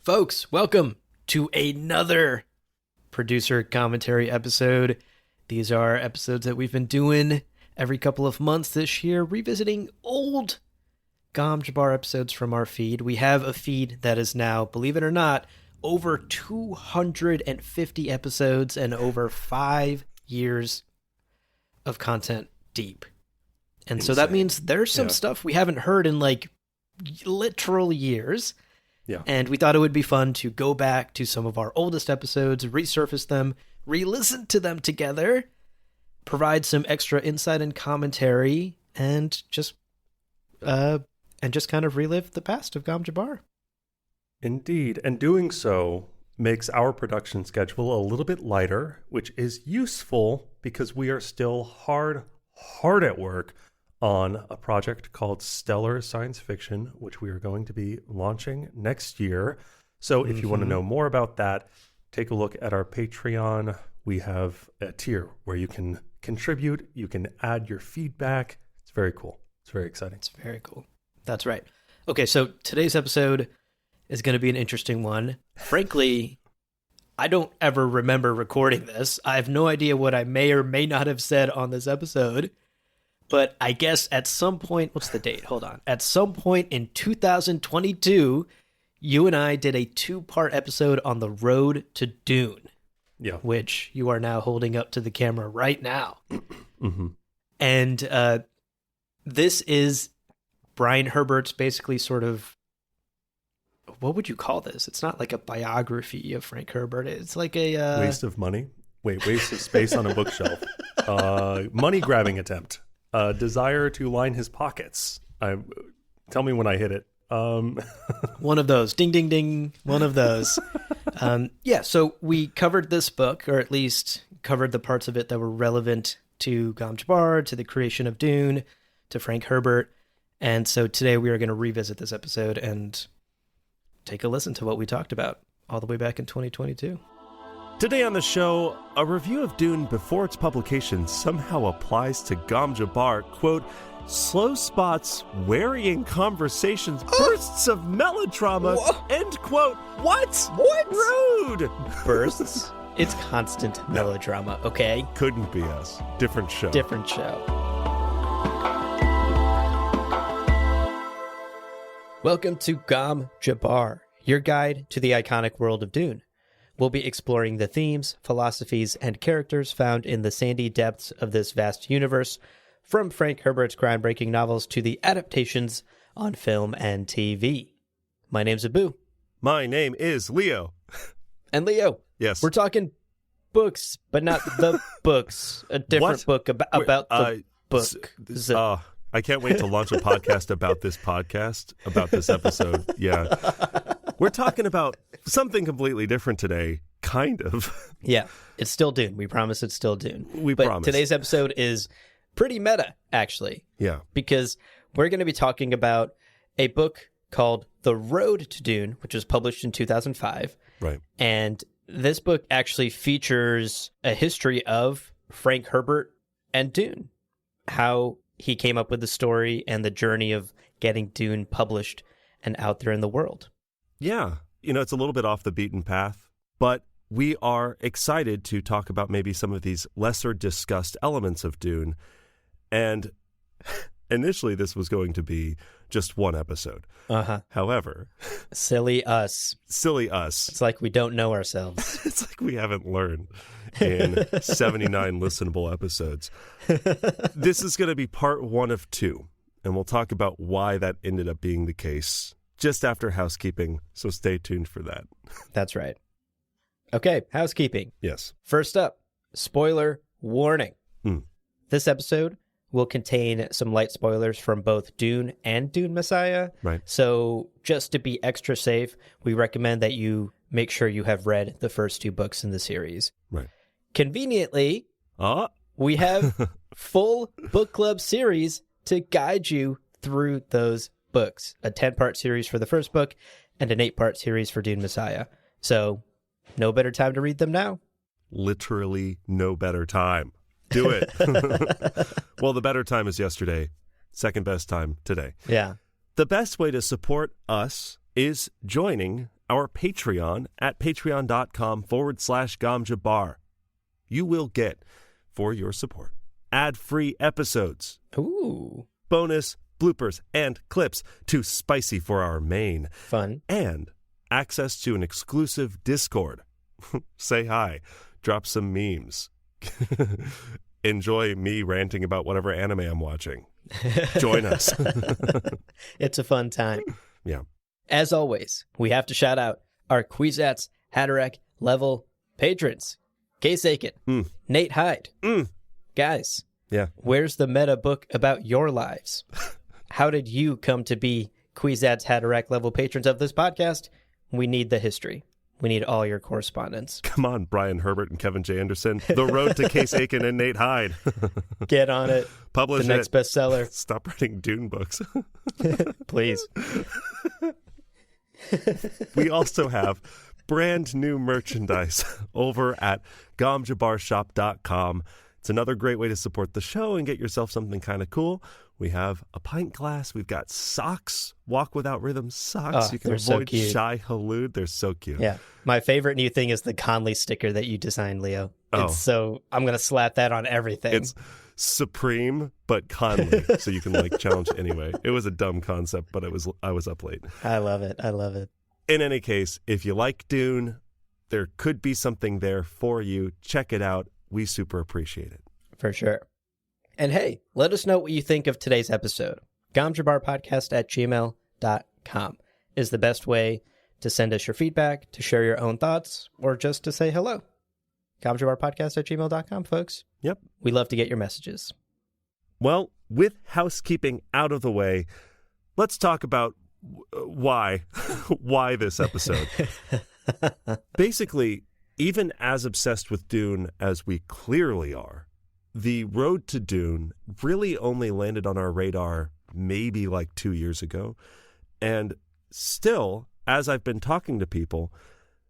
Folks, welcome to another producer commentary episode. These are episodes that we've been doing every couple of months this year, revisiting old Gom Jabbar episodes from our feed. We have a feed that is now, believe it or not, over 250 episodes and over 5 years of content deep. And Insane. So that means there's some stuff we haven't heard in like literal years. Yeah. And we thought it would be fun to go back to some of our oldest episodes, resurface them, re-listen to them together, provide some extra insight and commentary, and just kind of relive the past of Gom Jabbar. Indeed. And doing so makes our production schedule a little bit lighter, which is useful because we are still hard at work on a project called Stellar Science Fiction, which we are going to be launching next year. So if you want to know more about that, take a look at our Patreon. We have a tier where you can contribute, you can add your feedback. It's very cool. It's very exciting. It's very cool. That's right. Okay, so today's episode is going to be an interesting one. Frankly, I don't ever remember recording this. I have no idea what I may or may not have said on this episode. But I guess at some point, what's the date? Hold on. At some point in 2022, you and I did a 2-part episode on the road to Dune. Yeah. Which you are now holding up to the camera right now. Mm-hmm. And this is Brian Herbert's basically sort of, what would you call this? It's not like a biography of Frank Herbert. It's like a... waste of money? Wait, waste of space on a bookshelf. Money-grabbing attempt. Desire to line his pockets. Tell me when I hit it. One of those. Ding, ding, ding. One of those. So we covered this book, or at least covered the parts of it that were relevant to Gom Jabbar, to the creation of Dune, to Frank Herbert. And so today we are going to revisit this episode and take a listen to what we talked about all the way back in 2022. Today on the show, a review of Dune before its publication somehow applies to Gom Jabbar. Quote, slow spots, varying conversations, bursts of melodrama, end quote. What? Rude. Bursts? It's constant melodrama, okay? Couldn't be us. Different show. Different show. Welcome to Gom Jabbar, your guide to the iconic world of Dune. We'll be exploring the themes, philosophies, and characters found in the sandy depths of this vast universe, from Frank Herbert's groundbreaking novels to the adaptations on film and TV. My name's Abu. My name is Leo. And Leo, yes, we're talking books, but not the books. A different book about the book. I can't wait to launch a podcast about this episode. Yeah. We're talking about something completely different today, kind of. Yeah, it's still Dune. We promise it's still Dune. But promise. Today's episode is pretty meta, actually. Yeah. Because we're going to be talking about a book called The Road to Dune, which was published in 2005. Right. And this book actually features a history of Frank Herbert and Dune, how he came up with the story and the journey of getting Dune published and out there in the world. Yeah. It's a little bit off the beaten path, but we are excited to talk about maybe some of these lesser discussed elements of Dune. And initially, this was going to be just one episode. However... Silly us. It's like we don't know ourselves. It's like we haven't learned in 79 listenable episodes. This is going to be part 1 of 2, and we'll talk about why that ended up being the case just after housekeeping, so stay tuned for that. That's right. Okay, housekeeping. Yes. First up, spoiler warning. This episode will contain some light spoilers from both Dune and Dune Messiah. Right. So just to be extra safe, we recommend that you make sure you have read the first 2 books in the series. Right. Conveniently, we have full book club series to guide you through those books. A 10-part series for the first book and an 8-part series for Dune Messiah. So no better time to read them now. Literally no better time. Do it. Well, the better time is yesterday. Second best time today. Yeah. The best way to support us is joining our Patreon at patreon.com/GamjaBar. You will get, for your support, ad-free episodes, Ooh. bonus bloopers and clips too spicy for our main, Fun. and access to an exclusive Discord. Say hi, drop some memes. Enjoy me ranting about whatever anime I'm watching. Join us. It's a fun time. Yeah. As always, we have to shout out our Kwisatz Haderach level patrons. Case Aiken, Nate Hyde. Guys, Yeah. where's the meta book about your lives? How did you come to be Kwisatz Haderach level patrons of this podcast? We need the history. We need all your correspondence. Come on, Brian Herbert and Kevin J. Anderson. The road to Case Aiken and Nate Hyde. Get on it. Publish the next bestseller. Stop writing Dune books. Please. We also have brand new merchandise over at gamjabarshop.com. It's another great way to support the show and get yourself something kind of cool. We have a pint glass. We've got socks, Walk Without Rhythm socks. You can avoid Shai Halud. They're so cute. Yeah. My favorite new thing is the Conley sticker that you designed, Leo. It's so I'm going to slap that on everything. It's Supreme, but Conley. So you can challenge anyway. It was a dumb concept, but I was up late. I love it. I love it. In any case, if you like Dune, there could be something there for you. Check it out. We super appreciate it. For sure. And hey, let us know what you think of today's episode. gamjabarpodcast@gmail.com is the best way to send us your feedback, to share your own thoughts, or just to say hello. gamjabarpodcast@gmail.com, folks. Yep. We love to get your messages. Well, with housekeeping out of the way, let's talk about why this episode. Basically, even as obsessed with Dune as we clearly are, the road to Dune really only landed on our radar maybe 2 years ago. And still, as I've been talking to people,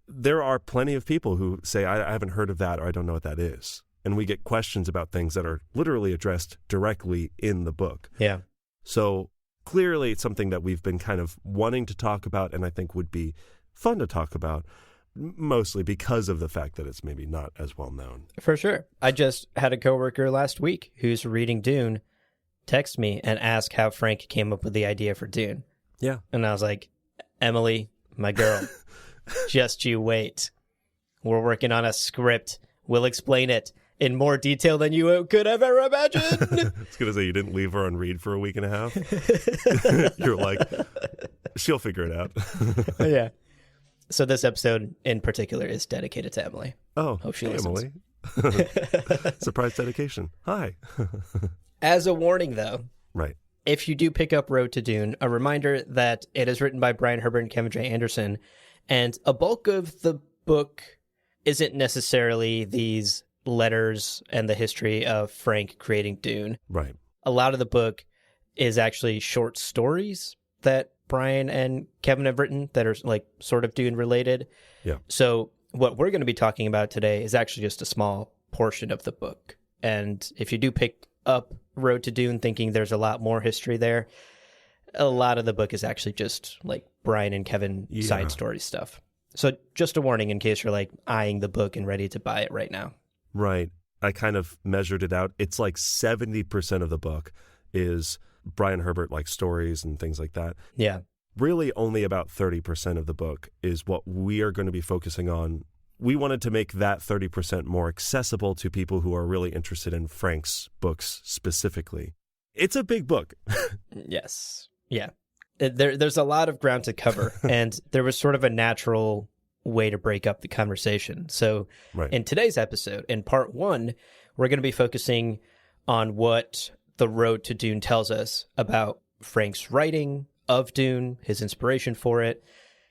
there are plenty of people who say, I haven't heard of that, or I don't know what that is. And we get questions about things that are literally addressed directly in the book. Yeah. So clearly it's something that we've been kind of wanting to talk about, and I think would be fun to talk about, mostly because of the fact that it's maybe not as well known. For sure. I just had a coworker last week who's reading Dune text me and ask how Frank came up with the idea for Dune. Yeah. And I was like, Emily, my girl, just you wait. We're working on a script. We'll explain it in more detail than you could have ever imagined. I was going to say, you didn't leave her on read for a week and a half. You're like, she'll figure it out. Yeah. So this episode in particular is dedicated to Emily. Oh, hope she hey, listens. Emily. Surprise dedication. Hi. As a warning, though, Right. if you do pick up Road to Dune, a reminder that it is written by Brian Herbert and Kevin J. Anderson, and a bulk of the book isn't necessarily these letters and the history of Frank creating Dune. Right. A lot of the book is actually short stories that Brian and Kevin have written that are sort of Dune related. Yeah. So what we're going to be talking about today is actually just a small portion of the book. And if you do pick up Road to Dune thinking there's a lot more history there, a lot of the book is actually just Brian and Kevin side story stuff. So just a warning in case you're eyeing the book and ready to buy it right now. Right. I kind of measured it out. It's 70% of the book is Brian Herbert stories and things like that. Yeah. Really only about 30% of the book is what we are going to be focusing on. We wanted to make that 30% more accessible to people who are really interested in Frank's books specifically. It's a big book. Yes. Yeah. There's a lot of ground to cover, and there was sort of a natural way to break up the conversation. So in today's episode, in part 1, we're going to be focusing on what the Road to Dune tells us about Frank's writing of Dune, his inspiration for it,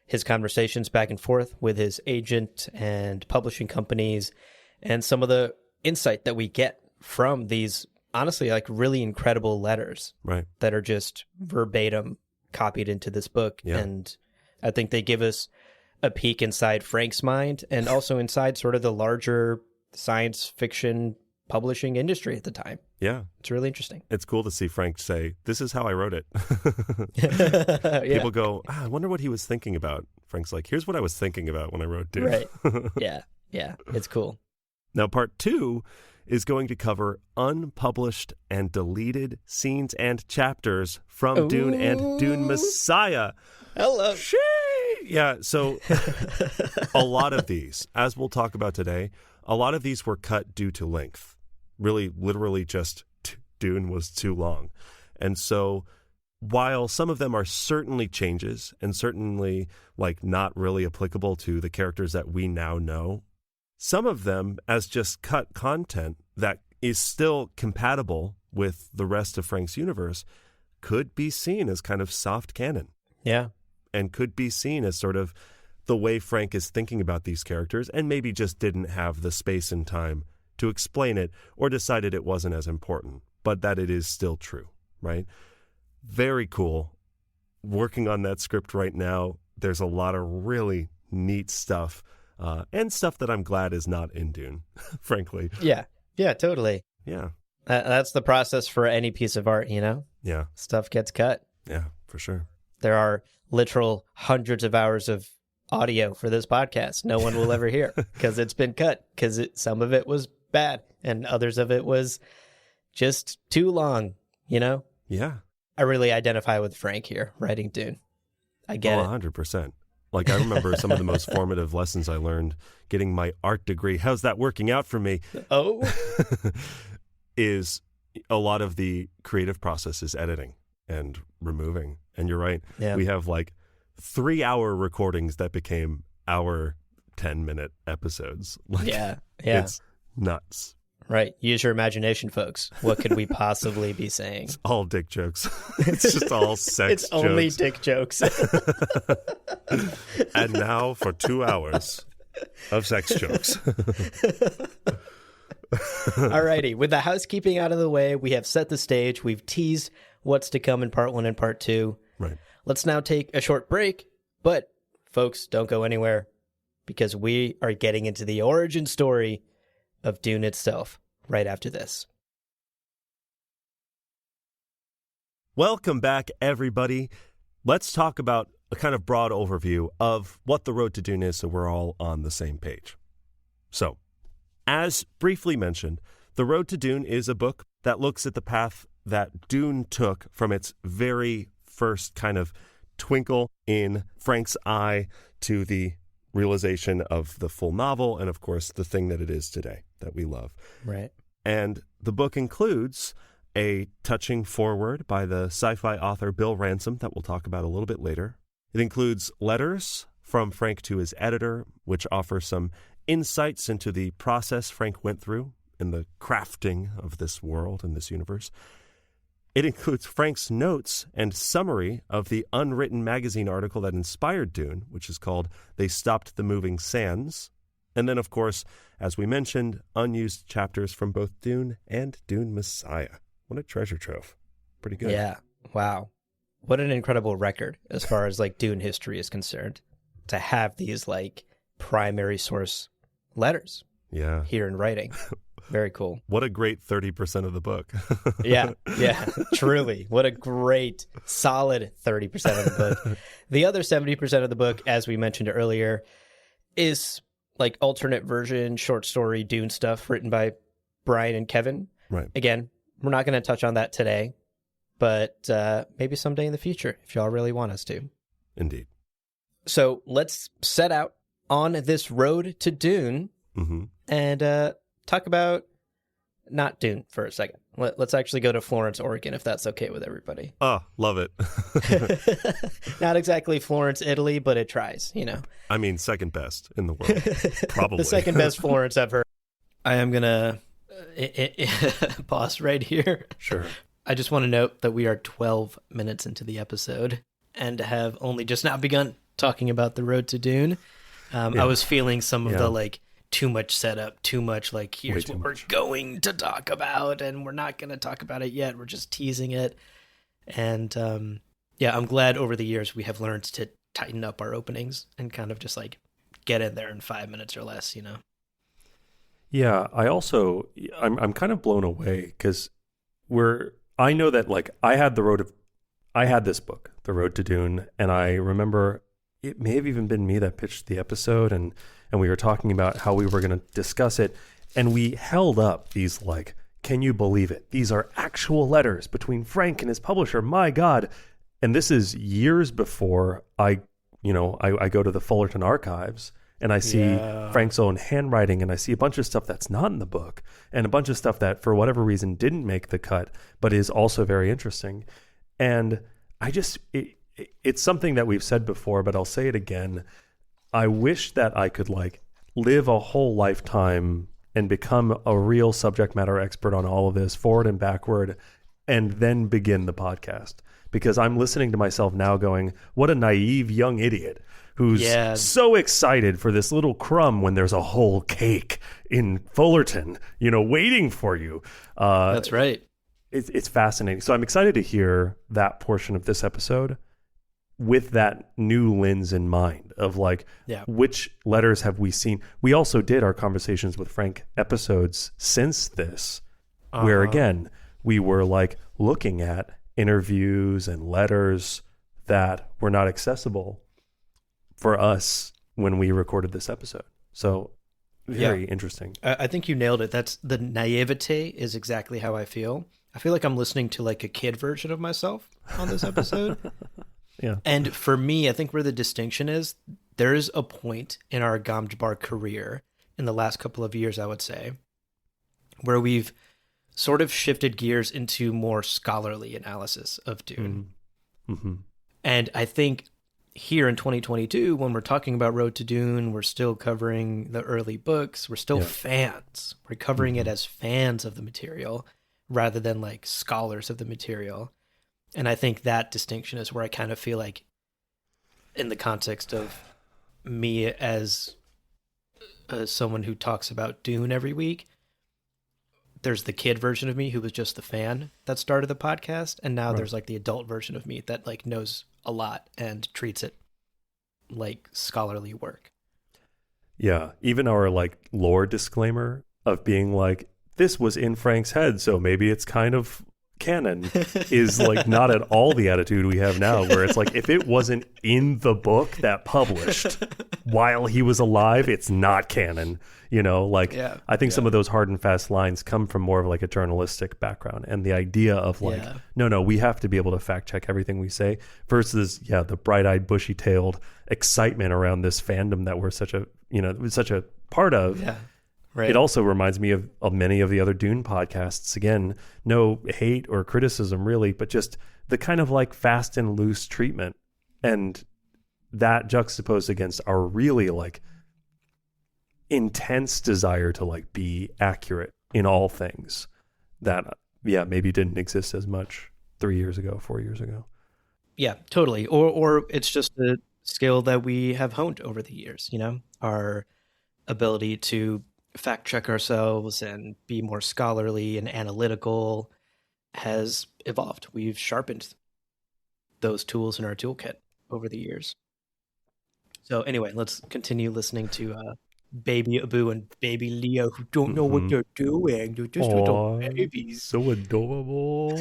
his conversations back and forth with his agent and publishing companies, and some of the insight that we get from these, honestly, really incredible letters that are just verbatim copied into this book. Yeah. And I think they give us a peek inside Frank's mind and also inside sort of the larger science fiction publishing industry at the time. Yeah. It's really interesting. It's cool to see Frank say, this is how I wrote it. Yeah. People go, I wonder what he was thinking about. Frank's like, here's what I was thinking about when I wrote Dune. Right. Yeah. Yeah. It's cool. Now, part 2 is going to cover unpublished and deleted scenes and chapters from Dune and Dune Messiah. Hello. Yeah, so a lot of these, as we'll talk about today, a lot of these were cut due to length. Really, literally just Dune was too long. And so while some of them are certainly changes and certainly like not really applicable to the characters that we now know, some of them as just cut content that is still compatible with the rest of Frank's universe could be seen as kind of soft canon. Yeah. And could be seen as sort of the way Frank is thinking about these characters and maybe just didn't have the space and time to explain it or decided it wasn't as important, but that it is still true, right? Very cool. Working on that script right now, there's a lot of really neat stuff. And stuff that I'm glad is not in Dune, frankly. Yeah. Yeah, totally. Yeah. That's the process for any piece of art, you know? Yeah. Stuff gets cut. Yeah, for sure. There are literal hundreds of hours of audio for this podcast no one will ever hear because it's been cut because some of it was bad and others of it was just too long, you know? Yeah. I really identify with Frank here writing Dune. I get it. 100%. Like, I remember some of the most formative lessons I learned getting my art degree. How's that working out for me? Oh. Is a lot of the creative process is editing and removing. And you're right. Yeah. We have like 3-hour recordings that became our 10-minute episodes. Like, Yeah. It's nuts. Right. Use your imagination, folks. What could we possibly be saying? It's all dick jokes. It's just all sex It's jokes. only dick jokes. And now for 2 hours of sex jokes. Alrighty. With the housekeeping out of the way, we have set the stage. We've teased what's to come in part 1 and part 2. Right. Let's now take a short break. But, folks, don't go anywhere because we are getting into the origin story of Dune itself right after this. Welcome back, everybody. Let's talk about a kind of broad overview of what the road to Dune is so we're all on the same page. So, as briefly mentioned, The Road to Dune is a book that looks at the path that Dune took from its very first kind of twinkle in Frank's eye to the realization of the full novel and, of course, the thing that it is today that we love. Right. And the book includes a touching foreword by the sci-fi author Bill Ransom that we'll talk about a little bit later. It includes letters from Frank to his editor, which offer some insights into the process Frank went through in the crafting of this world and this universe. It includes Frank's notes and summary of the unwritten magazine article that inspired Dune, which is called They Stopped the Moving Sands. And then, of course, as we mentioned, unused chapters from both Dune and Dune Messiah. What a treasure trove. Pretty good. Yeah. Wow. What an incredible record as far as like Dune history is concerned to have these like primary source letters here in writing. Very cool. What a great 30% of the book. Yeah, truly. What a great, solid 30% of the book. The other 70% of the book, as we mentioned earlier, is like alternate version, short story Dune stuff written by Brian and Kevin. Right. Again, we're not going to touch on that today, but maybe someday in the future, if y'all really want us to. Indeed. So let's set out on this road to Dune and talk about not Dune for a second. Let's actually go to Florence, Oregon, if that's okay with everybody. Oh, love it. Not exactly Florence, Italy, but it tries, you know. I mean, second best in the world, probably. The second best Florence ever. I am going to pause right here. Sure. I just want to note that we are 12 minutes into the episode and have only just now begun talking about the road to Dune. I was feeling some of the like too much setup, too much like here's what we're going to talk about and we're not going to talk about it yet. We're just teasing it. And I'm glad over the years we have learned to tighten up our openings and kind of just like get in there in 5 minutes or less, you know? Yeah, I'm kind of blown away because I know that like I had this book, The Road to Dune, and I remember it may have even been me that pitched the episode, and we were talking about how we were going to discuss it, and we held up these like, can you believe it? These are actual letters between Frank and his publisher. My God. And this is years before I go to the Fullerton archives and I see Frank's own handwriting, and I see a bunch of stuff that's not in the book and a bunch of stuff that for whatever reason didn't make the cut, but is also very interesting. And it's something that we've said before, but I'll say it again. I wish that I could like live a whole lifetime and become a real subject matter expert on all of this, forward and backward, and then begin the podcast. Because I'm listening to myself now going, what a naive young idiot who's so excited for this little crumb when there's a whole cake in Fullerton, waiting for you. That's right. It's fascinating. So I'm excited to hear that portion of this episode with that new lens in mind of like, which letters have we seen? We also did our Conversations with Frank episodes since this, where again, we were like looking at interviews and letters that were not accessible for us when we recorded this episode. So very interesting. I think you nailed it. That's the naivete is exactly how I feel. I feel like I'm listening to like a kid version of myself on this episode. Yeah. And for me, I think where the distinction is, there's a point in our Gamjabar career in the last couple of years, I would say, where we've sort of shifted gears into more scholarly analysis of Dune. Mm-hmm. And I think here in 2022, when we're talking about Road to Dune, we're still covering the early books. We're still fans. We're covering it as fans of the material rather than like scholars of the material. And I think that distinction is where I kind of feel like in the context of me as someone who talks about Dune every week, there's the kid version of me who was just the fan that started the podcast. And now there's like the adult version of me that like knows a lot and treats it like scholarly work. Yeah. Even our like lore disclaimer of being like, this was in Frank's head, so maybe it's kind of canon is like not at all the attitude we have now, where it's like, if it wasn't in the book that published while he was alive, it's not canon. I think some of those hard and fast lines come from more of like a journalistic background, and the idea of like, no, we have to be able to fact check everything we say versus the bright-eyed, bushy-tailed excitement around this fandom that we're such a part of. Right. It also reminds me of many of the other Dune podcasts. Again, no hate or criticism really, but just the kind of like fast and loose treatment, and that juxtaposed against our really like intense desire to like be accurate in all things that maybe didn't exist as much 3 years ago, 4 years ago. Yeah, totally. Or it's just a skill that we have honed over the years, our ability to fact check ourselves and be more scholarly and analytical has evolved. We've sharpened those tools in our toolkit over the years. So anyway, let's continue listening to Baby Abu and Baby Leo, who don't know what they're doing. They're just little babies. So adorable.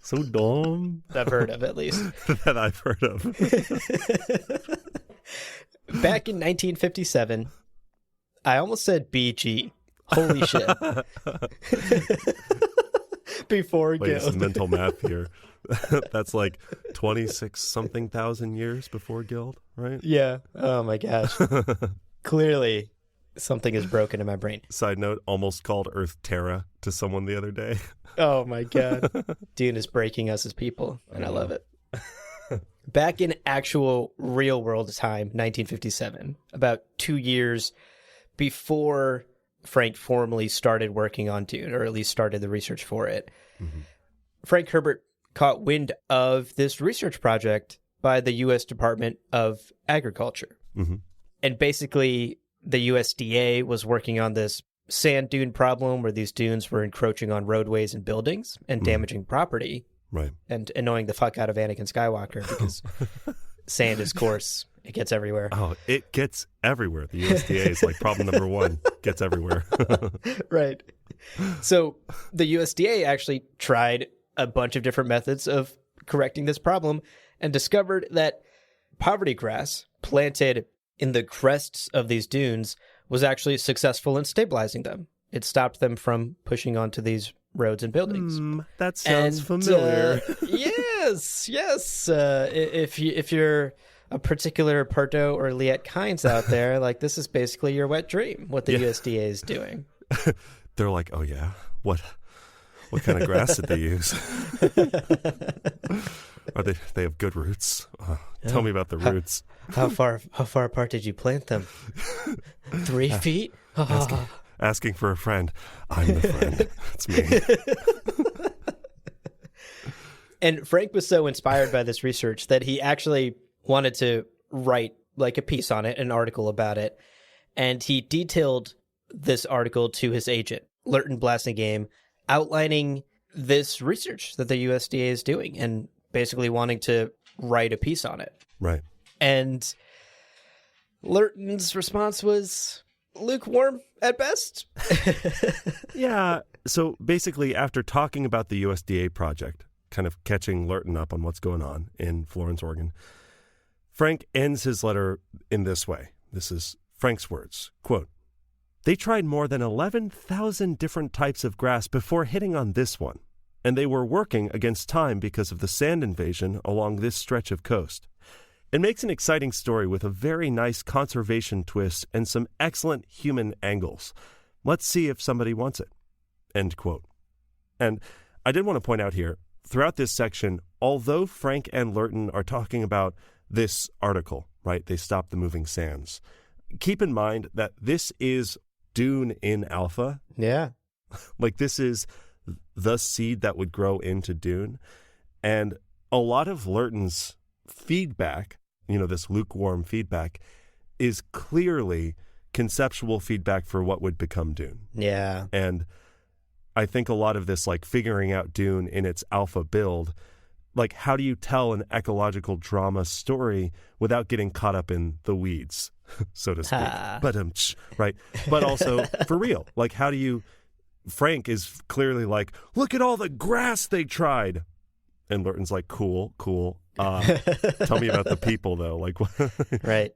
So dumb. That I've heard of, at least. That I've heard of. Back in 1957, I almost said BG. Holy shit. Before Wait, Guild. some mental math here. That's like 26-something thousand years before Guild, right? Yeah. Oh my gosh. Clearly, something is broken in my brain. Side note, almost called Earth Terra to someone the other day. Oh my God. Dune is breaking us as people, and I love it. Back in actual real world time, 1957, about 2 years before Frank formally started working on Dune, or at least started the research for it, Frank Herbert caught wind of this research project by the U.S. Department of Agriculture. And basically, the USDA was working on this sand dune problem where these dunes were encroaching on roadways and buildings and damaging property. Right. And annoying the fuck out of Anakin Skywalker because sand is coarse. It gets everywhere. Oh, it gets everywhere. The USDA is like problem number one. Gets everywhere. Right. So the USDA actually tried a bunch of different methods of correcting this problem and discovered that poverty grass planted in the crests of these dunes was actually successful in stabilizing them. It stopped them from pushing onto these roads and buildings. That sounds familiar. Yes. If you're a particular Pardo or Liette Kynes out there, like this is basically your wet dream, what the USDA is doing. They're like, oh yeah, what kind of grass did they use? Are they have good roots? Tell me about the roots. How far apart did you plant them? 3 feet? Asking for a friend. I'm the friend. It's me. And Frank was so inspired by this research that he actually wanted to write like a piece on it, an article about it. And he detailed this article to his agent, Lurton Blasingame, outlining this research that the USDA is doing and basically wanting to write a piece on it. Right. And Lurton's response was lukewarm at best. Yeah. So basically, after talking about the USDA project, kind of catching Lurton up on what's going on in Florence, Oregon, Frank ends his letter in this way. This is Frank's words. Quote, "They tried more than 11,000 different types of grass before hitting on this one, and they were working against time because of the sand invasion along this stretch of coast. It makes an exciting story with a very nice conservation twist and some excellent human angles. Let's see if somebody wants it." End quote. And I did want to point out here, throughout this section, although Frank and Lurton are talking about this article, right? They stopped the moving sands. Keep in mind that this is Dune in alpha. Yeah. Like this is the seed that would grow into Dune. And a lot of Lurton's feedback, this lukewarm feedback, is clearly conceptual feedback for what would become Dune. Yeah. And I think a lot of this, like figuring out Dune in its alpha build, like how do you tell an ecological drama story without getting caught up in the weeds, so to speak? Right. But also for real, like how do you, Frank is clearly like, look at all the grass they tried. And Lurton's like, cool. Tell me about the people though. Like, right.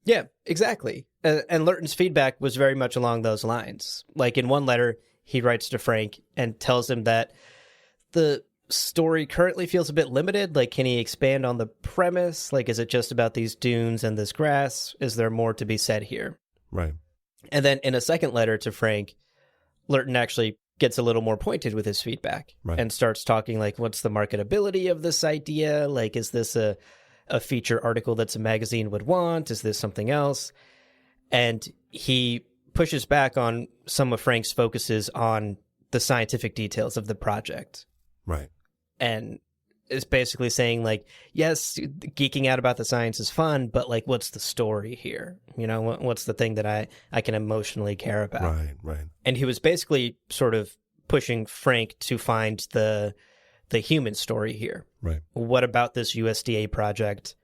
Yeah, exactly. And Lurton's feedback was very much along those lines. Like in one letter, he writes to Frank and tells him that the story currently feels a bit limited. Like, can he expand on the premise? Like, is it just about these dunes and this grass? Is there more to be said here? Right. And then in a second letter to Frank, Lurton actually gets a little more pointed with his feedback and starts talking like, what's the marketability of this idea? Like, is this a feature article that's a magazine would want? Is this something else? And he pushes back on some of Frank's focuses on the scientific details of the project. Right. And is basically saying like, yes, geeking out about the science is fun, but like, what's the story here? What's the thing that I can emotionally care about? Right. And he was basically sort of pushing Frank to find the human story here. Right. What about this USDA project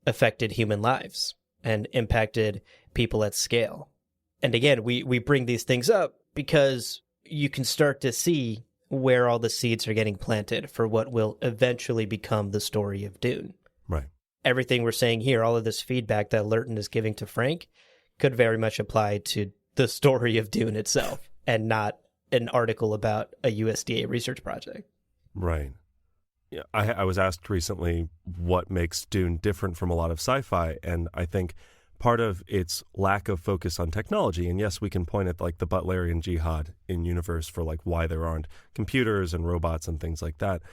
affected human lives and impacted people at scale? And again, we bring these things up because you can start to see where all the seeds are getting planted for what will eventually become the story of Dune. Right. Everything we're saying here, all of this feedback that Lurton is giving to Frank could very much apply to the story of Dune itself and not an article about a USDA research project. Right. Yeah, I was asked recently what makes Dune different from a lot of sci-fi, and I think part of its lack of focus on technology, and yes, we can point at like the Butlerian jihad in universe for like why there aren't computers and robots and things like that.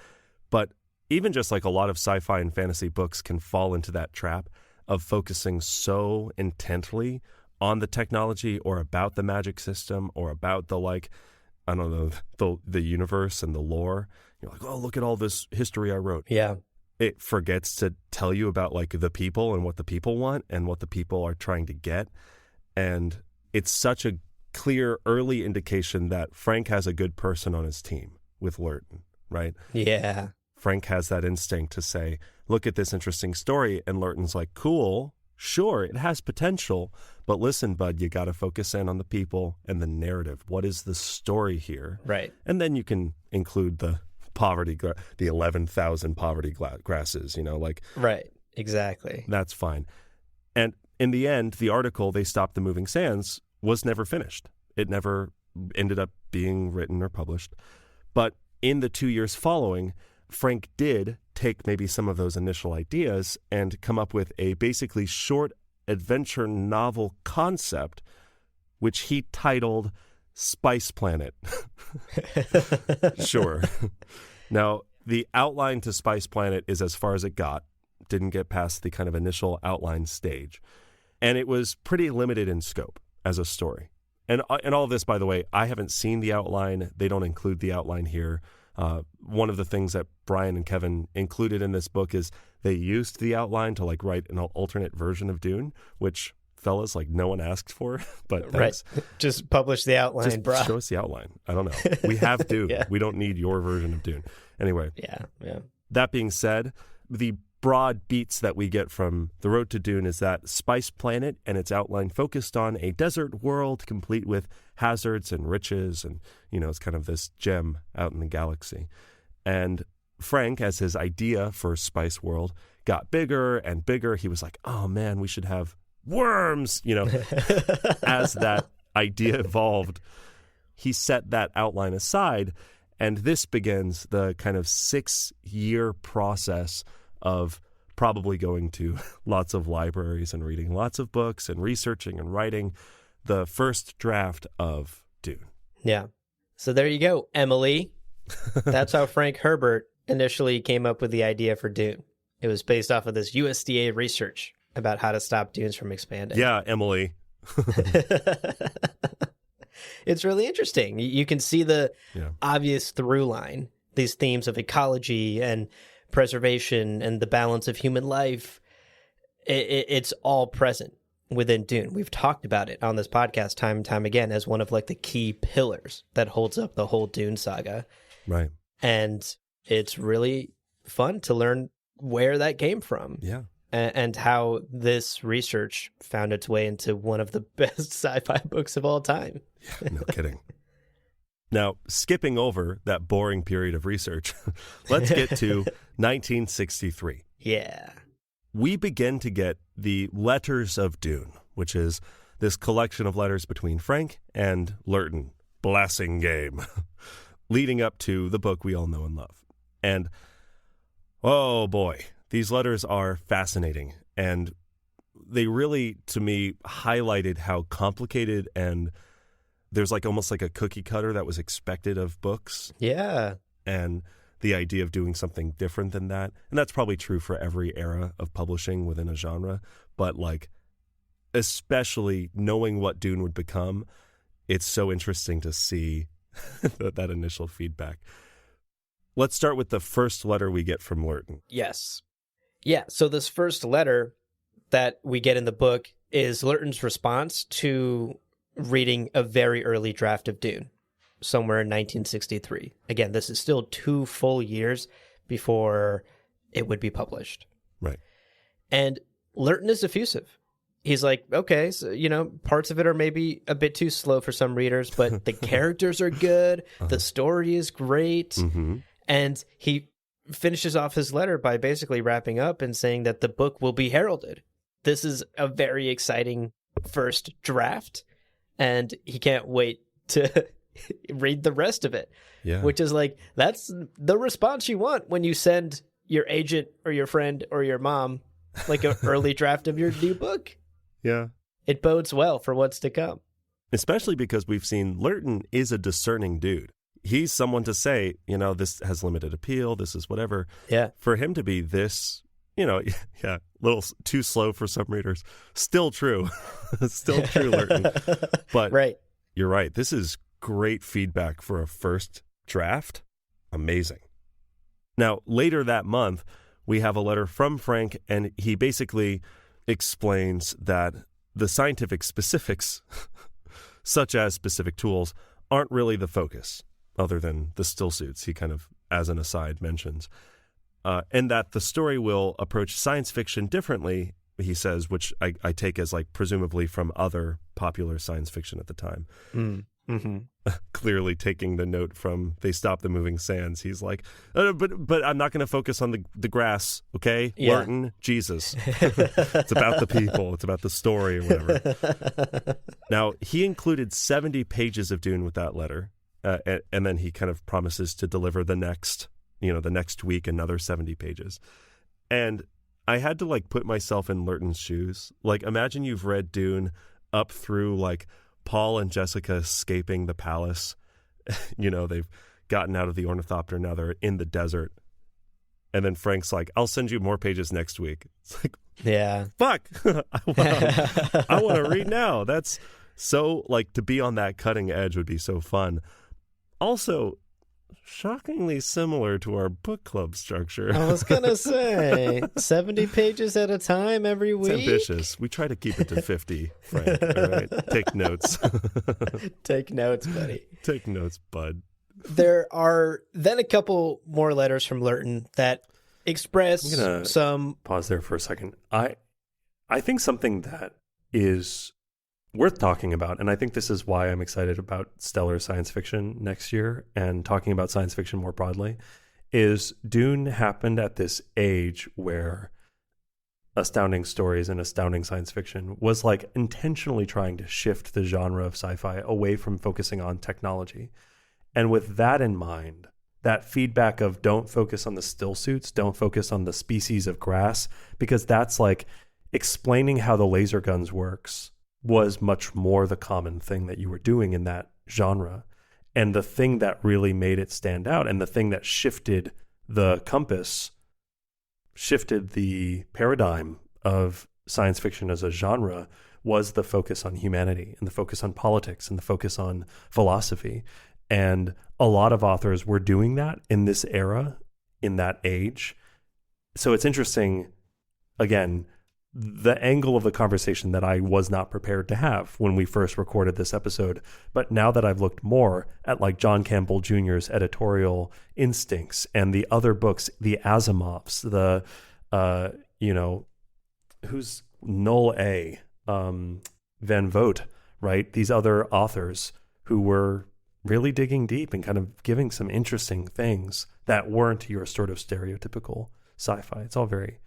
But even just like a lot of sci-fi and fantasy books can fall into that trap of focusing so intently on the technology or about the magic system or about the like, I don't know, the universe and the lore. You're like, oh, look at all this history I wrote. Yeah. It forgets to tell you about like the people and what the people want and what the people are trying to get. And it's such a clear early indication that Frank has a good person on his team with Lurton, right? Yeah. Frank has that instinct to say, look at this interesting story. And Lurton's like, cool. Sure, it has potential, but listen, bud, you got to focus in on the people and the narrative. What is the story here? Right. And then you can include the the 11,000 poverty grasses, like. Right. Exactly. That's fine. And in the end, the article, They Stopped the Moving Sands, was never finished. It never ended up being written or published. But in the 2 years following, Frank did take maybe some of those initial ideas and come up with a basically short adventure novel concept, which he titled Spice Planet. Sure. Now, the outline to Spice Planet is as far as it got. Didn't get past the kind of initial outline stage. And it was pretty limited in scope as a story. And all of this, by the way, I haven't seen the outline. They don't include the outline here. One of the things that Brian and Kevin included in this book is they used the outline to write an alternate version of Dune, which, fellas, no one asked for, but thanks. Right. Just publish the outline, Just bro. show us the outline. I don't know. We have Dune. Yeah. We don't need your version of Dune. Anyway. Yeah. That being said, the broad beats that we get from The Road to Dune is that Spice Planet and its outline focused on a desert world complete with hazards and riches, and it's kind of this gem out in the galaxy. And Frank, as his idea for Spice World got bigger and bigger, he was like, oh man, we should have worms. As that idea evolved, he set that outline aside, and this begins the kind of 6-year process of probably going to lots of libraries and reading lots of books and researching and writing the first draft of Dune. Yeah. So there you go, Emily. That's how Frank Herbert initially came up with the idea for Dune. It was based off of this USDA research about how to stop dunes from expanding. Yeah, Emily. It's really interesting. You can see the obvious through line, these themes of ecology and preservation and the balance of human life. It's all present within Dune. We've talked about it on this podcast time and time again as one of the key pillars that holds up the whole Dune saga. Right. And it's really fun to learn where that came from. Yeah. And how this research found its way into one of the best sci-fi books of all time. Yeah, no kidding. Now, skipping over that boring period of research, let's get to 1963. Yeah. We begin to get the Letters of Dune, which is this collection of letters between Frank and Lurton, Blassingame, leading up to the book we all know and love. And, oh boy, these letters are fascinating. And they really, to me, highlighted how complicated and there's almost like a cookie cutter that was expected of books. Yeah. And the idea of doing something different than that. And that's probably true for every era of publishing within a genre. But especially knowing what Dune would become, it's so interesting to see that initial feedback. Let's start with the first letter we get from Lurton. Yes. Yeah. So this first letter that we get in the book is Lurton's response to reading a very early draft of Dune, somewhere in 1963. Again, this is still 2 full years before it would be published. Right. And Lurton is effusive. He's like, okay, so, parts of it are maybe a bit too slow for some readers, but the characters are good. The story is great. Mm-hmm. And he finishes off his letter by basically wrapping up and saying that the book will be heralded. This is a very exciting first draft, and he can't wait to read the rest of it. Yeah. Which is that's the response you want when you send your agent or your friend or your mom an early draft of your new book. Yeah. It bodes well for what's to come. Especially because we've seen Lurton is a discerning dude. He's someone to say, this has limited appeal, this is whatever. Yeah. For him to be this, a little too slow for some readers. Still true. Still true, Lurton. But right. You're right. This is great feedback for a first draft. Amazing. Now, later that month, we have a letter from Frank, and he basically explains that the scientific specifics, such as specific tools, aren't really the focus, other than the still suits he kind of, as an aside, mentions. And that the story will approach science fiction differently he says, which I take as like presumably from other popular science fiction at the time. Mm-hmm. Clearly taking the note from They Stop the Moving Sands. He's like, but I'm not going to focus on the grass, okay? Yeah. Martin, Jesus. It's about the people. It's about the story or whatever. Now, he included 70 pages of Dune with that letter, and then he kind of promises to deliver the next week another 70 pages. And I had to like put myself in Lurton's shoes. Like, imagine you've read Dune up through like Paul and Jessica escaping the palace. They've gotten out of the ornithopter. Now they're in the desert. And then Frank's like, I'll send you more pages next week. It's like, yeah, fuck. I want to read now. That's so like, to be on that cutting edge would be so fun. Also, shockingly similar to our book club structure. I was going to say 70 pages at a time every week. It's ambitious. We try to keep it to 50, Frank. All right? Take notes. Take notes, buddy. Take notes, bud. There are then a couple more letters from Lurton that express some... Pause there for a second. I think something that is worth talking about, and I think this is why I'm excited about stellar science fiction next year and talking about science fiction more broadly, is Dune happened at this age where astounding stories and astounding science fiction was like intentionally trying to shift the genre of sci-fi away from focusing on technology. And with that in mind, that feedback of don't focus on the still suits, don't focus on the species of grass, because that's like explaining how the laser guns works was much more the common thing that you were doing in that genre. And the thing that really made it stand out and the thing that shifted the compass, shifted the paradigm of science fiction as a genre was the focus on humanity and the focus on politics and the focus on philosophy. And a lot of authors were doing that in this era, in that age. So it's interesting, again, the angle of the conversation that I was not prepared to have when we first recorded this episode. But now that I've looked more at like John Campbell Jr.'s editorial instincts and the other books, the Asimovs, the, who's Null A, Van Vogt, right? These other authors who were really digging deep and kind of giving some interesting things that weren't your sort of stereotypical sci-fi. It's all very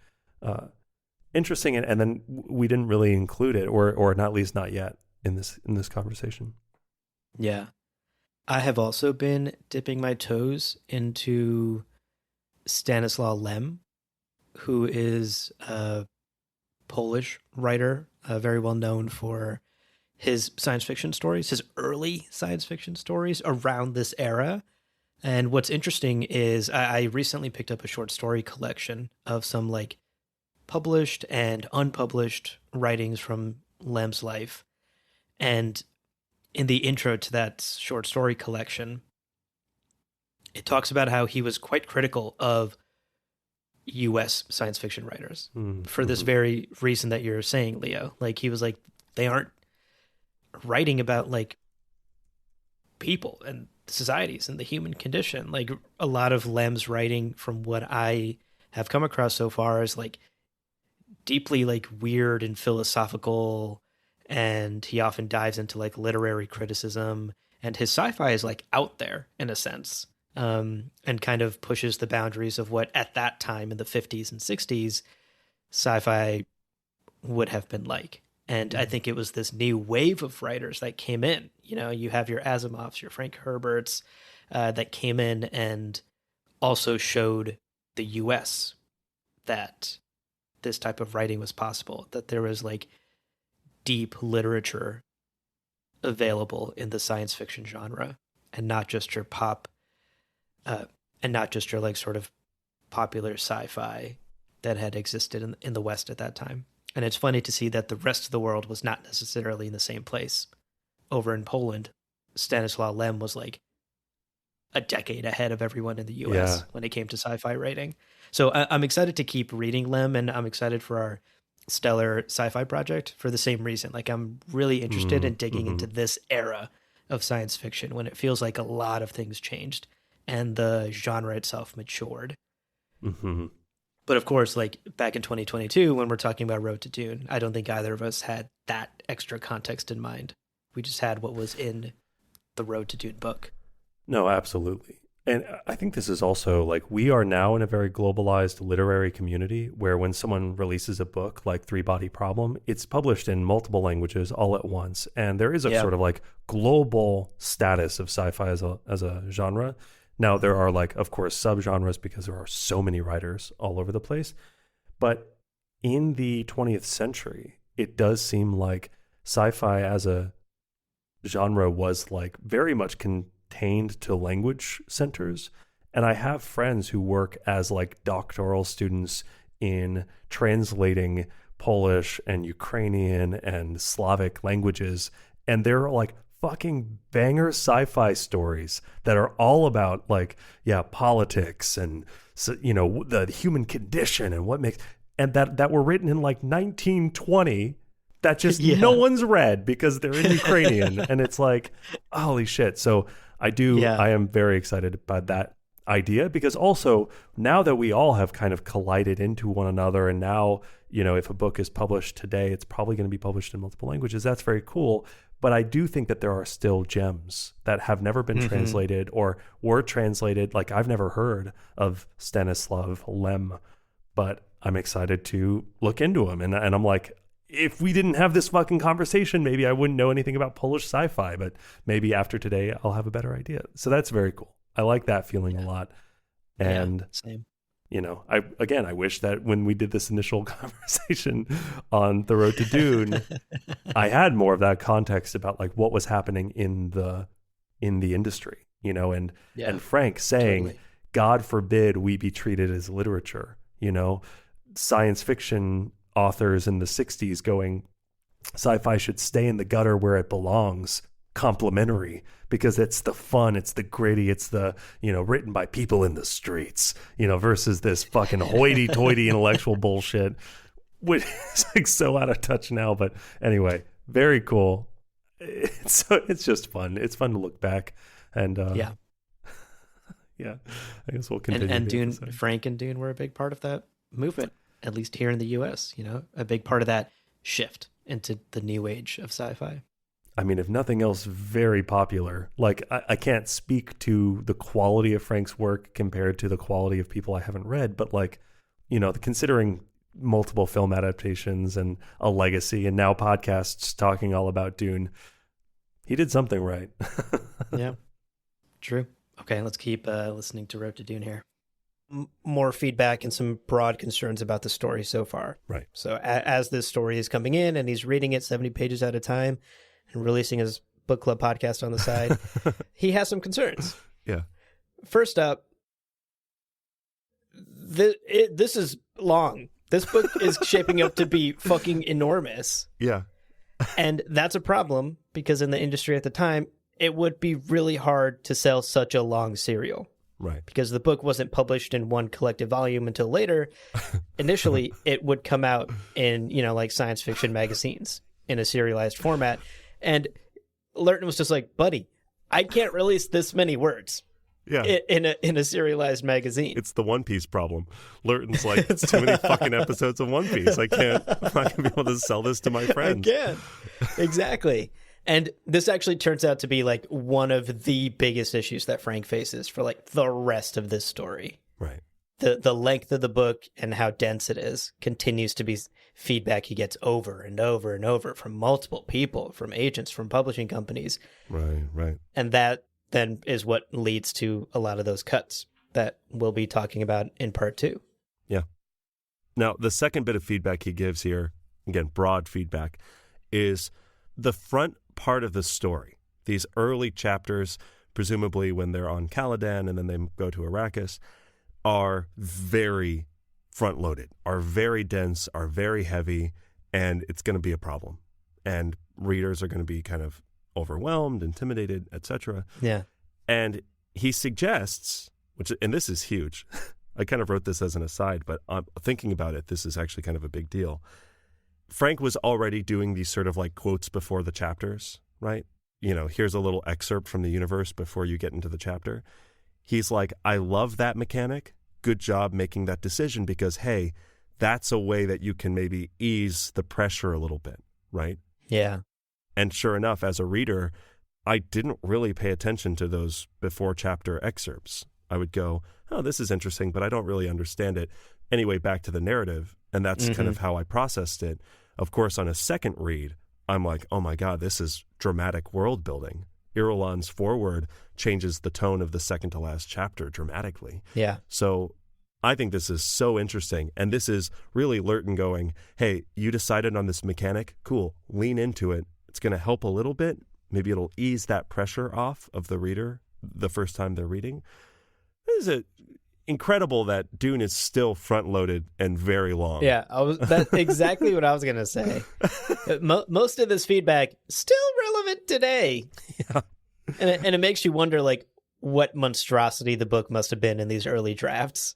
interesting, and then we didn't really include it, or not, at least not yet, in this conversation. Yeah, I have also been dipping my toes into Stanislaw Lem, who is a Polish writer, very well known for his science fiction stories, his early science fiction stories around this era. And what's interesting is I recently picked up a short story collection of some like published and unpublished writings from Lem's life. And in the intro to that short story collection, it talks about how he was quite critical of US science fiction writers for this very reason that you're saying, Leo. Like, he was like, they aren't writing about like people and societies and the human condition. Like, a lot of Lem's writing, from what I have come across so far, is like deeply like weird and philosophical, and he often dives into like literary criticism, and his sci-fi is like out there in a sense, and kind of pushes the boundaries of what at that time in the 50s and 60s sci-fi would have been like. And I think it was this new wave of writers that came in. You know, you have your Asimovs, your Frank Herberts, that came in and also showed the US that this type of writing was possible, that there was like deep literature available in the science fiction genre, and not just your pop, and not just your like sort of popular sci-fi that had existed in the West at that time. And it's funny to see that the rest of the world was not necessarily in the same place. Over in Poland, Stanislaw Lem was like a decade ahead of everyone in the US when it came to sci-fi writing. So I'm excited to keep reading Lem, and I'm excited for our stellar sci-fi project for the same reason. Like, I'm really interested in digging into this era of science fiction when it feels like a lot of things changed and the genre itself matured. But of course, like back in 2022, when we're talking about Road to Dune, I don't think either of us had that extra context in mind. We just had what was in the Road to Dune book. No, absolutely. And I think this is also like we are now in a very globalized literary community where when someone releases a book like Three Body Problem, it's published in multiple languages all at once. And there is a sort of like global status of sci-fi as a genre. Now, there are like, of course, subgenres because there are so many writers all over the place. But in the 20th century, it does seem like sci-fi as a genre was like very much contained to language centers. And I have friends who work as like doctoral students in translating Polish and Ukrainian and Slavic languages. And they're like fucking banger sci-fi stories that are all about like, politics and, the human condition and what makes, and that were written in like 1920 that just no one's read because they're in Ukrainian. And it's like, holy shit. So I am very excited by that idea because also now that we all have kind of collided into one another and now, if a book is published today, it's probably going to be published in multiple languages. That's very cool. But I do think that there are still gems that have never been translated or were translated. Like I've never heard of Stanislav Lem, but I'm excited to look into him. And I'm like, if we didn't have this fucking conversation, maybe I wouldn't know anything about Polish sci-fi, but maybe after today, I'll have a better idea. So that's very cool. I like that feeling a lot. And, same. I wish that when we did this initial conversation on the Road to Dune, I had more of that context about like what was happening in the industry, and Frank saying, God forbid we be treated as literature, science fiction authors in the 60s going, sci-fi should stay in the gutter where it belongs, complimentary, because it's the fun, it's the gritty, it's the, written by people in the streets, versus this fucking hoity-toity intellectual bullshit, which is like so out of touch now. But anyway, very cool. It's just fun. It's fun to look back and I guess we'll continue. And Dune, Frank and Dune were a big part of that movement. At least here in the US, a big part of that shift into the new age of sci-fi. I mean, if nothing else, very popular. Like, I can't speak to the quality of Frank's work compared to the quality of people I haven't read, but like, considering multiple film adaptations and a legacy and now podcasts talking all about Dune, he did something right. Yeah, true. Okay, let's keep listening to Road to Dune here. More feedback and some broad concerns about the story so far. Right. So as this story is coming in and he's reading it 70 pages at a time and releasing his book club podcast on the side, he has some concerns. Yeah. First up, this is long. This book is shaping up to be fucking enormous. Yeah. And that's a problem because in the industry at the time, it would be really hard to sell such a long serial. Right. Because the book wasn't published in one collective volume until later. Initially, it would come out in, like science fiction magazines in a serialized format. And Lurton was just like, buddy, I can't release this many words in a serialized magazine. It's the One Piece problem. Lurton's like, it's too many fucking episodes of One Piece. I'm not going to be able to sell this to my friends. I can't. Exactly. And this actually turns out to be like one of the biggest issues that Frank faces for like the rest of this story. Right. The length of the book and how dense it is continues to be feedback he gets over and over and over from multiple people, from agents, from publishing companies. Right. And that then is what leads to a lot of those cuts that we'll be talking about in part 2. Yeah. Now, the second bit of feedback he gives here, again, broad feedback, is the front part of the story. These early chapters, presumably when they're on Caladan and then they go to Arrakis, are very front-loaded, are very dense, are very heavy, and it's going to be a problem. And readers are going to be kind of overwhelmed, intimidated, etc. Yeah. And he suggests, and this is huge, I kind of wrote this as an aside, but thinking about it, this is actually kind of a big deal. Frank was already doing these sort of like quotes before the chapters, right? Here's a little excerpt from the universe before you get into the chapter. He's like, I love that mechanic, good job making that decision because, hey, that's a way that you can maybe ease the pressure a little bit, right? Yeah. And sure enough, as a reader, I didn't really pay attention to those before chapter excerpts. I would go, oh, this is interesting, but I don't really understand it. Anyway, back to the narrative. And that's kind of how I processed it. Of course, on a second read, I'm like, oh my God, this is dramatic world building. Irulan's foreword changes the tone of the second to last chapter dramatically. Yeah. So I think this is so interesting. And this is really Lurton going, hey, you decided on this mechanic? Cool. Lean into it. It's going to help a little bit. Maybe it'll ease that pressure off of the reader the first time they're reading. This is incredible that Dune is still front-loaded and very long. Yeah, that's exactly what I was going to say. Most of this feedback still relevant today. Yeah. And it makes you wonder, like, what monstrosity the book must have been in these early drafts.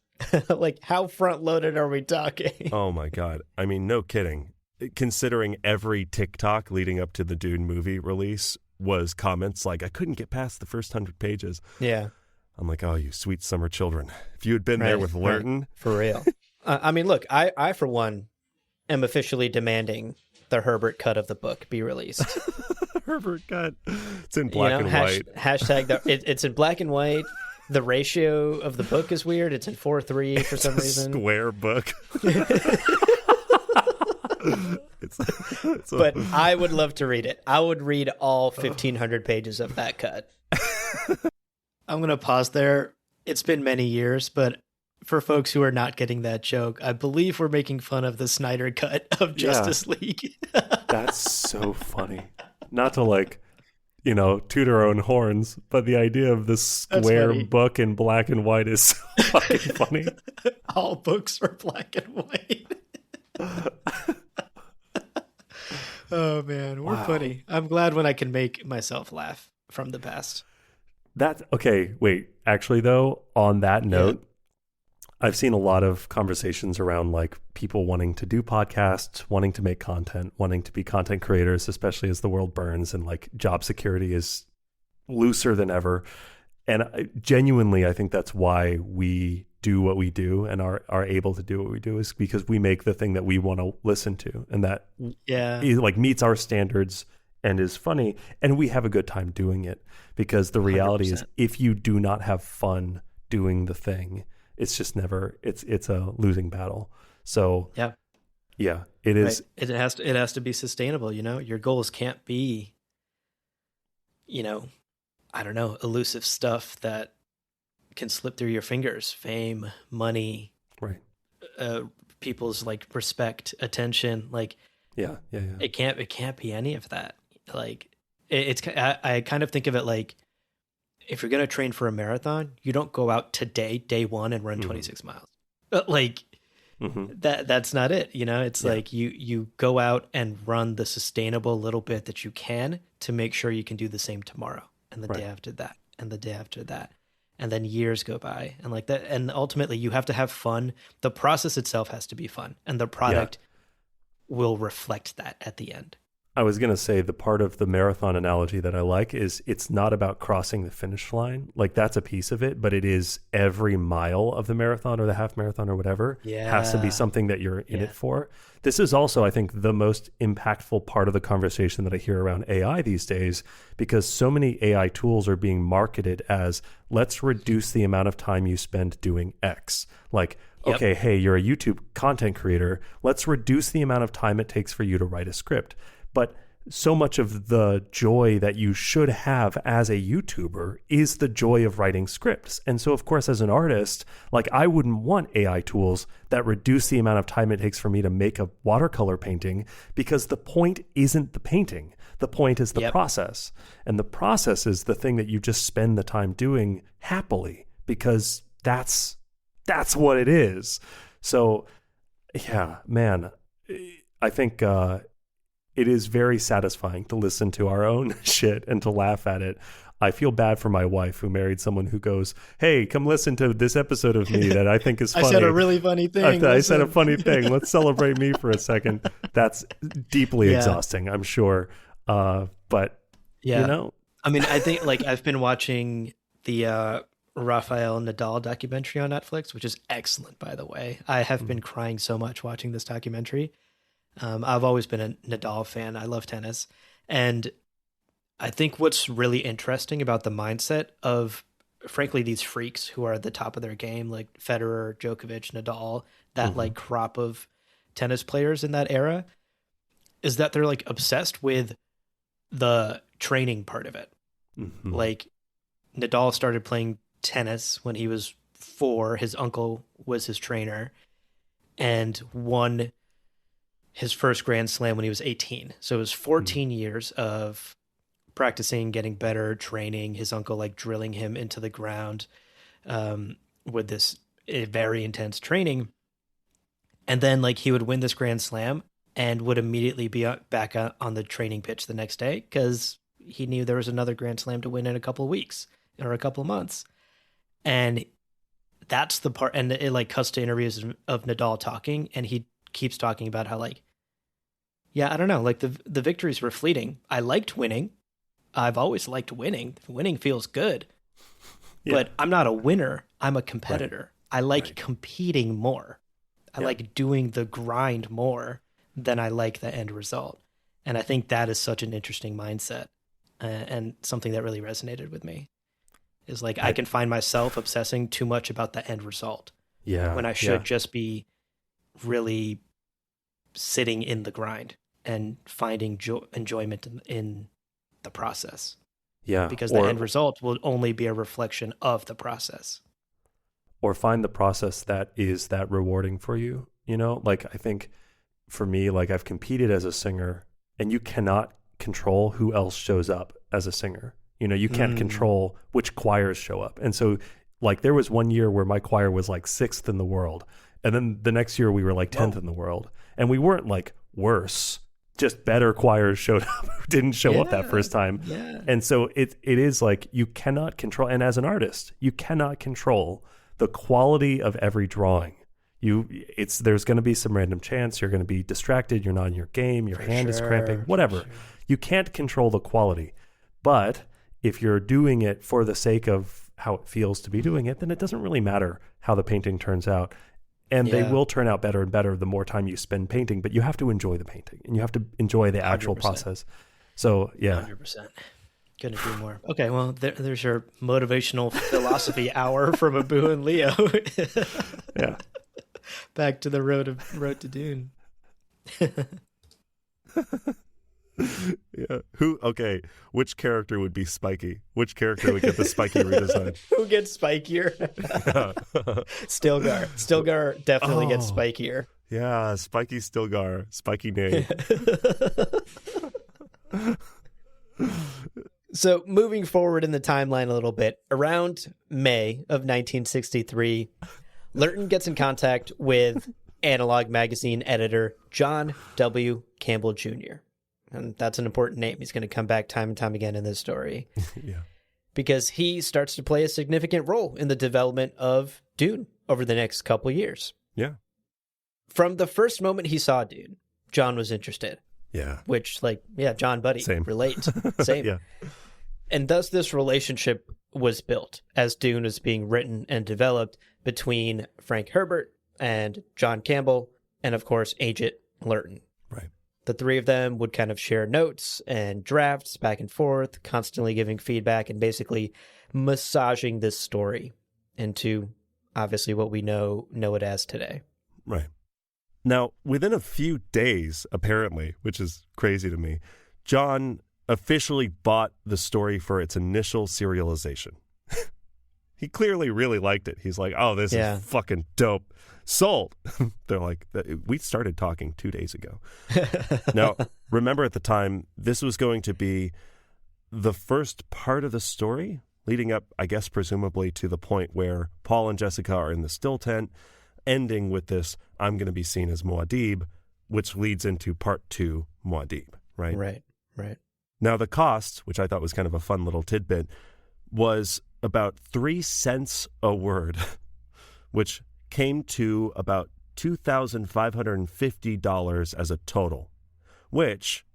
Like, how front-loaded are we talking? Oh, my God. I mean, no kidding. Considering every TikTok leading up to the Dune movie release was comments like, I couldn't get past the first 100 pages. Yeah. I'm like, oh, you sweet summer children. If you had been there with Lurton. Right. For real. I mean, look, I, for one, am officially demanding the Herbert cut of the book be released. Herbert cut. It's in black and white. Hashtag, it's in black and white. The ratio of the book is weird. It's in 4:3 for some reason. Square book. But I would love to read it. I would read all 1,500 pages of that cut. I'm going to pause there. It's been many years, but for folks who are not getting that joke, I believe we're making fun of the Snyder cut of Justice League. That's so funny. Not to toot our own horns, but the idea of this square book in black and white is so fucking funny. All books are black and white. Oh man, we're funny. I'm glad when I can make myself laugh from the past. Okay, wait. Actually, though, on that note, I've seen a lot of conversations around like people wanting to do podcasts, wanting to make content, wanting to be content creators, especially as the world burns and like job security is looser than ever. And I think that's why we do what we do and are able to do what we do is because we make the thing that we want to listen to and that like meets our standards and is funny, and we have a good time doing it because the reality 100%. Is if you do not have fun doing the thing, it's just never it's a losing battle. So it is. Right. It has to be sustainable. Your goals can't be, I don't know, elusive stuff that can slip through your fingers. Fame, money, right? People's like respect, attention, like It can't be any of that. Like I kind of think of it like if you're going to train for a marathon, you don't go out today, day one, and run 26 miles. Like that's not it. It's like you go out and run the sustainable little bit that you can to make sure you can do the same tomorrow and the day after that and the day after that. And then years go by and like that. And ultimately you have to have fun. The process itself has to be fun and the product will reflect that at the end. I was going to say the part of the marathon analogy that I like is it's not about crossing the finish line. Like that's a piece of it, but it is every mile of the marathon or the half marathon or whatever has to be something that you're in it for. This is also, I think, the most impactful part of the conversation that I hear around AI these days, because so many AI tools are being marketed as let's reduce the amount of time you spend doing X. Like, okay, hey, you're a YouTube content creator. Let's reduce the amount of time it takes for you to write a script. But so much of the joy that you should have as a YouTuber is the joy of writing scripts. And so, of course, as an artist, like I wouldn't want AI tools that reduce the amount of time it takes for me to make a watercolor painting, because the point isn't the painting. The point is the process. And the process is the thing that you just spend the time doing happily, because that's what it is. So, yeah, man, I think it is very satisfying to listen to our own shit and to laugh at it. I feel bad for my wife who married someone who goes, hey, come listen to this episode of me that I think is funny. I said a really funny thing. I said a funny thing. Let's celebrate me for a second. That's deeply exhausting, I'm sure. But, I mean, I think like I've been watching the Rafael Nadal documentary on Netflix, which is excellent, by the way. I have been crying so much watching this documentary. I've always been a Nadal fan. I love tennis. And I think what's really interesting about the mindset of, frankly, these freaks who are at the top of their game, like Federer, Djokovic, Nadal, that like crop of tennis players in that era, is that they're like obsessed with the training part of it. Like Nadal started playing tennis when he was 4. His uncle was his trainer and won his first Grand Slam when he was 18. So it was 14 years of practicing, getting better, training. His uncle like drilling him into the ground with this very intense training. And then like he would win this Grand Slam and would immediately be back on the training pitch the next day because he knew there was another Grand Slam to win in a couple of weeks or a couple of months. And that's the part. And it like cuts to interviews of Nadal talking, and he keeps talking about how like, yeah, I don't know, like the victories were fleeting. I liked winning. I've always liked winning. Winning feels good. Yeah. But I'm not a winner. I'm a competitor. Right. I like competing more. I like doing the grind more than I like the end result. And I think that is such an interesting mindset and something that really resonated with me. Is like I can find myself obsessing too much about the end result. Yeah. When I should just be really sitting in the grind and finding enjoyment in the process. Yeah. Because the end result will only be a reflection of the process. Or find the process that is that rewarding for you. You know, like I think for me, like I've competed as a singer, and you cannot control who else shows up as a singer. You know, you can't control which choirs show up. And so like there was one year where my choir was like 6th in the world. And then the next year we were like 10th in the world. And we weren't like worse, just better choirs showed up who didn't show up that first time. Yeah. And so it is like you cannot control, and as an artist, you cannot control the quality of every drawing. There's going to be some random chance. You're going to be distracted. You're not in your game. Your hand is cramping, whatever. Sure. You can't control the quality. But if you're doing it for the sake of how it feels to be doing it, then it doesn't really matter how the painting turns out. And they will turn out better and better the more time you spend painting, but you have to enjoy the painting and you have to enjoy the actual 100%. Process. So, yeah. 100%. Couldn't agree more. Okay, well, there's your motivational philosophy hour from Abu and Leo. Yeah. Back to the road to Dune. Yeah. Okay. Which character would be spiky? Which character would get the spiky redesign? Who gets spikier? Stilgar. Stilgar definitely gets spikier. Yeah, Spiky Stilgar. Spiky name. So moving forward in the timeline a little bit, around May of 1963, Lurton gets in contact with Analog magazine editor John W. Campbell Jr. And that's an important name. He's going to come back time and time again in this story. Yeah. Because he starts to play a significant role in the development of Dune over the next couple years. Yeah. From the first moment he saw Dune, John was interested. Yeah. Which, like, yeah, John, buddy, same. Relate. Same. Yeah. And thus this relationship was built as Dune was being written and developed between Frank Herbert and John Campbell and, of course, Agent Lurton. Right. The three of them would kind of share notes and drafts back and forth, constantly giving feedback and basically massaging this story into, obviously, what we know it as today. Right. Now, within a few days, apparently, which is crazy to me, John officially bought the story for its initial serialization. He clearly really liked it. He's like, oh, this is fucking dope. Sold. They're like, we started talking 2 days ago. Now, remember at the time, this was going to be the first part of the story leading up, I guess, presumably to the point where Paul and Jessica are in the still tent, ending with this, I'm going to be seen as Muad'Dib, which leads into part 2, Muad'Dib, right? Right. Now, the cost, which I thought was kind of a fun little tidbit, was about 3 cents a word, which came to about $2,550 as a total, which,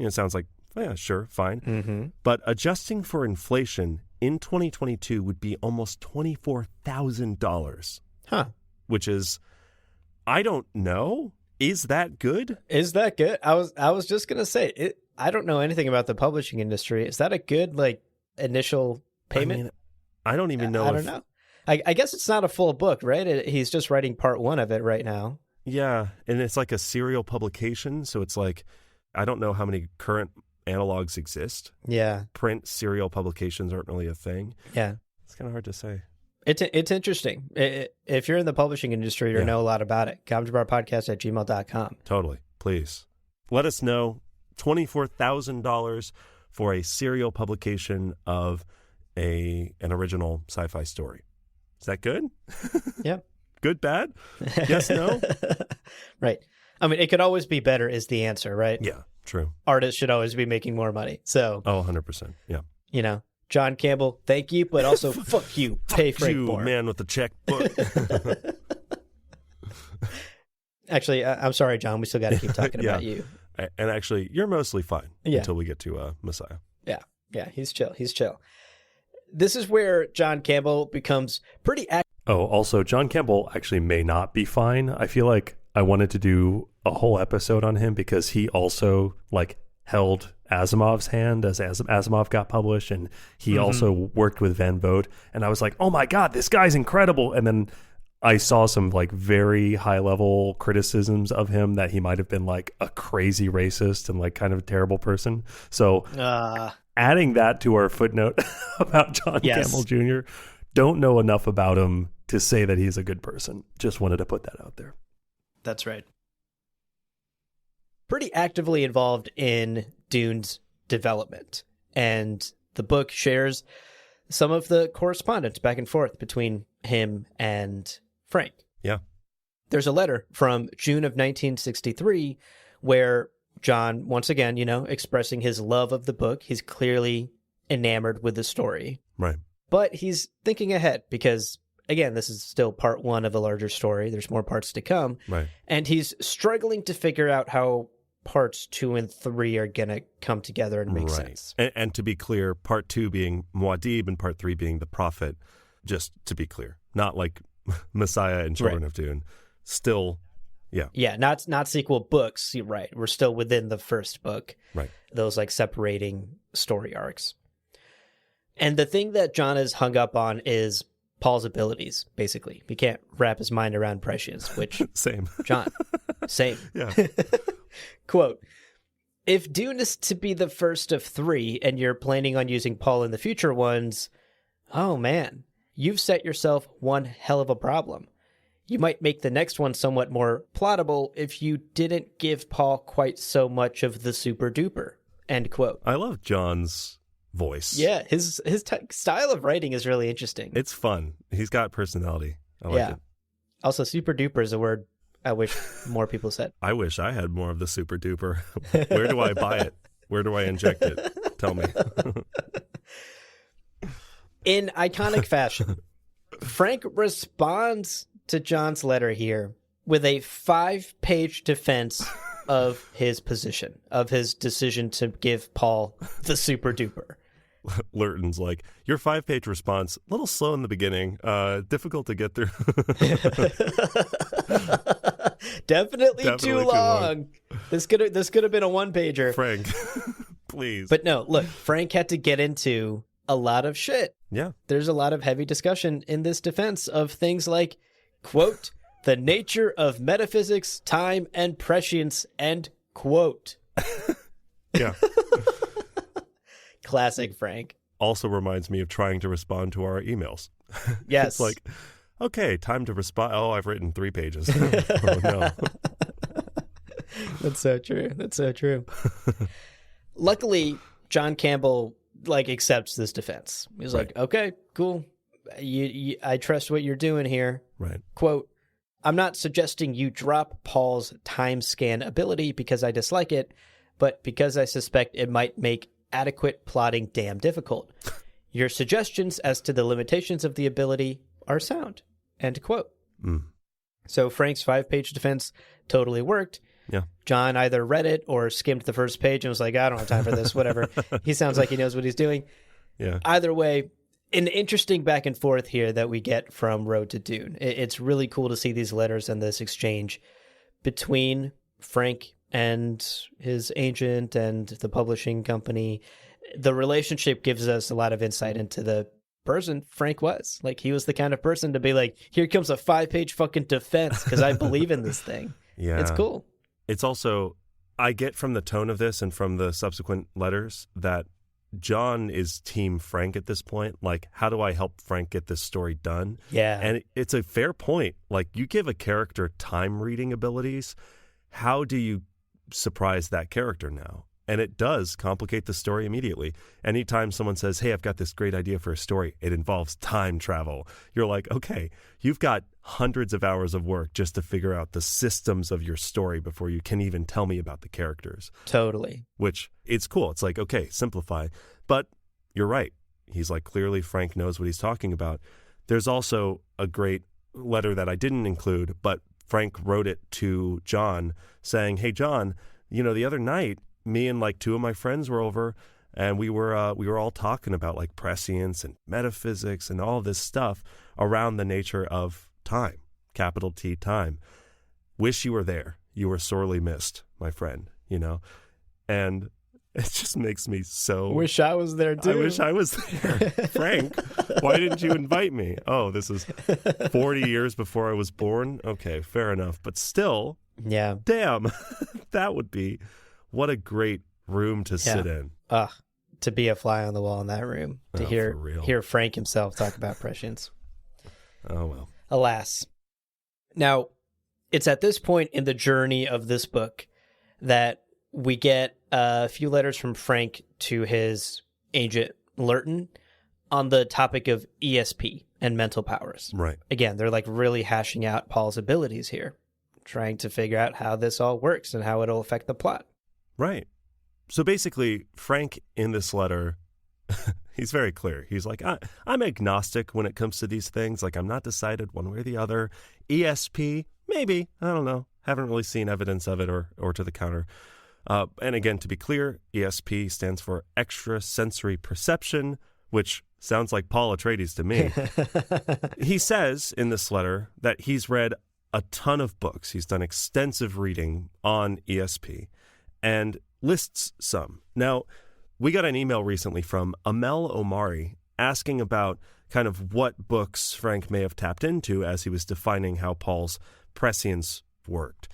sounds like Yeah, sure, fine. Mm-hmm. But adjusting for inflation in 2022 would be almost $24,000, Huh. which is, I don't know. Is that good? Is that good? I was just gonna say it. I don't know anything about the publishing industry. Is that a good initial payment? I mean, I don't even know. I don't know. I guess it's not a full book, right? He's just writing part 1 of it right now. Yeah, and it's like a serial publication, so it's like, I don't know how many current analogs exist. Yeah. Print serial publications aren't really a thing. Yeah. It's kind of hard to say. It's interesting. If you're in the publishing industry or know a lot about it, commentbarpodcast@gmail.com. Totally. Please. Let us know. $24,000 for a serial publication of an original sci-fi story. Is that good? Yeah. Good, bad? Yes, no? Right. I mean, it could always be better is the answer, right? Yeah, true. Artists should always be making more money. So, Oh, 100%. Yeah. John Campbell, thank you, but also fuck you. Pay Frank You, more. man with the checkbook. Actually, I'm sorry, John. We still got to keep talking about you. And actually, you're mostly fine until we get to Messiah. Yeah, he's chill. He's chill. This is where John Campbell becomes pretty Oh, also, John Campbell actually may not be fine. I feel like I wanted to do a whole episode on him because he also held Asimov's hand as Asimov got published, and he also worked with Van Vogt. And I was like, oh my God, this guy's incredible. And then I saw some very high level criticisms of him that he might have been a crazy racist and kind of a terrible person. So adding that to our footnote about John Campbell Jr., don't know enough about him to say that he's a good person. Just wanted to put that out there. That's right. Pretty actively involved in Dune's development. And the book shares some of the correspondence back and forth between him and Frank. Yeah. There's a letter from June of 1963 where John, once again, expressing his love of the book. He's clearly enamored with the story. Right. But he's thinking ahead because, again, this is still part 1 of a larger story. There's more parts to come. Right. And he's struggling to figure out how parts 2 and 3 are going to come together and make sense. And to be clear, part 2 being Muad'Dib and part 3 being the Prophet, just to be clear, not like Messiah and Children of Dune. Still, yeah. Yeah, not sequel books, right. We're still within the first book. Right. Those separating story arcs. And the thing that John is hung up on is Paul's abilities, basically. He can't wrap his mind around prescience, which... Same. John, same. Yeah. Quote, if Dune is to be the first of 3 and you're planning on using Paul in the future ones, oh man, you've set yourself one hell of a problem. You might make the next one somewhat more plottable if you didn't give Paul quite so much of the super duper. End quote. I love John's voice. Yeah, his style of writing is really interesting. It's fun. He's got personality. I like it. Also, super duper is a word I wish more people said. I wish I had more of the super duper. Where do I buy it? Where do I inject it? Tell me. In iconic fashion, Frank responds to John's letter here with a 5-page defense of his position, of his decision to give Paul the super duper. Lurton's like, your 5-page response, a little slow in the beginning, difficult to get through. Definitely too long. This could have been a 1-pager. Frank, please. But no, look, Frank had to get into a lot of shit. Yeah. There's a lot of heavy discussion in this defense of things like, quote, the nature of metaphysics, time, and prescience, end quote. Yeah. Classic Frank. Also reminds me of trying to respond to our emails. Yes. It's like, okay, time to respond. Oh, I've written 3 pages. Oh, no. That's so true. That's so true. Luckily, John Campbell accepts this defense. He's like, okay, cool. I trust what you're doing here. Right. Quote, I'm not suggesting you drop Paul's time scan ability because I dislike it, but because I suspect it might make adequate plotting damn difficult. Your suggestions as to the limitations of the ability are sound. End quote. So Frank's 5-page defense totally worked. Yeah. John either read it or skimmed the first page and was like, I don't have time for this, whatever. He sounds like he knows what he's doing. Yeah. Either way, an interesting back and forth here that we get from Road to Dune. It's really cool to see these letters and this exchange between Frank and his agent and the publishing company. The relationship gives us a lot of insight into the person Frank was. Like, he was the kind of person to be like, here comes a 5-page fucking defense because I believe in this thing. Yeah. It's cool. It's also, I get from the tone of this and from the subsequent letters that John is team Frank at this point. Like, how do I help Frank get this story done? Yeah. And it's a fair point. Like, you give a character time reading abilities, how do you surprise that character now? And it does complicate the story immediately. Anytime someone says, hey, I've got this great idea for a story, it involves time travel. You're like, okay, you've got hundreds of hours of work just to figure out the systems of your story before you can even tell me about the characters. Totally. Which, it's cool. It's like, okay, simplify. But you're right. He's like, clearly Frank knows what he's talking about. There's also a great letter that I didn't include, but Frank wrote it to John saying, hey, John, the other night, me and like 2 of my friends were over and we were all talking about like prescience and metaphysics and all this stuff around the nature of time, capital T, time. Wish you were there. You were sorely missed, my friend, and it just makes me so... Wish I was there too. I wish I was there. Frank, why didn't you invite me? Oh, this is 40 years before I was born? Okay, fair enough. But still, yeah, damn, that would be... What a great room to sit in. To be a fly on the wall in that room. To hear Frank himself talk about prescience. Oh, well. Alas. Now, it's at this point in the journey of this book that we get a few letters from Frank to his agent, Lurton, on the topic of ESP and mental powers. Right. Again, they're like really hashing out Paul's abilities here, trying to figure out how this all works and how it'll affect the plot. Right. So basically, Frank in this letter, he's very clear. He's like, I'm agnostic when it comes to these things. Like, I'm not decided one way or the other. ESP, maybe. I don't know. Haven't really seen evidence of it or to the counter. And again, to be clear, ESP stands for extrasensory perception, which sounds like Paul Atreides to me. He says in this letter that he's read a ton of books. He's done extensive reading on ESP. And lists some. Now, we got an email recently from Amel Omari asking about kind of what books Frank may have tapped into as he was defining how Paul's prescience worked.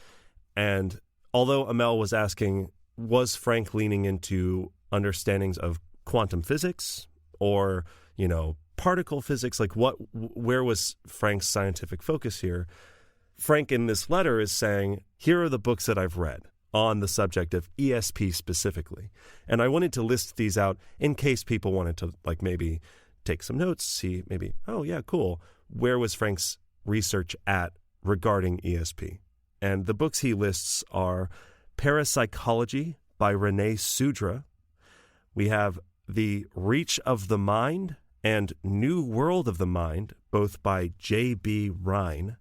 And although Amel was asking, was Frank leaning into understandings of quantum physics or, particle physics? Like where was Frank's scientific focus here? Frank in this letter is saying, here are the books that I've read on the subject of ESP specifically. And I wanted to list these out in case people wanted to like maybe take some notes, see maybe, oh yeah, cool. Where was Frank's research at regarding ESP? And the books he lists are Parapsychology by Renee Sudra. We have The Reach of the Mind and New World of the Mind, both by J.B. Rhine.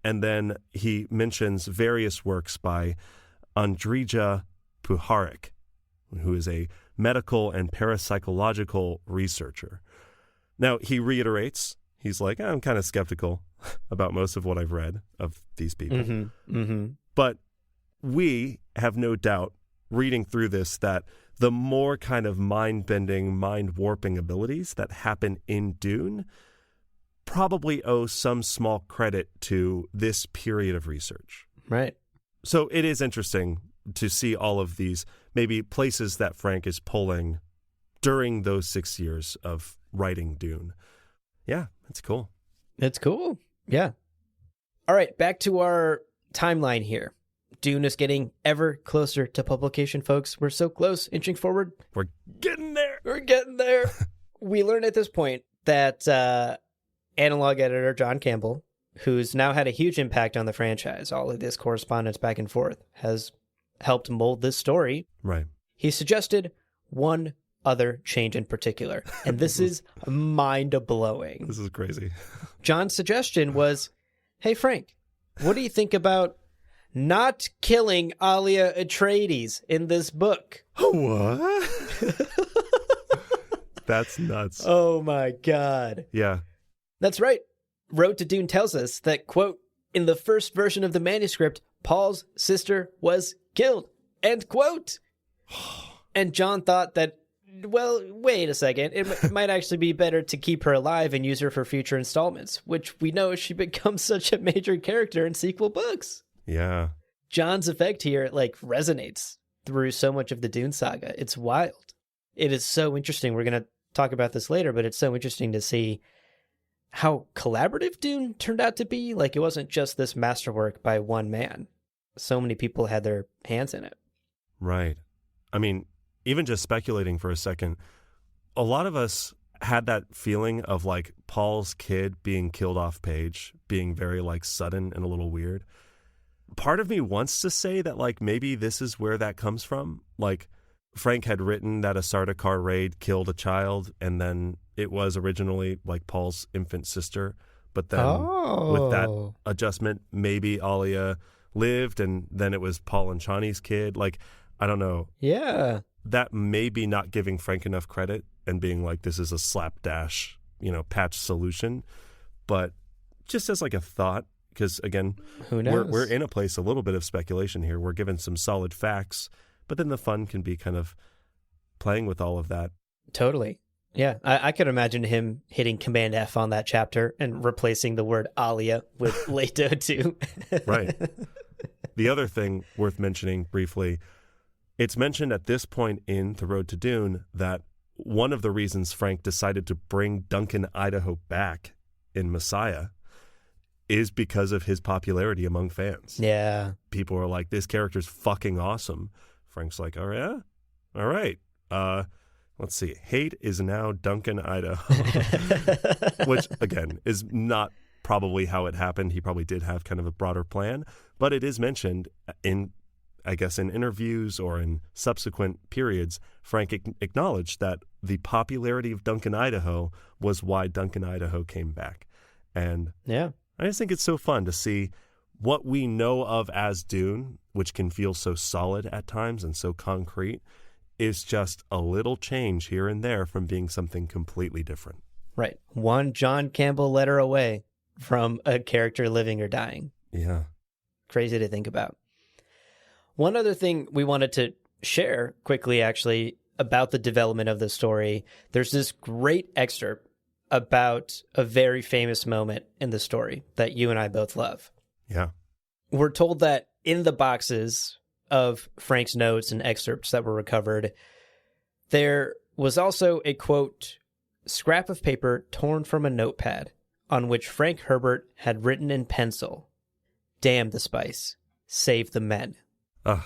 And then he mentions various works by Andrija Puharich, who is a medical and parapsychological researcher. Now, he reiterates, he's like, I'm kind of skeptical about most of what I've read of these people. Mm-hmm. Mm-hmm. But we have no doubt, reading through this, that the more kind of mind-bending, mind-warping abilities that happen in Dune probably owe some small credit to this period of research. Right. So it is interesting to see all of these maybe places that Frank is pulling during those 6 years of writing Dune. Yeah, it's cool. It's cool. Yeah. All right, back to our timeline here. Dune is getting ever closer to publication, folks. We're so close, inching forward. We're getting there. We're getting there. We learn at this point that analog editor John Campbell, who's now had a huge impact on the franchise, all of this correspondence back and forth, has helped mold this story. Right. He suggested one other change in particular, and this is mind-blowing. This is crazy. John's suggestion was, hey, Frank, what do you think about not killing Alia Atreides in this book. What? That's nuts. Oh my God. Yeah. That's right. Road to Dune tells us that, quote, in the first version of the manuscript, Paul's sister was killed, end quote. And John thought that, well, wait a second. It might actually be better to keep her alive and use her for future installments, which we know she becomes such a major character in sequel books. Yeah. John's effect here, like, resonates through so much of the Dune saga. It's wild. It is so interesting. We're going to talk about this later, but it's so interesting to see how collaborative Dune turned out to be. Like, it wasn't just this masterwork by one man. So many people had their hands in it. Right. I mean, even just speculating for a second, a lot of us had that feeling of like Paul's kid being killed off page, being very like sudden and a little weird. Part of me wants to say that like maybe this is where that comes from. Like Frank had written that a Sardaukar raid killed a child, and then it was originally like Paul's infant sister. But then with that adjustment, maybe Alia lived, and then it was Paul and Chani's kid. Like, I don't know. Yeah. That may be not giving Frank enough credit and being like, this is a slapdash, patch solution. But just as like a thought, because again, who knows? We're in a place, a little bit of speculation here. We're given some solid facts, but then the fun can be kind of playing with all of that. Totally. Yeah. I could imagine him hitting Command F on that chapter and replacing the word Alia with Leto too. Right. The other thing worth mentioning briefly, it's mentioned at this point in The Road to Dune that one of the reasons Frank decided to bring Duncan Idaho back in Messiah is because of his popularity among fans. Yeah. People are like, this character's fucking awesome. Frank's like, oh yeah? All right. Let's see. Hate is now Duncan Idaho. Which, again, is not probably how it happened. He probably did have kind of a broader plan. But it is mentioned in, I guess, in interviews or in subsequent periods, Frank acknowledged that the popularity of Duncan Idaho was why Duncan Idaho came back. And yeah, I just think it's so fun to see what we know of as Dune, which can feel so solid at times and so concrete, is just a little change here and there from being something completely different. Right. One John Campbell letter away from a character living or dying. Yeah. Crazy to think about. One other thing we wanted to share quickly, actually, about the development of the story. There's this great excerpt about a very famous moment in the story that you and I both love. Yeah. We're told that in the boxes of Frank's notes and excerpts that were recovered, there was also a, quote, scrap of paper torn from a notepad on which Frank Herbert had written in pencil, "Damn the spice, save the men." Ugh.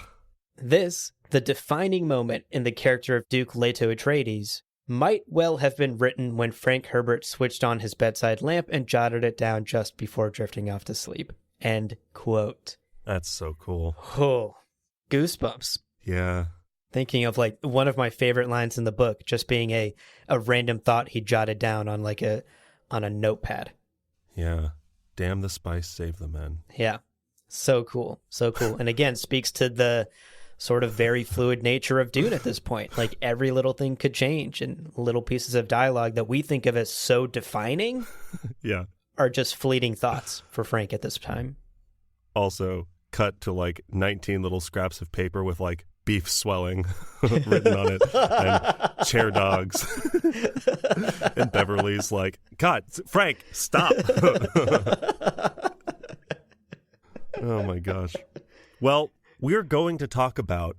This, the defining moment in the character of Duke Leto Atreides, might well have been written when Frank Herbert switched on his bedside lamp and jotted it down just before drifting off to sleep. End quote. That's so cool. Oh, goosebumps. Yeah. Thinking of like one of my favorite lines in the book just being a random thought he jotted down on like on a notepad. Yeah. Damn the spice, save the men. Yeah. So cool. So cool. And again, speaks to the sort of very fluid nature of Dune at this point. Like every little thing could change, and little pieces of dialogue that we think of as so defining yeah, are just fleeting thoughts for Frank at this time. Also, cut to like 19 little scraps of paper with like beef swelling written on it and chair dogs. And Beverly's like, God, Frank, stop. Oh my gosh. Well, we're going to talk about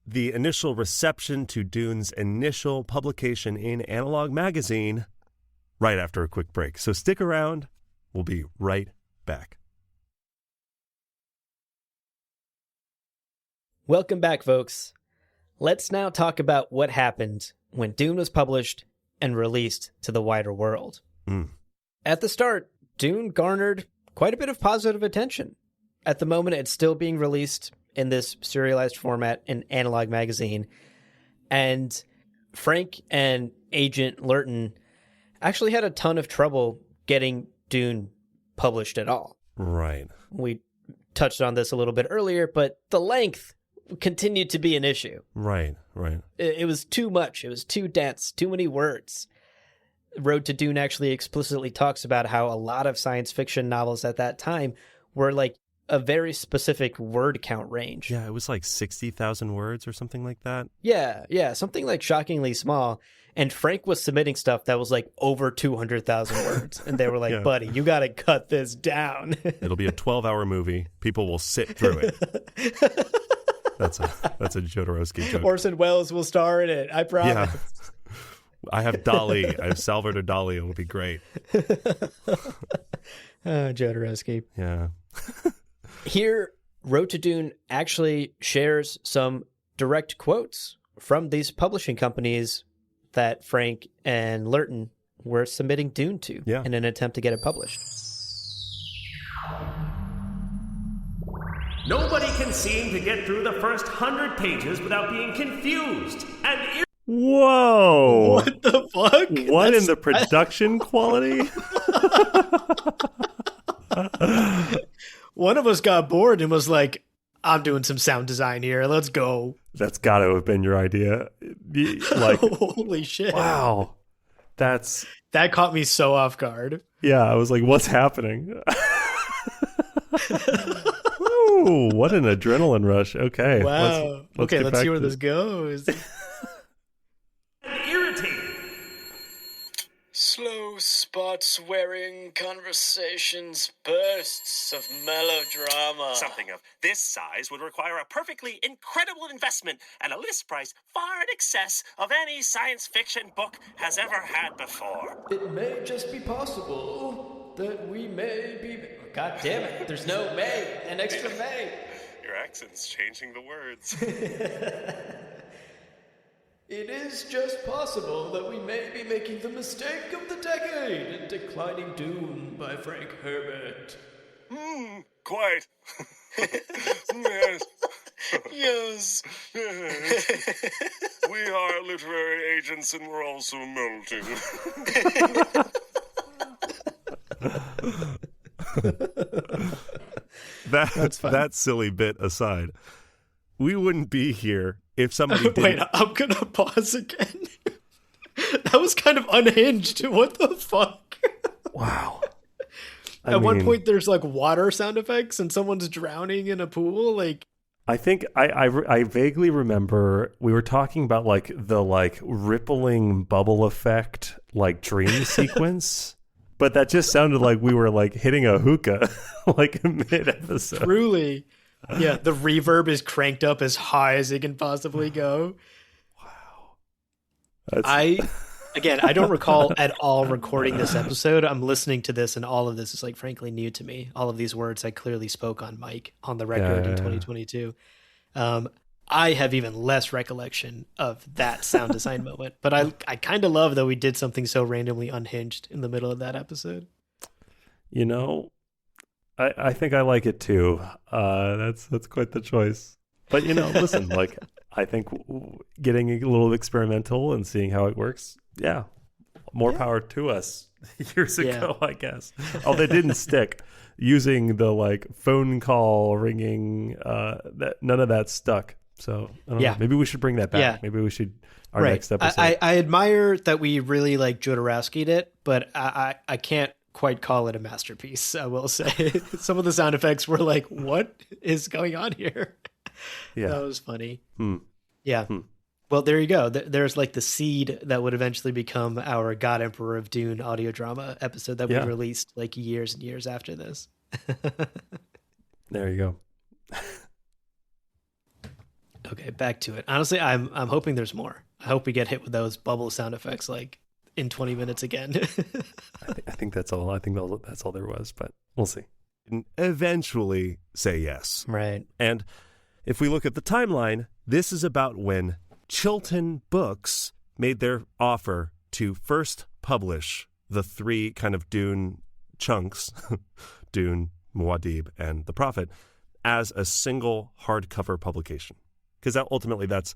the initial reception to Dune's initial publication in Analog Magazine right after a quick break. So stick around. We'll be right back. Welcome back, folks. Let's now talk about what happened when Dune was published and released to the wider world. At the start, Dune garnered quite a bit of positive attention. At the moment, it's still being released in this serialized format in Analog Magazine. And Frank and Agent Lurton actually had a ton of trouble getting Dune published at all. Right. We touched on this a little bit earlier, but the length continued to be an issue. Right. It was too much. It was too dense, too many words. Road to Dune actually explicitly talks about how a lot of science fiction novels at that time were like a very specific word count range. Yeah, it was like 60,000 words or something like that. Yeah, something like shockingly small. And Frank was submitting stuff that was like over 200,000 words. And they were like, buddy, you got to cut this down. It'll be a 12-hour movie. People will sit through it. That's a Jodorowsky joke. Orson Welles will star in it. I promise. Yeah. I have Dali. I have Salvador Dali. It will be great. Jodorowsky. Yeah. Here, Road to Dune actually shares some direct quotes from these publishing companies that Frank and Lurton were submitting Dune to in an attempt to get it published. Nobody can seem to get through the first 100 pages without being confused and Whoa! What the fuck? What in the production quality? One of us got bored and was like, I'm doing some sound design here. Let's go. That's got to have been your idea. Like, holy shit. Wow. That caught me so off guard. Yeah, I was like, what's happening? Ooh, what an adrenaline rush. Okay. Wow. Let's see where this goes. irritating. Slow spot-swearing conversations, bursts of melodrama. Something of this size would require a perfectly incredible investment and a list price far in excess of any science fiction book has ever had before. It may just be possible that we may be... God damn it, there's no may, an extra may. Your accent's changing the words. It is just possible that we may be making the mistake of the decade in Declining Dune by Frank Herbert. Quite. Yes. Yes. We are literary agents and we're also melting. That silly bit aside, we wouldn't be here if somebody didn't... Wait, I'm gonna pause again. That was kind of unhinged. What the fuck? Wow. At one point, there's like water sound effects and someone's drowning in a pool. Like, I think I vaguely remember we were talking about like the like rippling bubble effect, like dream sequence. But that just sounded like we were like hitting a hookah like mid-episode. Truly. Yeah, the reverb is cranked up as high as it can possibly go. Wow. I don't recall at all recording this episode. I'm listening to this and all of this is like frankly new to me. All of these words I clearly spoke on mic on the record in 2022. I have even less recollection of that sound design moment, but I kind of love that we did something so randomly unhinged in the middle of that episode. You know, I think I like it too. That's quite the choice. But you know, listen, like I think getting a little experimental and seeing how it works, more power to us. Years ago, I guess. Oh, they didn't stick. Using the like phone call ringing, that none of that stuck. So I don't know. Maybe we should bring that back. Yeah. Maybe we should our next episode. I admire that we really like Jodorowsky'd it, but I can't quite call it a masterpiece. I will say some of the sound effects were like, what is going on here? Yeah, that was funny. Yeah. Well, there you go. There's like the seed that would eventually become our God Emperor of Dune audio drama episode that we released like years and years after this. There you go. Okay, back to it. Honestly, I'm hoping there's more. I hope we get hit with those bubble sound effects like in 20 minutes again. I think that's all. I think that's all there was, but we'll see. And eventually say yes. Right. And if we look at the timeline, this is about when Chilton Books made their offer to first publish the three kind of Dune chunks, Dune, Muad'Dib, and The Prophet, as a single hardcover publication. Because ultimately that's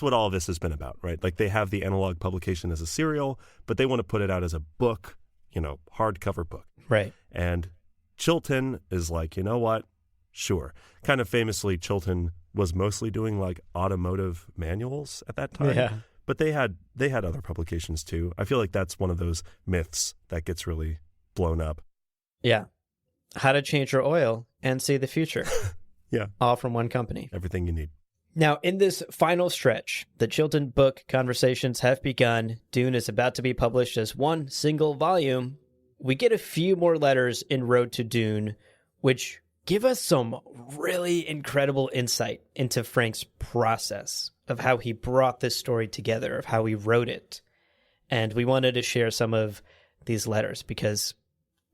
what all of this has been about, right? Like they have the analog publication as a serial, but they want to put it out as a book, hardcover book. Right. And Chilton is like, you know what? Sure. Kind of famously, Chilton was mostly doing like automotive manuals at that time. Yeah. But they had other publications too. I feel like that's one of those myths that gets really blown up. Yeah. How to change your oil and see the future. Yeah. All from one company. Everything you need. Now, in this final stretch, the Chilton book conversations have begun. Dune is about to be published as one single volume. We get a few more letters in Road to Dune, which give us some really incredible insight into Frank's process of how he brought this story together, of how he wrote it. And we wanted to share some of these letters because,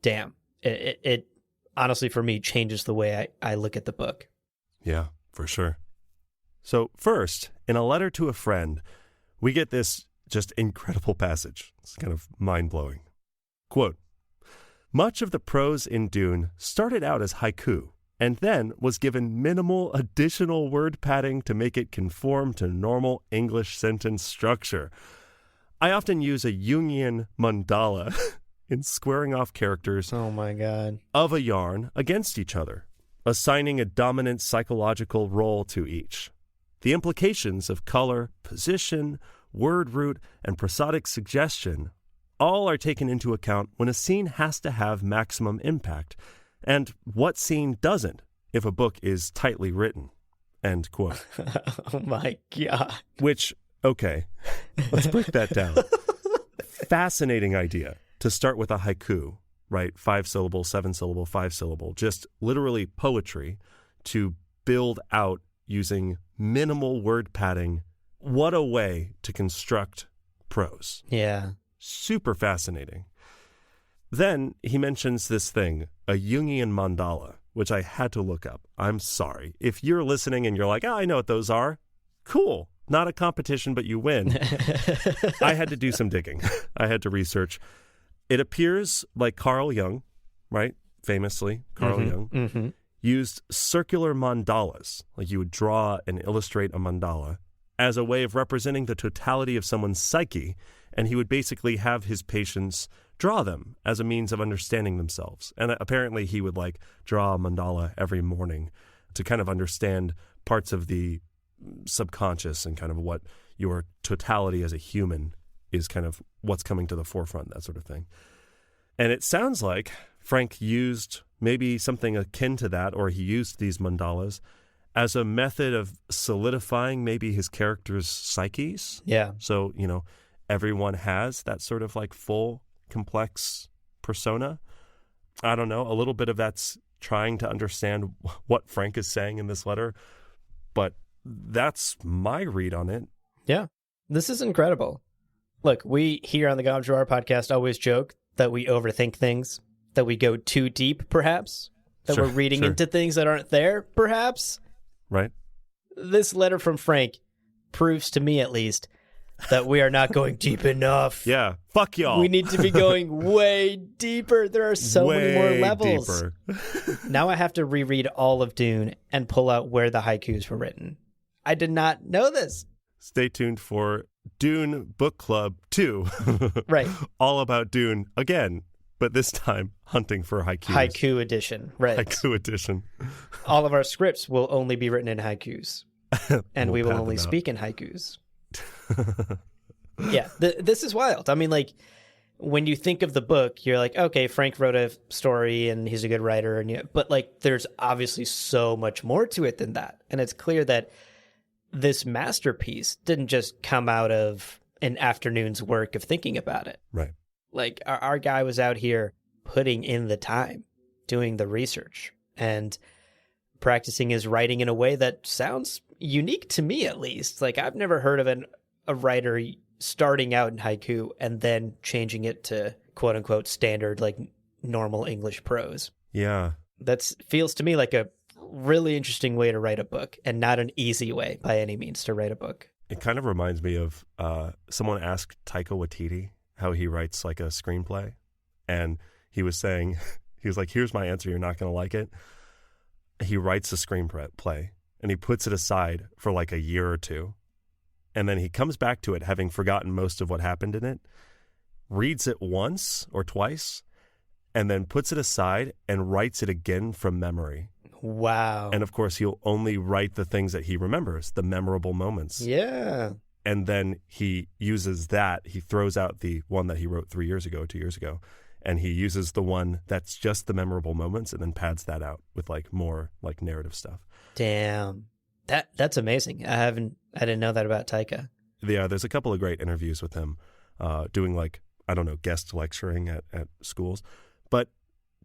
damn, it honestly, for me, changes the way I look at the book. Yeah, for sure. So first, in a letter to a friend, we get this just incredible passage. It's kind of mind-blowing. Quote, "Much of the prose in Dune started out as haiku and then was given minimal additional word padding to make it conform to normal English sentence structure. I often use a Jungian mandala in squaring off characters Oh my God. of a yarn against each other, assigning a dominant psychological role to each. The implications of color, position, word root, and prosodic suggestion all are taken into account when a scene has to have maximum impact, and what scene doesn't if a book is tightly written." End quote. Oh my God. Which, okay, let's break that down. Fascinating idea to start with a haiku, right? 5 syllable, 7 syllable, 5 syllable, just literally poetry to build out using minimal word padding. What a way to construct prose. Yeah. Super fascinating. Then he mentions this thing, a Jungian mandala, which I had to look up. I'm sorry. If you're listening and you're like, I know what those are, cool. Not a competition, but you win. I had to do some digging. I had to research. It appears like Carl Jung, right? Famously, Carl Jung, used circular mandalas, like you would draw and illustrate a mandala, as a way of representing the totality of someone's psyche, and he would basically have his patients draw them as a means of understanding themselves. And apparently he would like draw a mandala every morning to kind of understand parts of the subconscious and kind of what your totality as a human is, kind of what's coming to the forefront, that sort of thing. And it sounds like Frank used maybe something akin to that, or he used these mandalas as a method of solidifying maybe his character's psyches. Yeah. So, you know, everyone has that sort of like full, complex persona. I don't know, a little bit of that's trying to understand what Frank is saying in this letter, but that's my read on it. Yeah. This is incredible. Look, we here on the God Drawer podcast always joke that we overthink things, that we go too deep, perhaps, that Sure, we're reading sure. into things that aren't there, perhaps. Right? This letter from Frank proves to me, at least, that we are not going deep enough. Yeah. Fuck y'all. We need to be going way deeper. There are so many more Way levels. deeper. Now I have to reread all of Dune and pull out where the haikus were written. I did not know this. Stay tuned for Dune Book Club 2. Right. All about Dune again, but this time hunting for haikus. Haiku edition. Right. Haiku edition. All of our scripts will only be written in haikus. And we will pad only them out. speak in haikus. Yeah, this is wild. I mean, like, when you think of the book, you're like, okay, Frank wrote a story and he's a good writer, but like, there's obviously so much more to it than that. And it's clear that this masterpiece didn't just come out of an afternoon's work of thinking about it. Right. Like, our guy was out here putting in the time, doing the research, and practicing his writing in a way that sounds unique to me, at least. Like, I've never heard of a writer starting out in haiku and then changing it to quote unquote standard, like normal English prose. Yeah. That feels to me like a really interesting way to write a book, and not an easy way by any means to write a book. It kind of reminds me of someone asked Taika Waititi how he writes like a screenplay. And he was saying, he was like, here's my answer. You're not going to like it. He writes a screenplay and he puts it aside for like a year or two. And then he comes back to it having forgotten most of what happened in it, reads it once or twice, and then puts it aside and writes it again from memory. Wow. And of course, he'll only write the things that he remembers, the memorable moments. Yeah. And then he uses that. He throws out the one that he wrote 3 years ago, 2 years ago, and he uses the one that's just the memorable moments and then pads that out with like more like narrative stuff. Damn. That's amazing. I didn't know that about Taika. Yeah, there's a couple of great interviews with him doing like, I don't know, guest lecturing at schools. But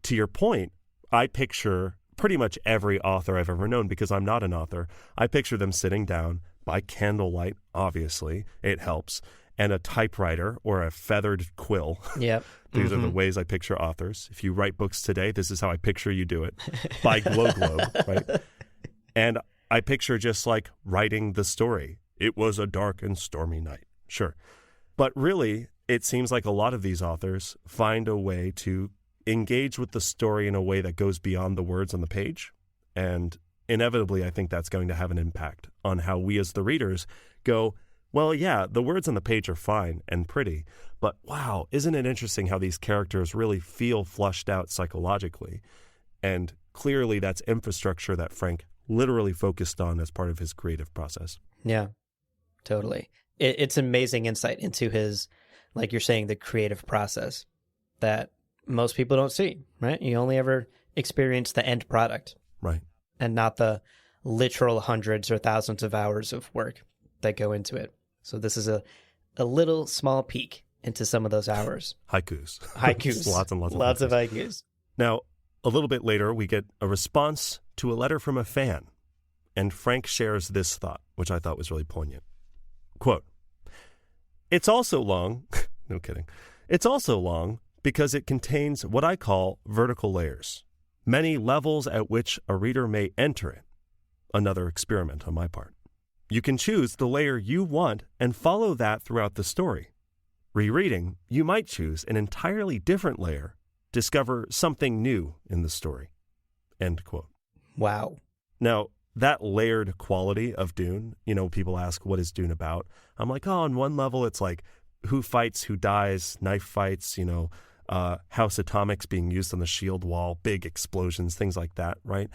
to your point, I picture pretty much every author I've ever known, because I'm not an author. I picture them sitting down by candlelight, obviously, it helps, and a typewriter or a feathered quill. Yep. These are the ways I picture authors. If you write books today, this is how I picture you do it. By glow, right? And I picture just like writing the story. It was a dark and stormy night. Sure. But really, it seems like a lot of these authors find a way to engage with the story in a way that goes beyond the words on the page. And inevitably, I think that's going to have an impact on how we as the readers go, well, yeah, the words on the page are fine and pretty, but wow, isn't it interesting how these characters really feel flushed out psychologically? And clearly that's infrastructure that Frank literally focused on as part of his creative process. Yeah, totally. It's amazing insight into his, like you're saying, the creative process that most people don't see, right? You only ever experience the end product. Right. And not the literal hundreds or thousands of hours of work that go into it. So this is a little small peek into some of those hours. Haikus. Haikus. Lots and lots of Lots haikus. of haikus. Now, a little bit later, we get a response to a letter from a fan. And Frank shares this thought, which I thought was really poignant. Quote, "It's also long," no kidding, "it's also long because it contains what I call vertical layers, many levels at which a reader may enter it. Another experiment on my part. You can choose the layer you want and follow that throughout the story. Rereading, you might choose an entirely different layer, discover something new in the story." End quote. Wow. Now, that layered quality of Dune, people ask, what is Dune about? I'm like, on one level, it's like who fights, who dies, knife fights, House Atomics being used on the shield wall, big explosions, things like that, right?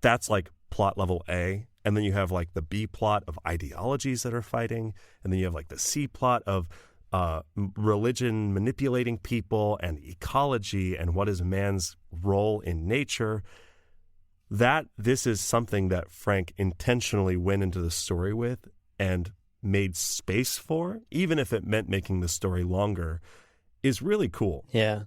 That's like plot level A. And then you have like the B plot of ideologies that are fighting. And then you have like the C plot of religion manipulating people and ecology and what is man's role in nature. This is something that Frank intentionally went into the story with and made space for, even if it meant making the story longer, is really cool. Yeah.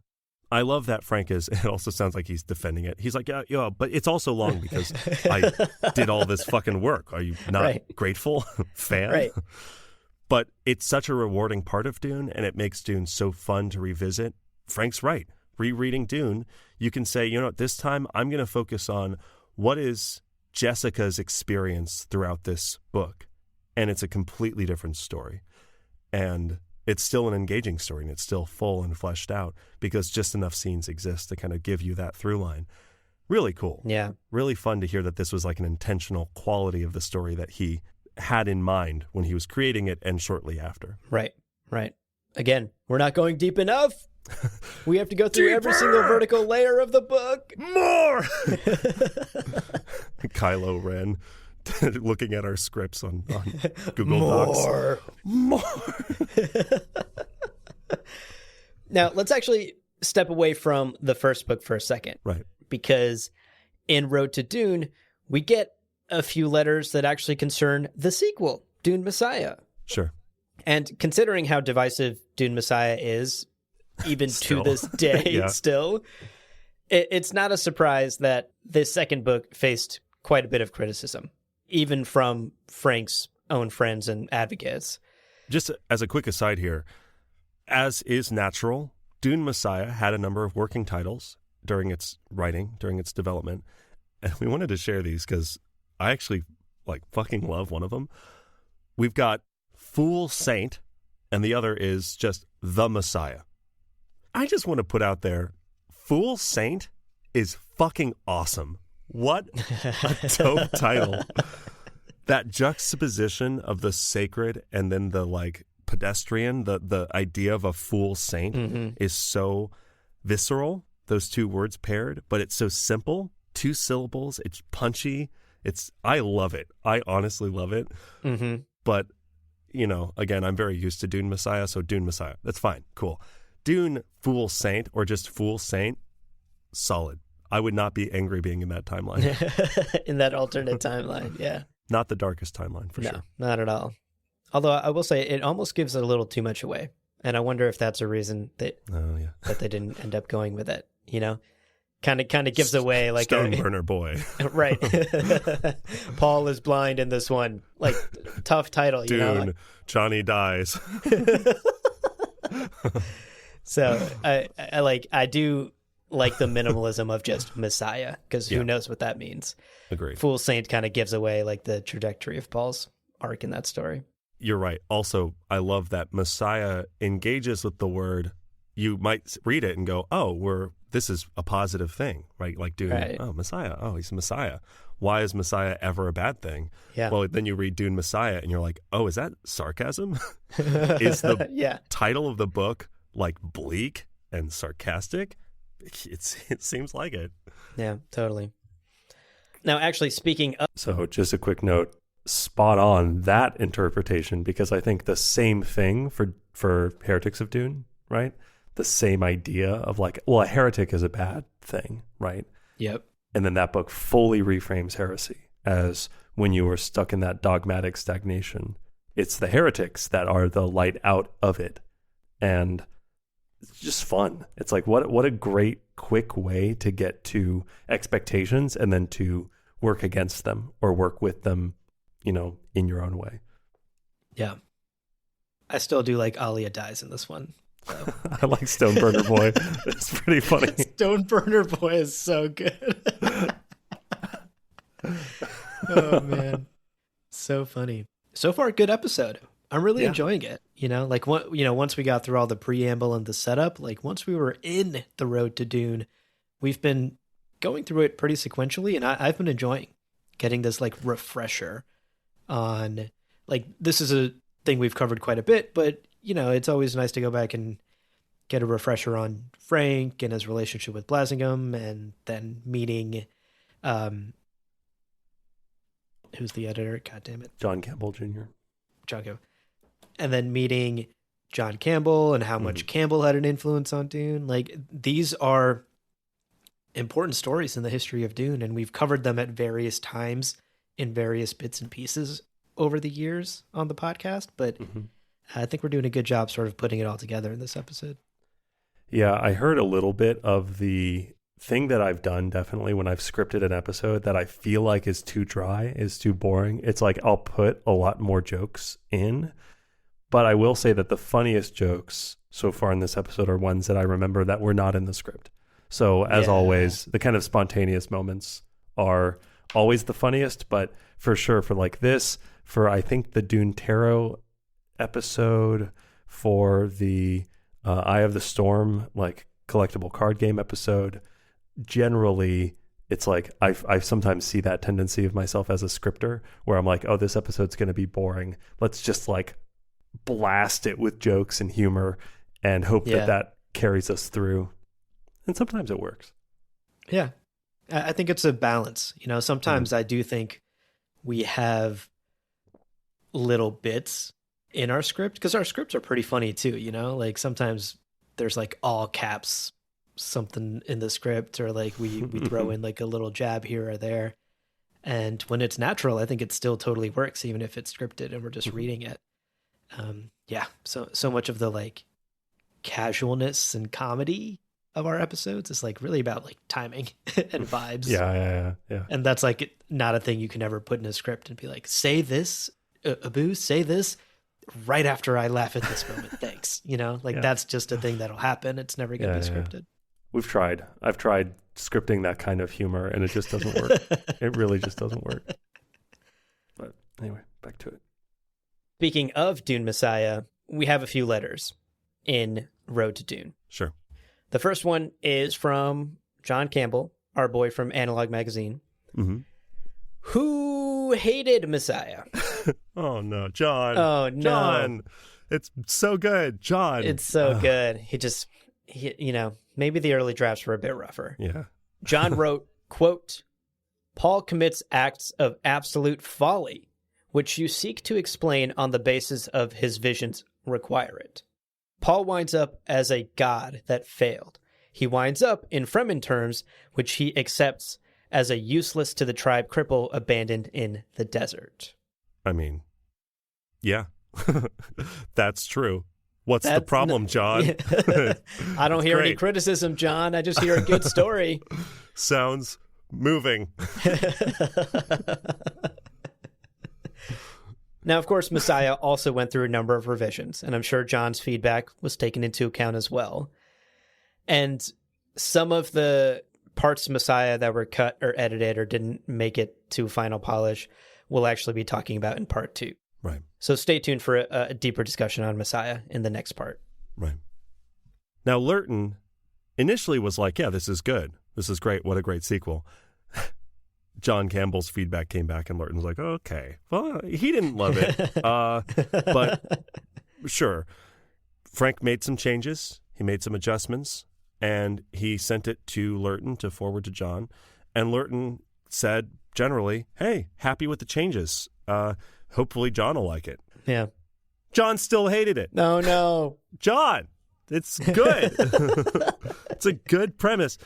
I love that Frank it also sounds like he's defending it. He's like, yeah, but it's also long because I did all this fucking work. Are you not grateful, fan? Right. But it's such a rewarding part of Dune, and it makes Dune so fun to revisit. Frank's right. Rereading Dune, you can say, this time I'm going to focus on what is Jessica's experience throughout this book. And it's a completely different story. And it's still an engaging story, and it's still full and fleshed out because just enough scenes exist to kind of give you that through line. Really cool. Yeah. Really fun to hear that this was like an intentional quality of the story that he had in mind when he was creating it and shortly after. Right. Again, we're not going deep enough. We have to go through every single vertical layer of the book. More! Kylo Ren looking at our scripts on Google Docs. More! Now, let's actually step away from the first book for a second. Right. Because in Road to Dune, we get a few letters that actually concern the sequel, Dune Messiah. Sure. And considering how divisive Dune Messiah is, even to this day still, it's not a surprise that this second book faced quite a bit of criticism, even from Frank's own friends and advocates. Just as a quick aside here, as is natural, Dune Messiah had a number of working titles during its writing, during its development, and we wanted to share these because I actually fucking love one of them. We've got Fool Saint, and the other is just The Messiah. I just want to put out there, Fool Saint is fucking awesome. What a dope title. That juxtaposition of the sacred and then the pedestrian, the idea of a fool saint is so visceral, those two words paired, but it's so simple 2 syllables. It's punchy. I love it. I honestly love it. Mm-hmm. But, again, I'm very used to Dune Messiah, so Dune Messiah. That's fine. Cool. Dune Fool Saint, or just Fool Saint, solid. I would not be angry being in that timeline. In that alternate timeline, yeah. Not the darkest timeline, for No, sure. not at all. Although I will say it almost gives it a little too much away. And I wonder if that's a reason that they didn't end up going with it, Kind of gives away like Stoneburner boy. Right. Paul is blind in this one. Like, tough title, Dune, Johnny dies. So I do like the minimalism of just Messiah, because who knows what that means. Agreed. Fool Saint kind of gives away like the trajectory of Paul's arc in that story. You're right. Also, I love that Messiah engages with the word. You might read it and go, oh, this is a positive thing, right? Like Dune, right. Oh, Messiah. Oh, he's a Messiah. Why is Messiah ever a bad thing? Yeah. Well, then you read Dune Messiah and you're like, oh, is that sarcasm? Is the title of the book like bleak and sarcastic? It seems like it. Yeah, totally. Now, actually, speaking of... So just a quick note, spot on that interpretation, because I think the same thing for Heretics of Dune, right? The same idea of like, well, a heretic is a bad thing, right? Yep. And then that book fully reframes heresy as when you were stuck in that dogmatic stagnation. It's the heretics that are the light out of it. And it's just fun. It's like, what a great, quick way to get to expectations and then to work against them or work with them, in your own way. Yeah. I still do like Alia dies in this one. So. I like Stoneburner Boy. It's pretty funny. Stoneburner Boy is so good. Oh, man. So funny. So far, good episode. I'm really enjoying it. Once we got through all the preamble and the setup, like once we were in the road to Dune, we've been going through it pretty sequentially, and I've been enjoying getting this like refresher on, like, this is a thing we've covered quite a bit, but it's always nice to go back and get a refresher on Frank and his relationship with Blasingham, and then meeting, who's the editor? God damn it. John Campbell Jr. John Campbell. And then meeting John Campbell and how much Campbell had an influence on Dune. Like, these are important stories in the history of Dune, and we've covered them at various times in various bits and pieces over the years on the podcast, but I think we're doing a good job sort of putting it all together in this episode. Yeah, I heard a little bit of the thing that I've done definitely when I've scripted an episode that I feel like is too dry, is too boring. It's like I'll put a lot more jokes in, but I will say that the funniest jokes so far in this episode are ones that I remember that were not in the script. So as always, the kind of spontaneous moments are always the funniest, but for sure for like this, for I think the Dune Tarot episode, for the Eye of the Storm, like collectible card game episode, generally it's like I sometimes see that tendency of myself as a scripter where I'm like, oh, this episode's going to be boring. Let's just like blast it with jokes and humor and hope that carries us through. And sometimes it works. Yeah. I think it's a balance. Sometimes I do think we have little bits in our script, because our scripts are pretty funny too, like sometimes there's like all caps something in the script, or like we throw in like a little jab here or there. And when it's natural, I think it still totally works, even if it's scripted and we're just reading it. So much of the like casualness and comedy of our episodes is like really about like timing and vibes. Yeah. And that's like not a thing you can ever put in a script and be like, say this, Abu, say this right after I laugh at this moment. Thanks. That's just a thing that'll happen. It's never going to be scripted. We've tried. I've tried scripting that kind of humor and it just doesn't work. It really just doesn't work. But anyway, back to it. Speaking of Dune Messiah, we have a few letters in Road to Dune. Sure. The first one is from John Campbell, our boy from Analog Magazine, who hated Messiah. Oh, no. John. Oh, no. John. It's so good. John. It's so good. He maybe the early drafts were a bit rougher. Yeah. John wrote, Quote, Paul commits acts of absolute folly, which you seek to explain on the basis of his visions require it. Paul winds up as a god that failed. He winds up in Fremen terms, which he accepts as a useless to the tribe cripple abandoned in the desert. I mean, yeah, that's true. What's the problem, John? I don't hear any criticism, John. I just hear a good story. Sounds moving. Now, of course, Messiah also went through a number of revisions, and I'm sure John's feedback was taken into account as well. And some of the parts of Messiah that were cut or edited or didn't make it to final polish, we'll actually be talking about in part 2. Right. So stay tuned for a deeper discussion on Messiah in the next part. Right. Now, Lurton initially was like, yeah, this is good. This is great. What a great sequel. John Campbell's feedback came back and Lurton was like, okay, well, he didn't love it. But sure. Frank made some changes. He made some adjustments and he sent it to Lurton to forward to John. And Lurton said generally, hey, happy with the changes. Hopefully John will like it. Yeah. John still hated it. No. John, it's good. It's a good premise.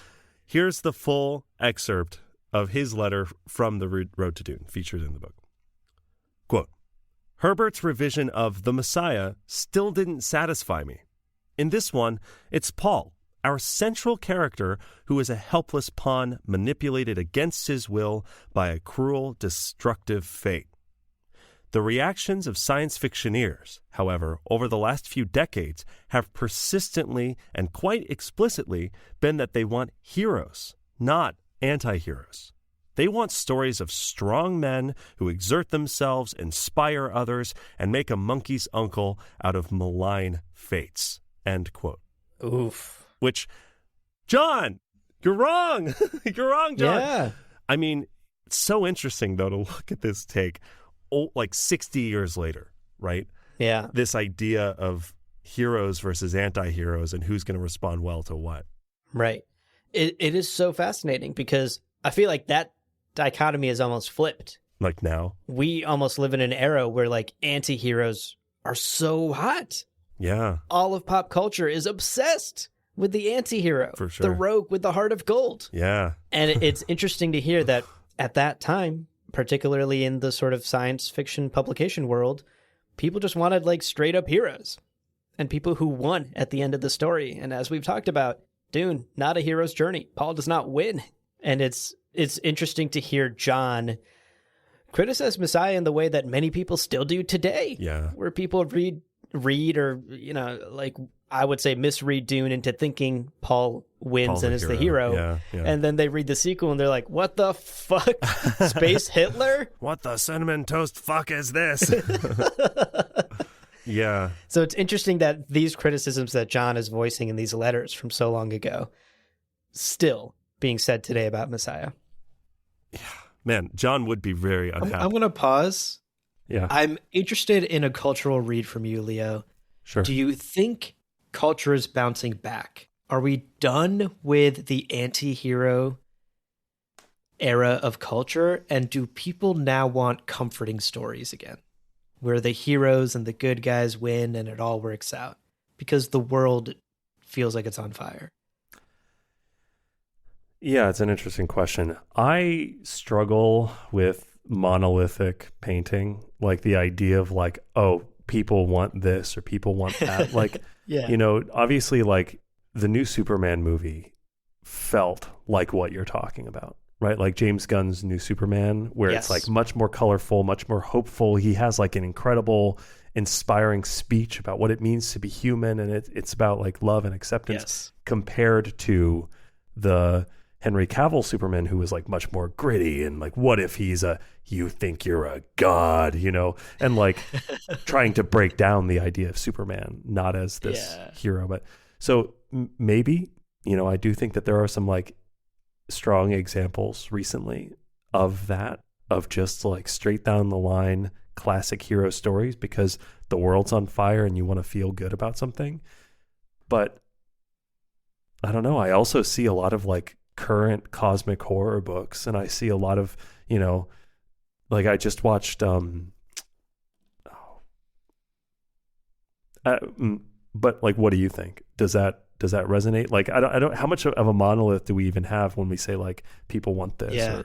Here's the full excerpt of his letter from the Road to Dune, featured in the book. Quote, Herbert's revision of The Messiah still didn't satisfy me. In this one, it's Paul, our central character who is a helpless pawn manipulated against his will by a cruel, destructive fate. The reactions of science fictioneers, however, over the last few decades have persistently and quite explicitly been that they want heroes, not anti-heroes. They want stories of strong men who exert themselves, inspire others, and make a monkey's uncle out of malign fates. End quote. Oof. Which, John, you're wrong. You're wrong, John. Yeah. I mean, it's so interesting, though, to look at this take like 60 years later, right? Yeah. This idea of heroes versus anti-heroes and who's going to respond well to what. Right. It is so fascinating because I feel like that dichotomy is almost flipped. Like now? We almost live in an era where like anti-heroes are so hot. Yeah. All of pop culture is obsessed with the anti-hero. For sure. The rogue with the heart of gold. Yeah. And it's interesting to hear that at that time, particularly in the sort of science fiction publication world, people just wanted like straight up heroes and people who won at the end of the story. And as we've talked about, Dune, not a hero's journey. Paul does not win. And it's interesting to hear John criticize Messiah in the way that many people still do today. Yeah. Where people read or, like I would say misread Dune into thinking Paul wins Paul's and is the hero. Yeah. And then they read the sequel and they're like, what the fuck? Space Hitler? What the cinnamon toast fuck is this? Yeah. So it's interesting that these criticisms that John is voicing in these letters from so long ago still being said today about Messiah. Yeah. Man, John would be very unhappy. I'm going to pause. Yeah. I'm interested in a cultural read from you, Leo. Sure. Do you think culture is bouncing back? Are we done with the anti-hero era of culture? And do people now want comforting stories again, where the heroes and the good guys win and it all works out? Because the world feels like it's on fire. Yeah, it's an interesting question. I struggle with monolithic painting, like the idea of like, oh, people want this or people want that. Like, Yeah. Obviously, like the new Superman movie felt like what you're talking about, right? Like James Gunn's new Superman, where Yes. it's like much more colorful, much more hopeful. He has like an incredible, inspiring speech about what it means to be human. And it's about like love and acceptance Yes. compared to the Henry Cavill Superman, who was like much more gritty and like, what if you think you're a god, and like trying to break down the idea of Superman, not as this hero. But so maybe, I do think that there are some like strong examples recently of that, of just like straight down the line classic hero stories because the world's on fire and you want to feel good about something. But I don't know. I also see a lot of like current cosmic horror books, and I see a lot of, you know, like I just watched but like, what do you think? Does that resonate? Like, I don't how much of a monolith do we even have when we say like people want this? Yeah.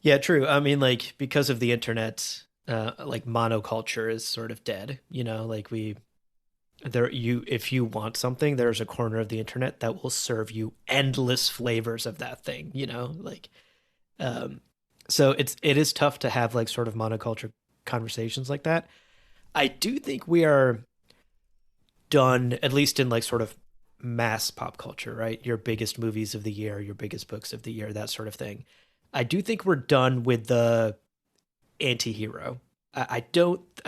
Yeah, true. I mean, like, because of the internet, like monoculture is sort of dead, you know, like if you want something, there's a corner of the internet that will serve you endless flavors of that thing, you know, like, so it is tough to have like sort of monoculture conversations like that. I do think we are done, at least in like sort of mass pop culture, right? Your biggest movies of the year, your biggest books of the year, that sort of thing. I do think we're done with the anti-hero. I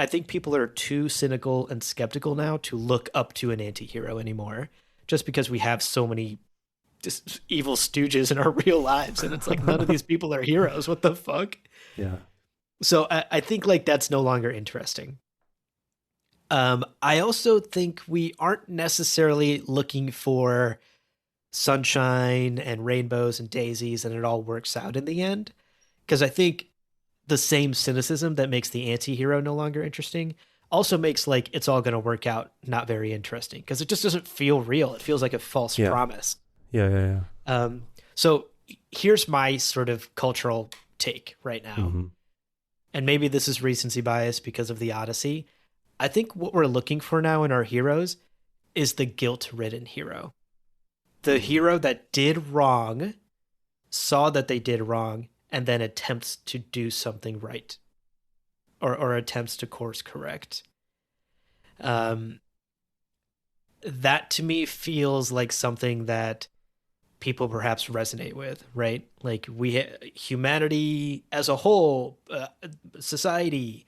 think people are too cynical and skeptical now to look up to an anti-hero anymore, just because we have so many just evil stooges in our real lives. And it's like, none of these people are heroes. What the fuck? Yeah. So I think like that's no longer interesting. I also think we aren't necessarily looking for sunshine and rainbows and daisies and it all works out in the end. Because I think the same cynicism that makes the anti-hero no longer interesting also makes like it's all going to work out not very interesting, because it just doesn't feel real. It feels like a false promise. Yeah. So here's my sort of cultural take right now. Mm-hmm. And maybe this is recency bias because of the Odyssey. I think what we're looking for now in our heroes is the guilt-ridden hero. The hero that did wrong, saw that they did wrong, and then attempts to do something right, or attempts to course correct. That to me feels like something that people perhaps resonate with, right? Like humanity as a whole, society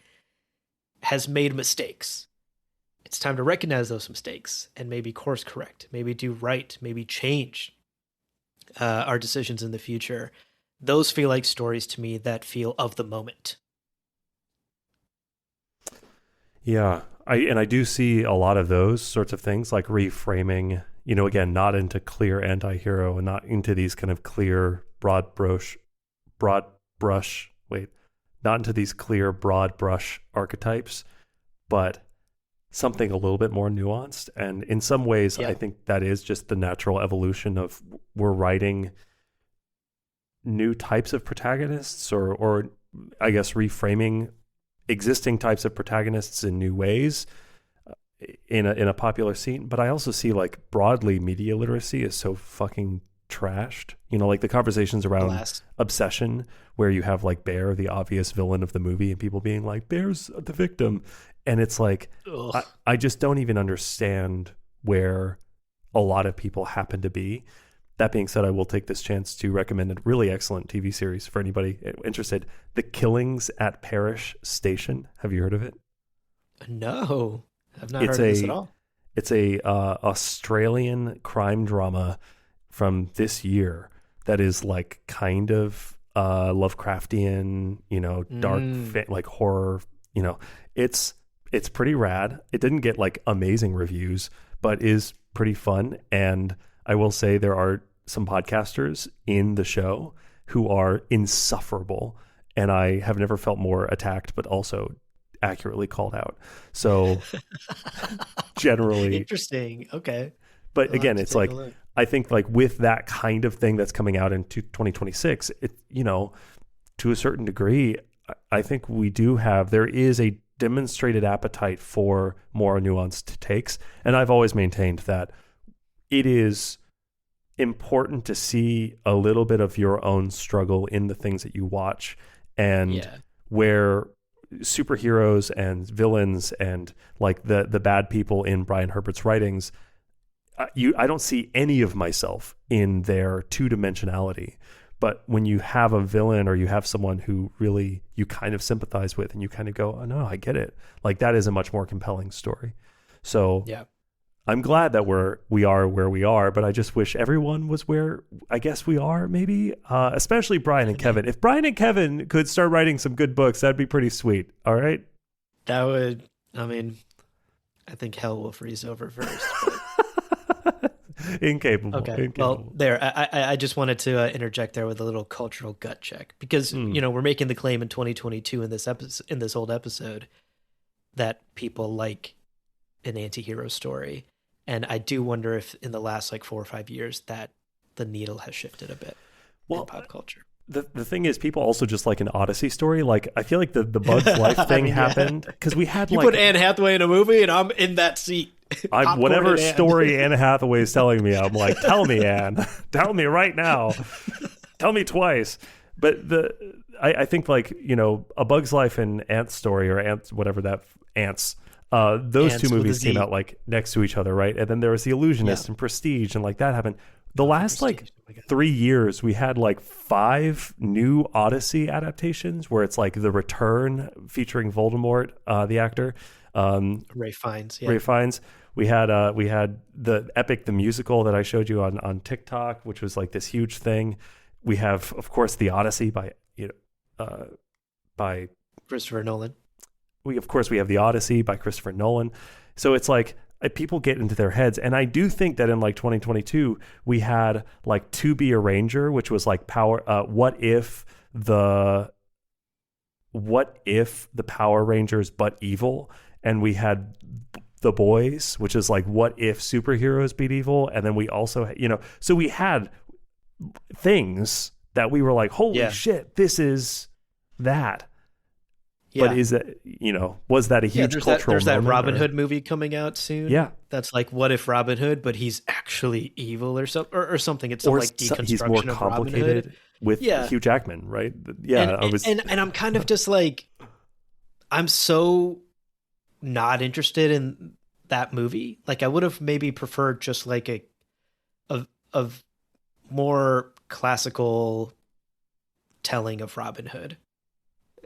has made mistakes. It's time to recognize those mistakes and maybe course correct, maybe do right, maybe change our decisions in the future. Those feel like stories to me that feel of the moment. Yeah. I do see a lot of those sorts of things, like reframing, you know, again, not into clear anti-hero and not into these kind of clear broad brush archetypes, but something a little bit more nuanced. And in some ways, I think that is just the natural evolution of we're writing new types of protagonists, or I guess reframing existing types of protagonists in new ways in a popular scene. But I also see like broadly media literacy is so fucking trashed. You know, like the conversations around obsession, where you have like Bear, the obvious villain of the movie, and people being like, Bear's the victim. And it's like, I just don't even understand where a lot of people happen to be. That being said, I will take this chance to recommend a really excellent TV series for anybody interested. The Killings at Parish Station. Have you heard of it? No, I've not heard of this at all. It's a Australian crime drama from this year that is like kind of Lovecraftian, you know, dark like horror. You know, it's pretty rad. It didn't get like amazing reviews, but is pretty fun. And I will say there are some podcasters in the show who are insufferable, and I have never felt more attacked, but also accurately called out. So generally interesting. Okay. But again, it's like, I think like with that kind of thing that's coming out in 2026, it, you know, to a certain degree, I think there is a demonstrated appetite for more nuanced takes. And I've always maintained that it is important to see a little bit of your own struggle in the things that you watch, and where superheroes and villains and like the bad people in Brian Herbert's writings, I don't see any of myself in their two-dimensionality. But when you have a villain, or you have someone who really you kind of sympathize with, and you kind of go, oh no, I get it. Like, that is a much more compelling story. So I'm glad that we are where we are, but I just wish everyone was where I guess we are, maybe, especially Brian and Kevin. If Brian and Kevin could start writing some good books, that'd be pretty sweet. All right. That would, I mean, I think hell will freeze over first. Incapable. Okay. Incapable. Well, there. I just wanted to interject there with a little cultural gut check because we're making the claim in 2022 in this old episode that people like an anti-hero story, and I do wonder if in the last like 4 or 5 years that the needle has shifted a bit in pop culture. The thing is, people also just like an Odyssey story. Like, I feel like the Bug's Life thing happened because we had you put Anne Hathaway in a movie, and I'm in that seat. Whatever story Anne Hathaway is telling me, I'm like, tell me, Anne, tell me right now, tell me twice. But I think like A Bug's Life and Ant's Story, or Ants, whatever that Ants. Those Ants two movies came Z. out like next to each other, right? And then there was The Illusionist and Prestige, and like that happened. The last like 3 years, we had like 5 new Odyssey adaptations where it's like The Return featuring Voldemort, the actor, Ray Fiennes. Yeah. Ray Fiennes. We had the Epic the Musical that I showed you on TikTok, which was like this huge thing. We have, of course, the Odyssey by Christopher Nolan. We have the Odyssey by Christopher Nolan. So it's like people get into their heads, and I do think that in like 2022 we had like To Be a Ranger, which was like what if the Power Rangers but evil, and we had The Boys, which is like what if superheroes beat evil, and then we also so we had things that we were like, holy shit, this is that. Yeah. But is that, was that a huge cultural There's that moment, Robin or? Hood movie coming out soon. Yeah. That's like, what if Robin Hood, but he's actually evil or something, or something. It's some like deconstruction he's more of Robin Hood. complicated with Hugh Jackman, right? Yeah. And I'm kind of just like, I'm so not interested in that movie. Like, I would have maybe preferred just like a more classical telling of Robin Hood.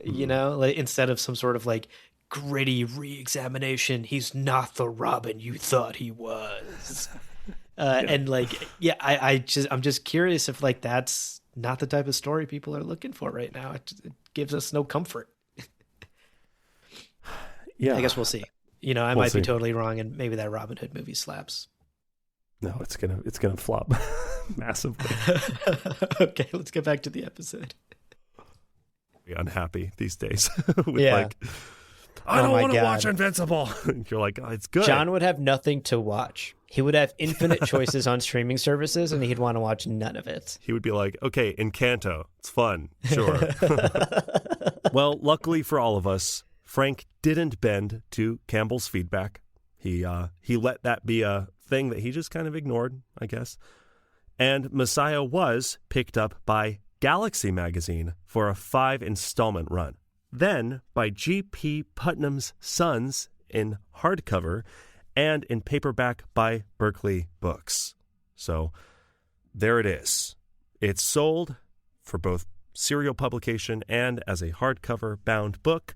Like instead of some sort of like gritty re-examination, he's not the Robin you thought he was. And like, I'm just curious if like that's not the type of story people are looking for right now. It gives us no comfort. Yeah, I guess we'll see. I might be totally wrong, and maybe that Robin Hood movie slaps. No, it's gonna flop massively. Okay, let's get back to the episode. Unhappy these days with like, I don't want to watch Invincible. You're like, oh, it's good. John would have nothing to watch. He would have infinite choices on streaming services, and he'd want to watch none of it. He would be like, okay, Encanto, it's fun, sure. Well, luckily for all of us, Frank didn't bend to Campbell's feedback. He let that be a thing that he just kind of ignored, I guess. And Messiah was picked up by Galaxy magazine for a 5-installment run. Then by G.P. Putnam's Sons in hardcover and in paperback by Berkeley Books. So there it is. It's sold for both serial publication and as a hardcover bound book.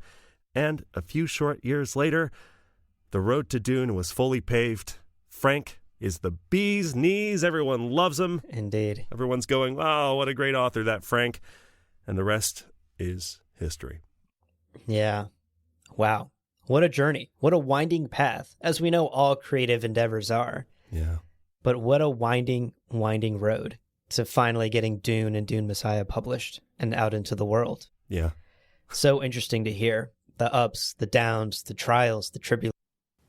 And a few short years later, the road to Dune was fully paved. Frank is the bee's knees. Everyone loves him. Indeed. Everyone's going, oh, what a great author, that Frank. And the rest is history. Yeah. Wow. What a journey. What a winding path, as we know all creative endeavors are. Yeah. But what a winding road to finally getting Dune and Dune Messiah published and out into the world. Yeah. So interesting to hear. The ups, the downs, the trials, the tribulations.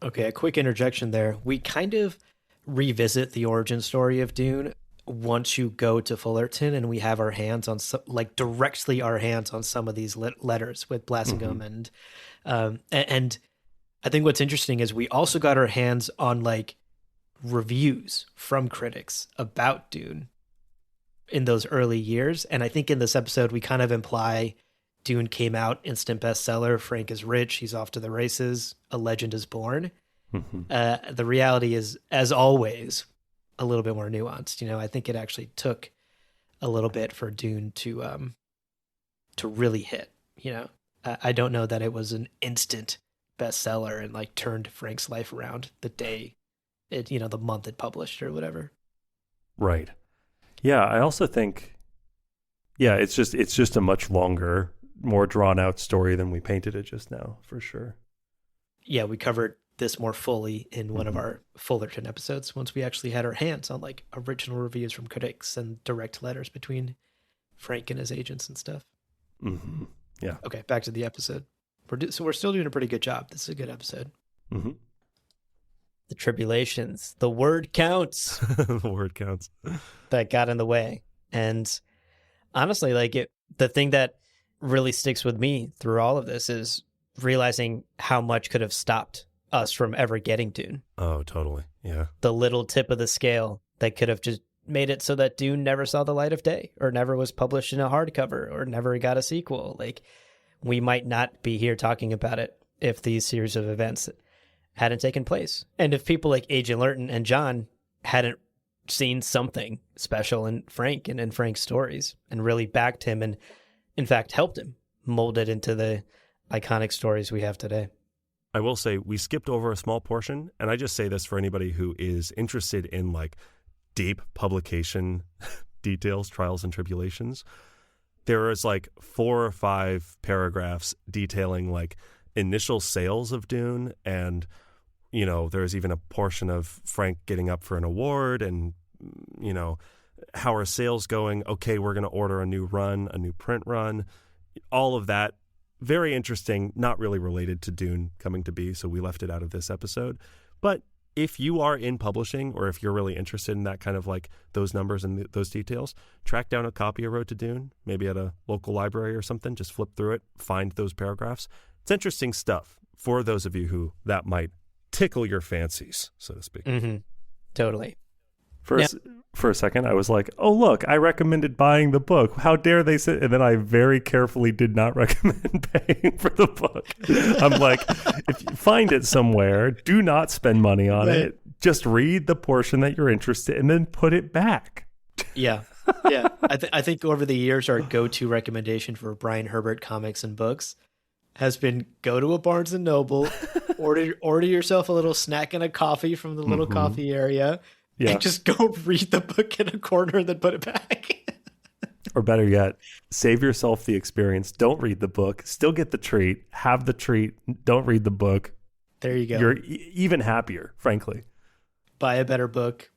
Okay, a quick interjection there. We kind of revisit the origin story of Dune once you go to Fullerton, and we have our hands on directly our hands on some of these letters with Blassingame. And I think what's interesting is we also got our hands on like reviews from critics about Dune in those early years. And I think in this episode, we kind of imply Dune came out, instant bestseller. Frank is rich. He's off to the races. A legend is born. The reality is, as always, a little bit more nuanced. I think it actually took a little bit for Dune to really hit. I don't know that it was an instant bestseller and like turned Frank's life around the day it, the month it published or whatever. Right. Yeah. I also think, it's just a much longer, more drawn out story than we painted it just now, for sure. Yeah. We covered this more fully in one of our Fullerton episodes once we actually had our hands on like original reviews from critics and direct letters between Frank and his agents and stuff. Mm-hmm. Yeah. Okay, back to the episode. So we're still doing a pretty good job. This is a good episode. Mm-hmm. The tribulations, the word counts. The word counts. That got in the way. And honestly, like the thing that really sticks with me through all of this is realizing how much could have stopped us from ever getting Dune. Oh, totally. Yeah. The little tip of the scale that could have just made it so that Dune never saw the light of day or never was published in a hardcover or never got a sequel. Like, we might not be here talking about it if these series of events hadn't taken place. And if people like Agent Lurton and John hadn't seen something special in Frank and in Frank's stories and really backed him and, in fact, helped him mold it into the iconic stories we have today. I will say we skipped over a small portion, and I just say this for anybody who is interested in like deep publication details, trials and tribulations. There is like 4 or 5 paragraphs detailing like initial sales of Dune, and you know, there's even a portion of Frank getting up for an award, and you know, how are sales going? Okay, we're going to order a new run, a new print run, all of that. Very interesting, not really related to Dune coming to be, so we left it out of this episode. But if you are in publishing, or if you're really interested in that kind of like those numbers and those details, track down a copy of Road to Dune, maybe at a local library or something, just flip through it, find those paragraphs. It's interesting stuff for those of you who that might tickle your fancies, so to speak. Mm-hmm. Totally. For a second, I was like, oh, look, I recommended buying the book. How dare they say? And then I very carefully did not recommend paying for the book. I'm like, if you find it somewhere, do not spend money on it. Just read the portion that you're interested in and then put it back. Yeah. Yeah. I think over the years, our go-to recommendation for Brian Herbert comics and books has been go to a Barnes & Noble, order yourself a little snack and a coffee from the little coffee area. Yeah. And just go read the book in a corner and then put it back. Or better yet, save yourself the experience. Don't read the book. Still get the treat. Have the treat. Don't read the book. There you go. You're even happier, frankly. Buy a better book.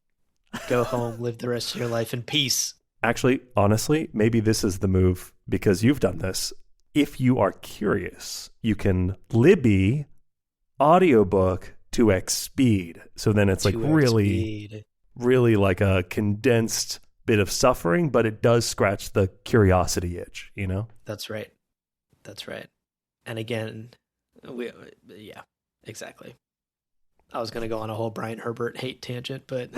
Go home. Live the rest of your life in peace. Actually, honestly, maybe this is the move because you've done this. If you are curious, you can Libby audiobook 2x speed. So then it's like really like a condensed bit of suffering, but it does scratch the curiosity itch, you know? That's right. And again, yeah, exactly. I was going to go on a whole Brian Herbert hate tangent, but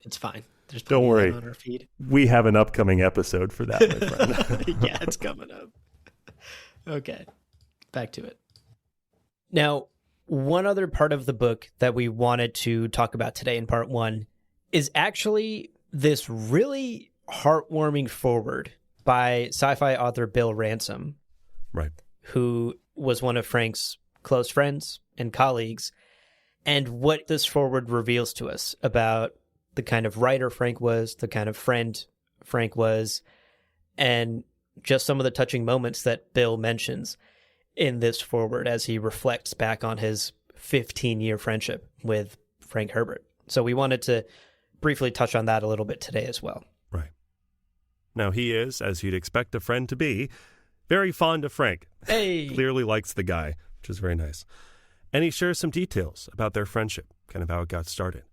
it's fine. There's Don't worry. on our feed. We have an upcoming episode for that, my friend. Yeah, it's coming up. Okay, back to it. Now, one other part of the book that we wanted to talk about today in part 1 is actually this really heartwarming foreword by sci-fi author Bill Ransom, right? Who was one of Frank's close friends and colleagues. And what this foreword reveals to us about the kind of writer Frank was, the kind of friend Frank was, and just some of the touching moments that Bill mentions in this foreword as he reflects back on his 15-year friendship with Frank Herbert. So we wanted to briefly touch on that a little bit today as well. Right. Now he is, as you'd expect a friend to be, very fond of Frank. Hey! Clearly likes the guy, which is very nice. And he shares some details about their friendship, kind of how it got started.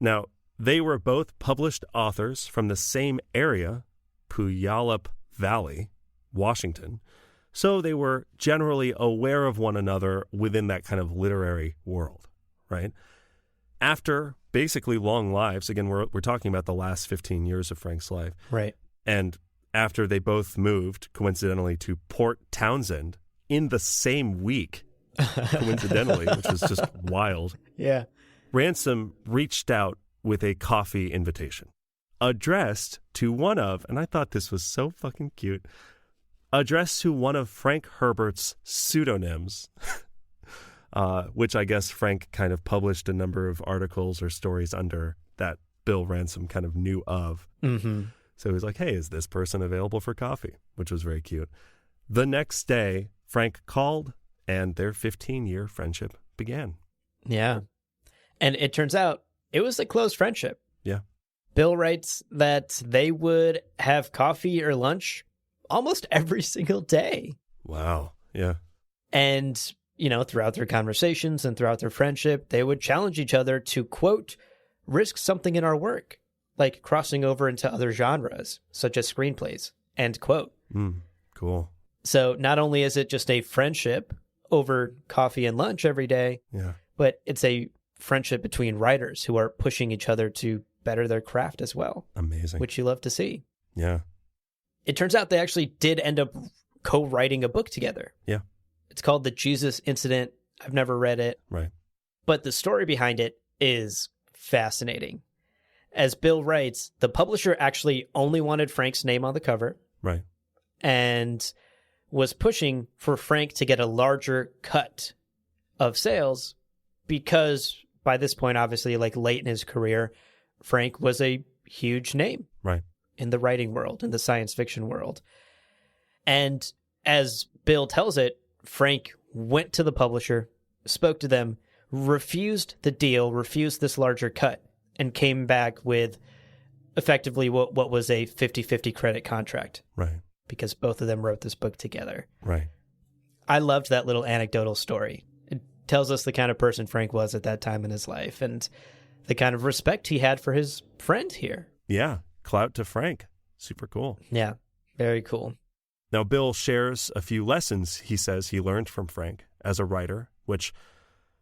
Now, they were both published authors from the same area, Puyallup Valley, Washington, so they were generally aware of one another within that kind of literary world, right? After basically long lives, again, we're talking about the last 15 years of Frank's life. Right. And after they both moved, coincidentally, to Port Townsend in the same week, coincidentally, which was just wild. Yeah. Ransom reached out with a coffee invitation addressed to one of, and I thought this was so fucking cute, addressed to one of Frank Herbert's pseudonyms, which I guess Frank kind of published a number of articles or stories under that Bill Ransom kind of knew of. Mm-hmm. So he was like, hey, is this person available for coffee? Which was very cute. The next day, Frank called and their 15-year friendship began. Yeah. And it turns out it was a close friendship. Yeah. Bill writes that they would have coffee or lunch almost every single day. Wow. Yeah. And, throughout their conversations and throughout their friendship, they would challenge each other to, quote, risk something in our work, like crossing over into other genres, such as screenplays, end quote. Cool. So not only is it just a friendship over coffee and lunch every day, Yeah. but it's a friendship between writers who are pushing each other to better their craft as well. Amazing. Which you love to see. Yeah. It turns out they actually did end up co-writing a book together. Yeah. It's called The Jesus Incident. I've never read it. Right. But the story behind it is fascinating. As Bill writes, the publisher actually only wanted Frank's name on the cover. Right. And was pushing for Frank to get a larger cut of sales because by this point, obviously, like late in his career, Frank was a huge name. Right. In the writing world, in the science fiction world. And as Bill tells it, Frank went to the publisher, spoke to them, refused the deal, refused this larger cut, and came back with effectively what was a 50-50 credit contract. Right. Because both of them wrote this book together. Right. I loved that little anecdotal story. It tells us the kind of person Frank was at that time in his life and the kind of respect he had for his friend here. Yeah. Clout to Frank. Super cool. Yeah. Very cool. Now, Bill shares a few lessons he says he learned from Frank as a writer, which,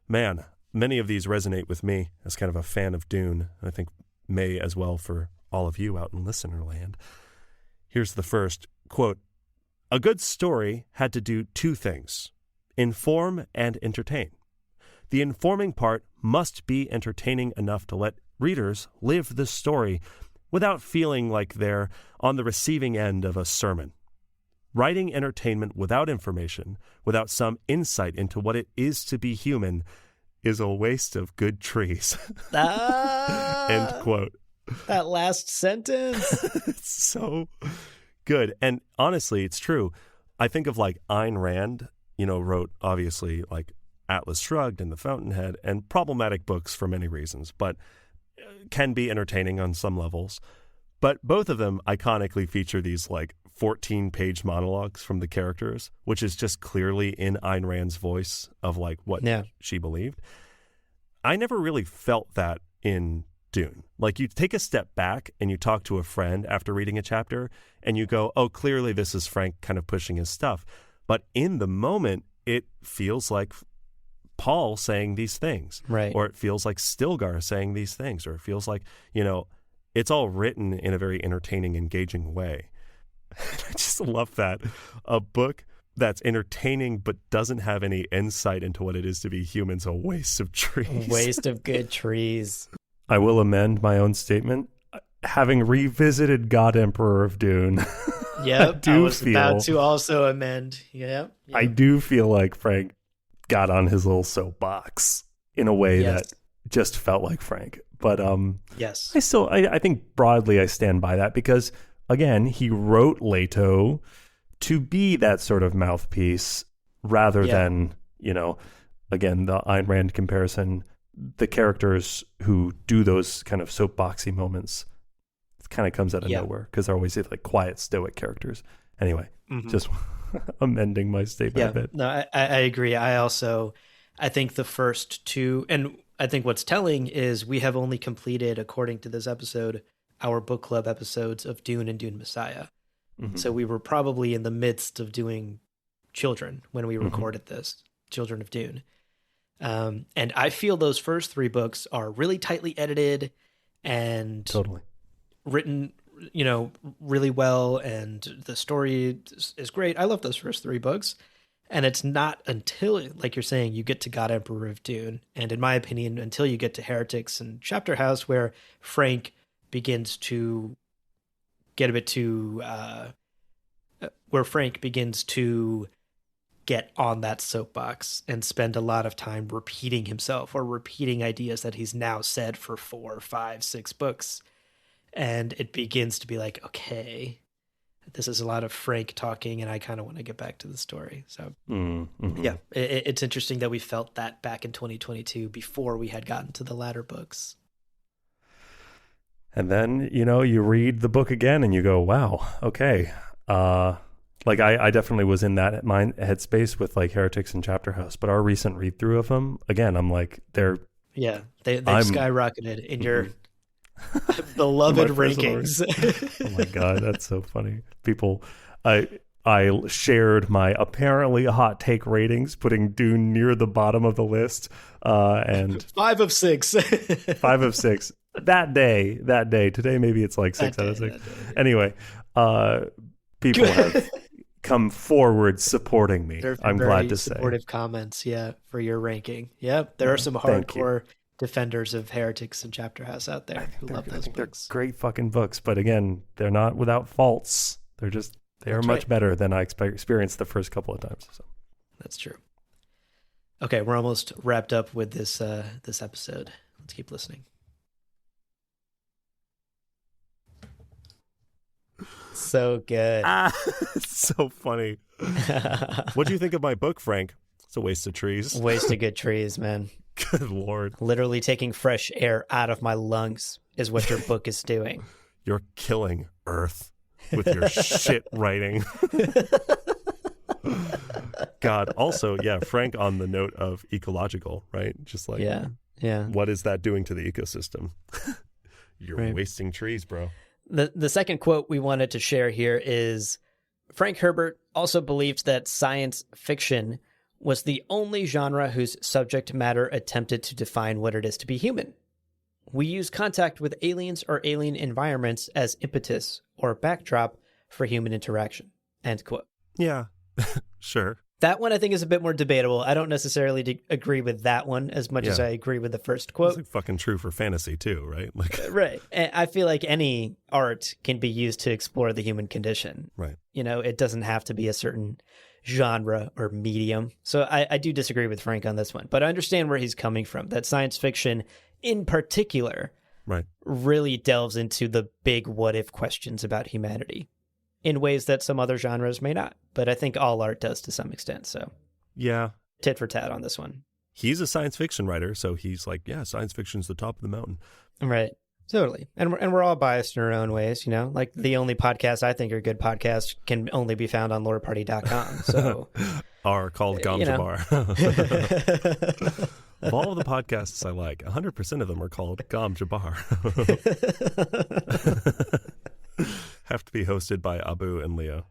man, many of these resonate with me as kind of a fan of Dune. I think may as well for all of you out in listener land. Here's the first, quote, "A good story had to do two things, inform and entertain. The informing part must be entertaining enough to let readers live the story without feeling like they're on the receiving end of a sermon. Writing entertainment without information, without some insight into what it is to be human, is a waste of good trees." End quote. That last sentence. It's so good. And honestly, it's true. I think of like Ayn Rand, wrote obviously like Atlas Shrugged and The Fountainhead and problematic books for many reasons, but can be entertaining on some levels. But both of them iconically feature these like 14-page monologues from the characters, which is just clearly in Ayn Rand's voice of like what she believed. I never really felt that in Dune. Like you take a step back and you talk to a friend after reading a chapter and you go, oh, clearly this is Frank kind of pushing his stuff. But in the moment, it feels like Paul saying these things. Right. Or it feels like Stilgar saying these things. Or it feels like, it's all written in a very entertaining, engaging way. I just love that. A book that's entertaining but doesn't have any insight into what it is to be humans, a waste of trees. Waste of good trees. I will amend my own statement. Having revisited God Emperor of Dune, Yep, I was about to also amend. Yep. I do feel like Frank got on his little soapbox in a way that just felt like Frank. But yes, I think broadly I stand by that because, again, he wrote Leto to be that sort of mouthpiece rather than, again, the Ayn Rand comparison, the characters who do those kind of soapboxy moments, it kind of comes out of nowhere because they're always like quiet, stoic characters. Anyway, just amending my statement a bit. No, I agree. I think the first two, and I think what's telling is we have only completed, according to this episode, our book club episodes of Dune and Dune Messiah. So we were probably in the midst of doing Children when we recorded this, Children of Dune. And I feel those first three books are really tightly edited and totally written, really well. And the story is great. I love those first three books. And it's not until, like you're saying, you get to God Emperor of Dune. And in my opinion, until you get to Heretics and Chapter House, where Frank begins to get a bit too, get on that soapbox and spend a lot of time repeating himself or repeating ideas that he's now said for 4, 5, 6 books. And it begins to be like, okay, this is a lot of Frank talking, and I kind of want to get back to the story. So Mm-hmm. yeah, it's interesting that we felt that back in 2022 before we had gotten to the latter books. And then, you read the book again and you go, wow, okay. Like I definitely was in that headspace with like Heretics and Chapter House, but our recent read through of them, again, I'm like, they've skyrocketed in your beloved rankings. Oh my God, that's so funny. People, I shared my apparently hot take ratings, putting Dune near the bottom of the list, and 5 of 6. 5 of 6 that day. Today, maybe it's like 6 out of 6. Anyway, people have come forward supporting me. I'm glad to say. Supportive comments, for your ranking. Yep, there are some hardcore defenders of Heretics and Chapter House out there who love those books. They're great fucking books, but again, they're not without faults. They're much better than I experienced the first couple of times. So that's true. Okay, we're almost wrapped up with this episode. Let's keep listening. So good. It's so funny. What do you think of my book, Frank? It's a waste of trees. Waste of good trees, man. Good Lord. Literally taking fresh air out of my lungs is what your book is doing. You're killing Earth with your shit writing. God. Also, Frank, on the note of ecological, right? Just like, what is that doing to the ecosystem? You're wasting trees, bro. The second quote we wanted to share here is Frank Herbert also believed that science fiction was the only genre whose subject matter attempted to define what it is to be human. We use contact with aliens or alien environments as impetus or backdrop for human interaction. End quote. Yeah, sure. That one I think is a bit more debatable. I don't necessarily agree with that one as much as I agree with the first quote. It's like fucking true for fantasy too, right? Like, right. And I feel like any art can be used to explore the human condition. Right. It doesn't have to be a certain genre or medium. So I do disagree with Frank on this one, but I understand where he's coming from. That science fiction in particular really delves into the big what if questions about humanity in ways that some other genres may not. But I think all art does to some extent. So yeah, tit for tat on this one. He's a science fiction writer, so he's like, science fiction's the top of the mountain. Right. Totally. And we're all biased in our own ways, Like the only podcasts I think are good podcasts can only be found on loreparty.com. So are called Gom Jabbar. Of all of the podcasts I like, 100% of them are called Gom Jabbar. Have to be hosted by Abu and Leo.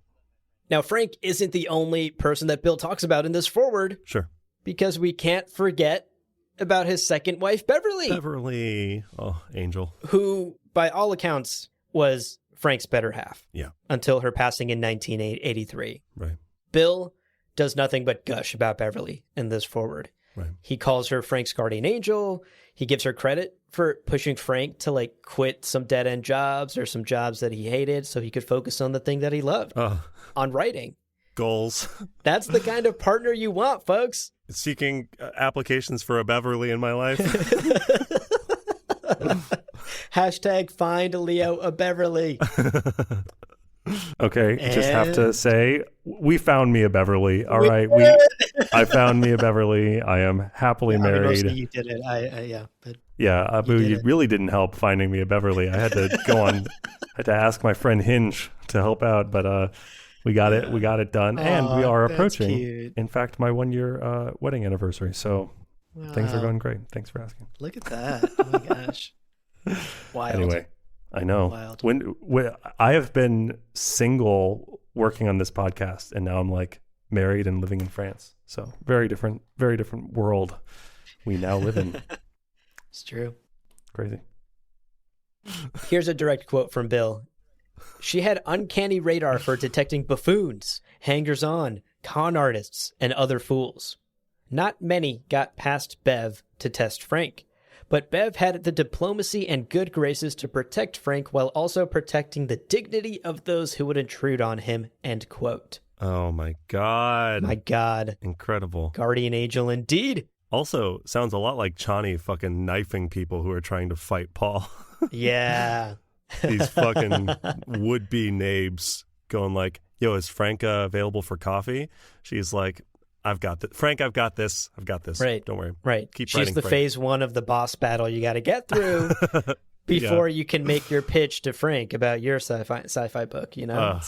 Now, Frank isn't the only person that Bill talks about in this foreword. Sure. Because we can't forget about his second wife, Beverly. Beverly. Oh, angel. Who, by all accounts, was Frank's better half. Yeah. Until her passing in 1983. Right. Bill does nothing but gush about Beverly in this foreword. Right. He calls her Frank's guardian angel. He gives her credit for pushing Frank to quit some dead-end jobs or some jobs that he hated so he could focus on the thing that he loved, on writing. Goals. That's the kind of partner you want, folks. Seeking applications for a Beverly in my life. Hashtag find Leo a Beverly. Okay, just have to say, we found me a Beverly. All right, I found me a Beverly. I am happily married. Mostly you did it. Yeah, Abu, you really didn't help finding me a Beverly. I had to go on. I had to ask my friend Hinge to help out, but we got it. We got it done, and we are approaching. Cute. In fact, my 1-year wedding anniversary. So things are going great. Thanks for asking. Look at that! Oh my gosh! Wild. Anyway. I know. Wild. When I have been single working on this podcast, and now I'm married and living in France. So very different world we now live in. It's true. Crazy. Here's a direct quote from Bill. She had uncanny radar for detecting buffoons, hangers-on, con artists, and other fools. Not many got past Bev to test Frank. But Bev had the diplomacy and good graces to protect Frank while also protecting the dignity of those who would intrude on him, end quote. Oh my God. My God. Incredible. Guardian angel indeed. Also, sounds a lot like Chani fucking knifing people who are trying to fight Paul. Yeah. These fucking would-be nabes going like, yo, is Frank available for coffee? She's like, I've got this. Frank, I've got this. Right. Don't worry. Right. Keep She's writing, the Frank. phase 1 of the boss battle you got to get through before you can make your pitch to Frank about your sci-fi book, you know?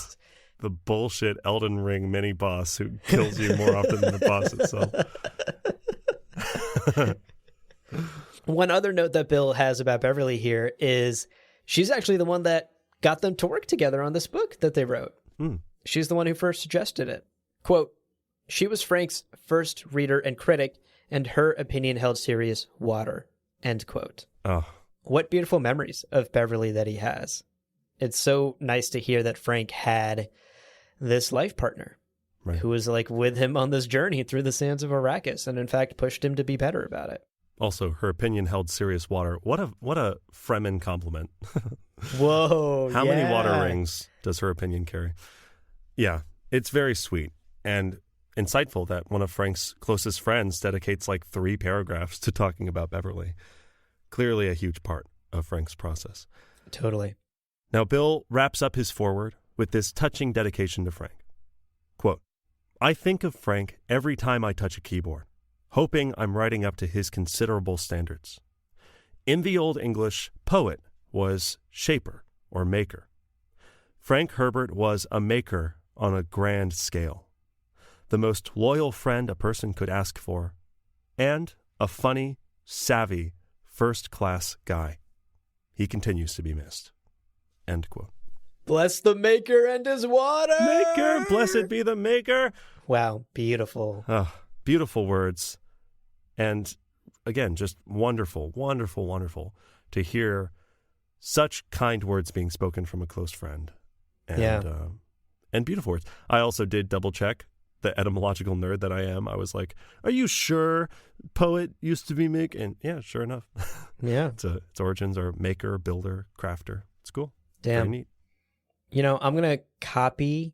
The bullshit Elden Ring mini boss who kills you more often than the boss itself. One other note that Bill has about Beverly here is she's actually the one that got them to work together on this book that they wrote. She's the one who first suggested it. Quote, she was Frank's first reader and critic, and her opinion held serious water. End quote. Oh. What beautiful memories of Beverly that he has. It's so nice to hear that Frank had this life partner who was like with him on this journey through the sands of Arrakis, and in fact pushed him to be better about it. Also, her opinion held serious water. What a Fremen compliment. Whoa. How many water rings does her opinion carry? Yeah, it's very sweet and insightful that one of Frank's closest friends dedicates like 3 paragraphs to talking about Beverly. Clearly a huge part of Frank's process. Totally. Now, Bill wraps up his foreword with this touching dedication to Frank. Quote, I think of Frank every time I touch a keyboard, hoping I'm writing up to his considerable standards. In the Old English, poet was shaper or maker. Frank Herbert was a maker on a grand scale, the most loyal friend a person could ask for, and a funny, savvy, first-class guy. He continues to be missed. End quote. Bless the maker and his water. Maker, blessed be the maker. Wow, beautiful. Oh, beautiful words. And again, just wonderful, wonderful, wonderful to hear such kind words being spoken from a close friend. And beautiful words. I also did double check, the etymological nerd that I am. I was like, are you sure poet used to be make? And yeah, sure enough. Yeah. Its origins are maker, builder, crafter. It's cool. Damn. Very neat. You know, I'm going to copy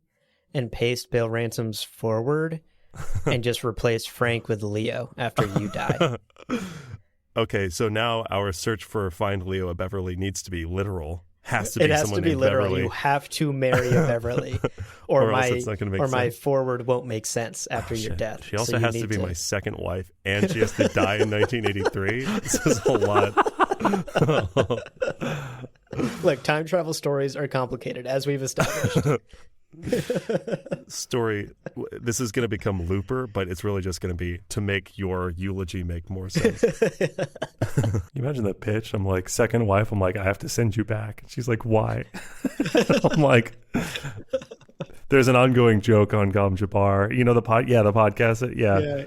and paste Bill Ransom's forward and just replace Frank with Leo after you die. Okay, so now our search for Find Leo at Beverly needs to be literal. Has to be it has someone to be named literal. Beverly. You have to marry a Beverly, or else it's not gonna make my sense. forward won't make sense after your Shit. death. She also So you has to need be my second wife, and she has to die in 1983. This is a lot. Look, time travel stories are complicated, as we've established. Story. This is going to become Looper, but it's really just going to be to make your eulogy make more sense. You imagine that pitch? I'm like, second wife. I'm like, I have to send you back. She's like, why? I'm like, there's an ongoing joke on Gom Jabbar. You know the podcast. Yeah.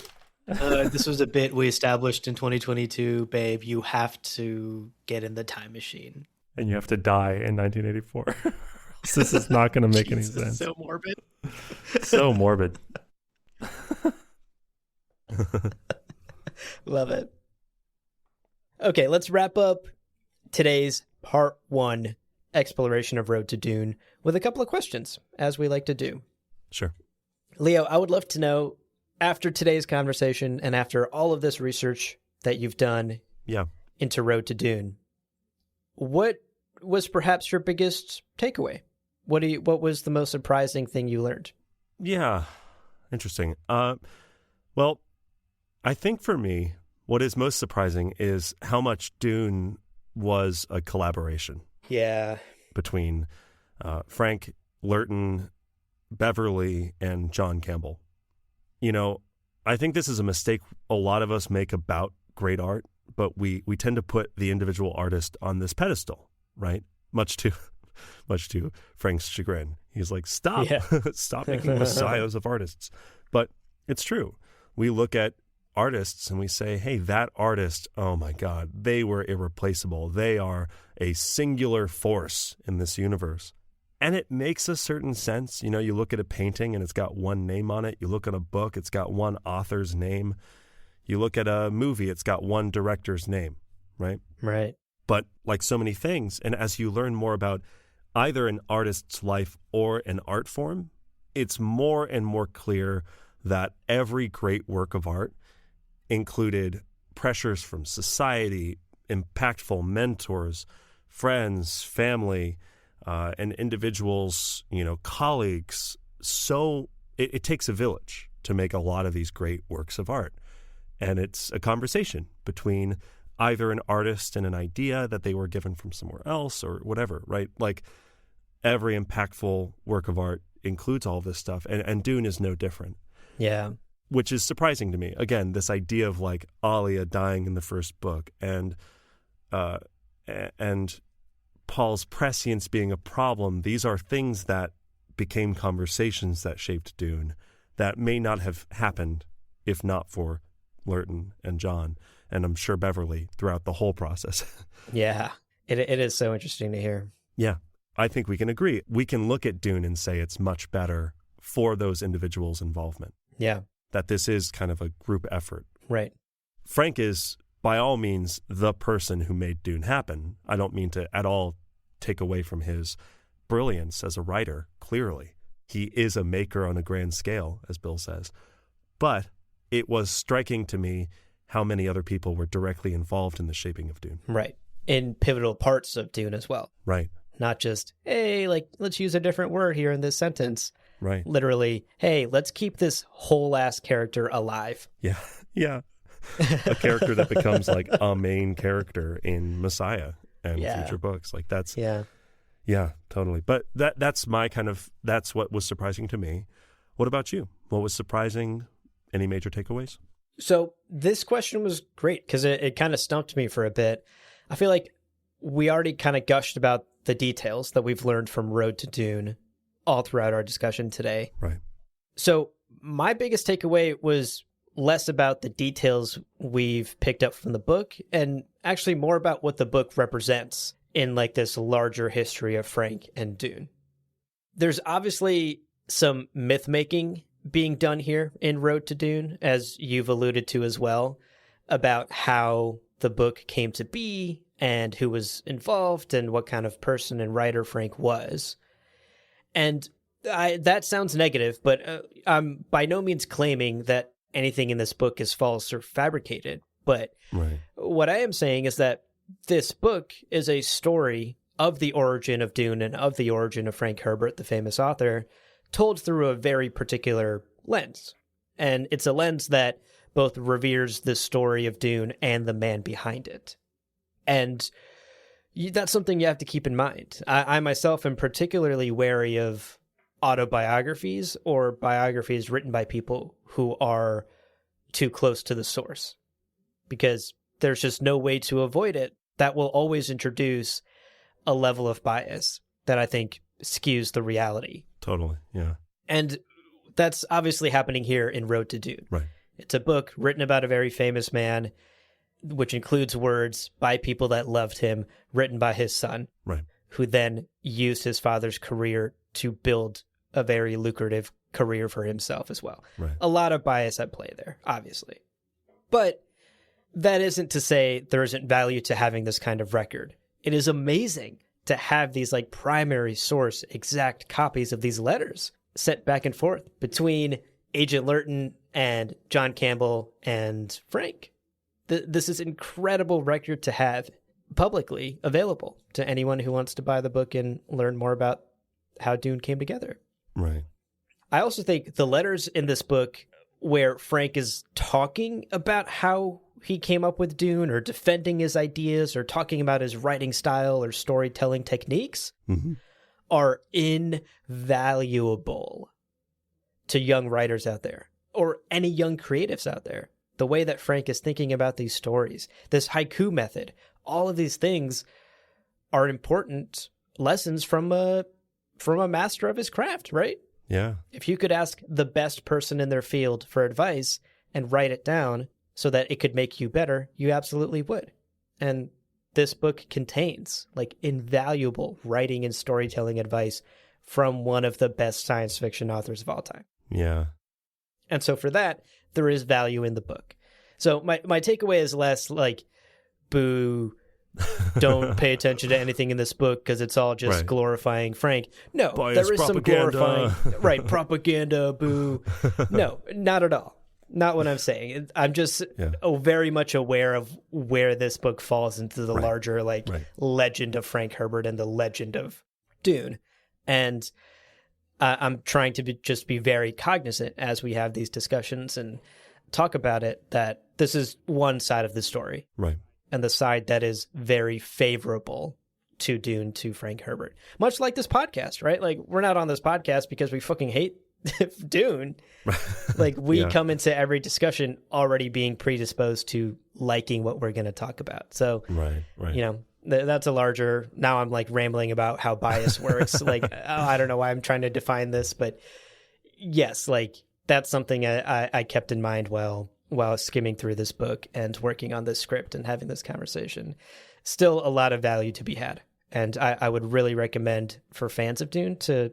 This was a bit we established in 2022, babe. You have to get in the time machine. And you have to die in 1984. This is not going to make any sense. So morbid. So morbid. Love it. Okay, let's wrap up today's part 1 exploration of Road to Dune with a couple of questions, as we like to do. Sure. Leo, I would love to know, after today's conversation and after all of this research that you've done into Road to Dune, what was perhaps your biggest takeaway? What was the most surprising thing you learned? Yeah, interesting. Well, I think for me, what is most surprising is how much Dune was a collaboration. Yeah. Between Frank, Lurton, Beverly, and John Campbell. You know, I think this is a mistake a lot of us make about great art, but we tend to put the individual artist on this pedestal, right? Much to Frank's chagrin. He's like, stop, stop making messiahs of artists. But it's true. We look at artists and we say, hey, that artist, oh my God, they were irreplaceable. They are a singular force in this universe. And it makes a certain sense. You know, you look at a painting and it's got one name on it. You look at a book, it's got one author's name. You look at a movie, it's got one director's name, right? Right. But like so many things, and as you learn more about either an artist's life or an art form, it's more and more clear that every great work of art included pressures from society, impactful mentors, friends, family, and individuals, colleagues. So it takes a village to make a lot of these great works of art. And it's a conversation between either an artist and an idea that they were given from somewhere else or whatever, right? Like every impactful work of art includes all this stuff. And Dune is no different. Yeah. Which is surprising to me. Again, this idea of like Alia dying in the first book and Paul's prescience being a problem. These are things that became conversations that shaped Dune that may not have happened if not for Lurton and John, and I'm sure Beverly throughout the whole process. Yeah, it is so interesting to hear. Yeah, I think we can agree. We can look at Dune and say it's much better for those individuals' involvement. Yeah. That this is kind of a group effort. Right. Frank is, by all means, the person who made Dune happen. I don't mean to at all take away from his brilliance as a writer, clearly. He is a maker on a grand scale, as Bill says. But it was striking to me how many other people were directly involved in the shaping of Dune. Right. In pivotal parts of Dune as well. Right. Not just, hey, let's use a different word here in this sentence. Right. Literally, hey, let's keep this whole ass character alive. Yeah. Yeah. A character that becomes like a main character in Messiah and future books. Like that's... Yeah, totally. But that's what was surprising to me. What about you? What was surprising? Any major takeaways? So this question was great because it kind of stumped me for a bit. I feel like we already kind of gushed about the details that we've learned from Road to Dune all throughout our discussion today. Right. So my biggest takeaway was less about the details we've picked up from the book and actually more about what the book represents in like this larger history of Frank and Dune. There's obviously some myth making being done here in Road to Dune, as you've alluded to as well, about how the book came to be and who was involved and what kind of person and writer Frank was. And that sounds negative, but I'm by no means claiming that anything in this book is false or fabricated. But what I am saying is that this book is a story of the origin of Dune and of the origin of Frank Herbert, the famous author, told through a very particular lens. And it's a lens that both reveres the story of Dune and the man behind it. And that's something you have to keep in mind. I myself am particularly wary of autobiographies or biographies written by people who are too close to the source, because there's just no way to avoid it. That will always introduce a level of bias that I think skews the reality. Totally, yeah. And that's obviously happening here in Road to Dune. Right. It's a book written about a very famous man, which includes words by people that loved him, written by his son, right, who then used his father's career to build a very lucrative career for himself as well. Right. A lot of bias at play there, obviously. But that isn't to say there isn't value to having this kind of record. It is amazing to have these like primary source exact copies of these letters sent back and forth between Agent Lurton and John Campbell and Frank. This is incredible record to have publicly available to anyone who wants to buy the book and learn more about how Dune came together. Right. I also think the letters in this book where Frank is talking about how he came up with Dune or defending his ideas or talking about his writing style or storytelling techniques are invaluable to young writers out there or any young creatives out there. The way that Frank is thinking about these stories, this haiku method, all of these things are important lessons from a master of his craft, right? Yeah. If you could ask the best person in their field for advice and write it down so that it could make you better, you absolutely would. And this book contains like invaluable writing and storytelling advice from one of the best science fiction authors of all time. Yeah. And so for that, there is value in the book. So my takeaway is less like, boo, don't pay attention to anything in this book because it's all just glorifying Frank. No, there is some glorifying, propaganda, boo. No, not at all. Not what I'm saying. I'm just very much aware of where this book falls into the larger legend of Frank Herbert and the legend of Dune. And I'm trying to just be very cognizant as we have these discussions and talk about it, that this is one side of the story. Right. And the side that is very favorable to Dune, to Frank Herbert. Much like this podcast, right? Like, we're not on this podcast because we fucking hate Dune. Like, we come into every discussion already being predisposed to liking what we're going to talk about. So, right. you know, that's a larger, now I'm like rambling about how bias works. Like, I don't know why I'm trying to define this, but yes, like, that's something I kept in mind while skimming through this book and working on this script and having this conversation. Still a lot of value to be had. And I would really recommend for fans of Dune to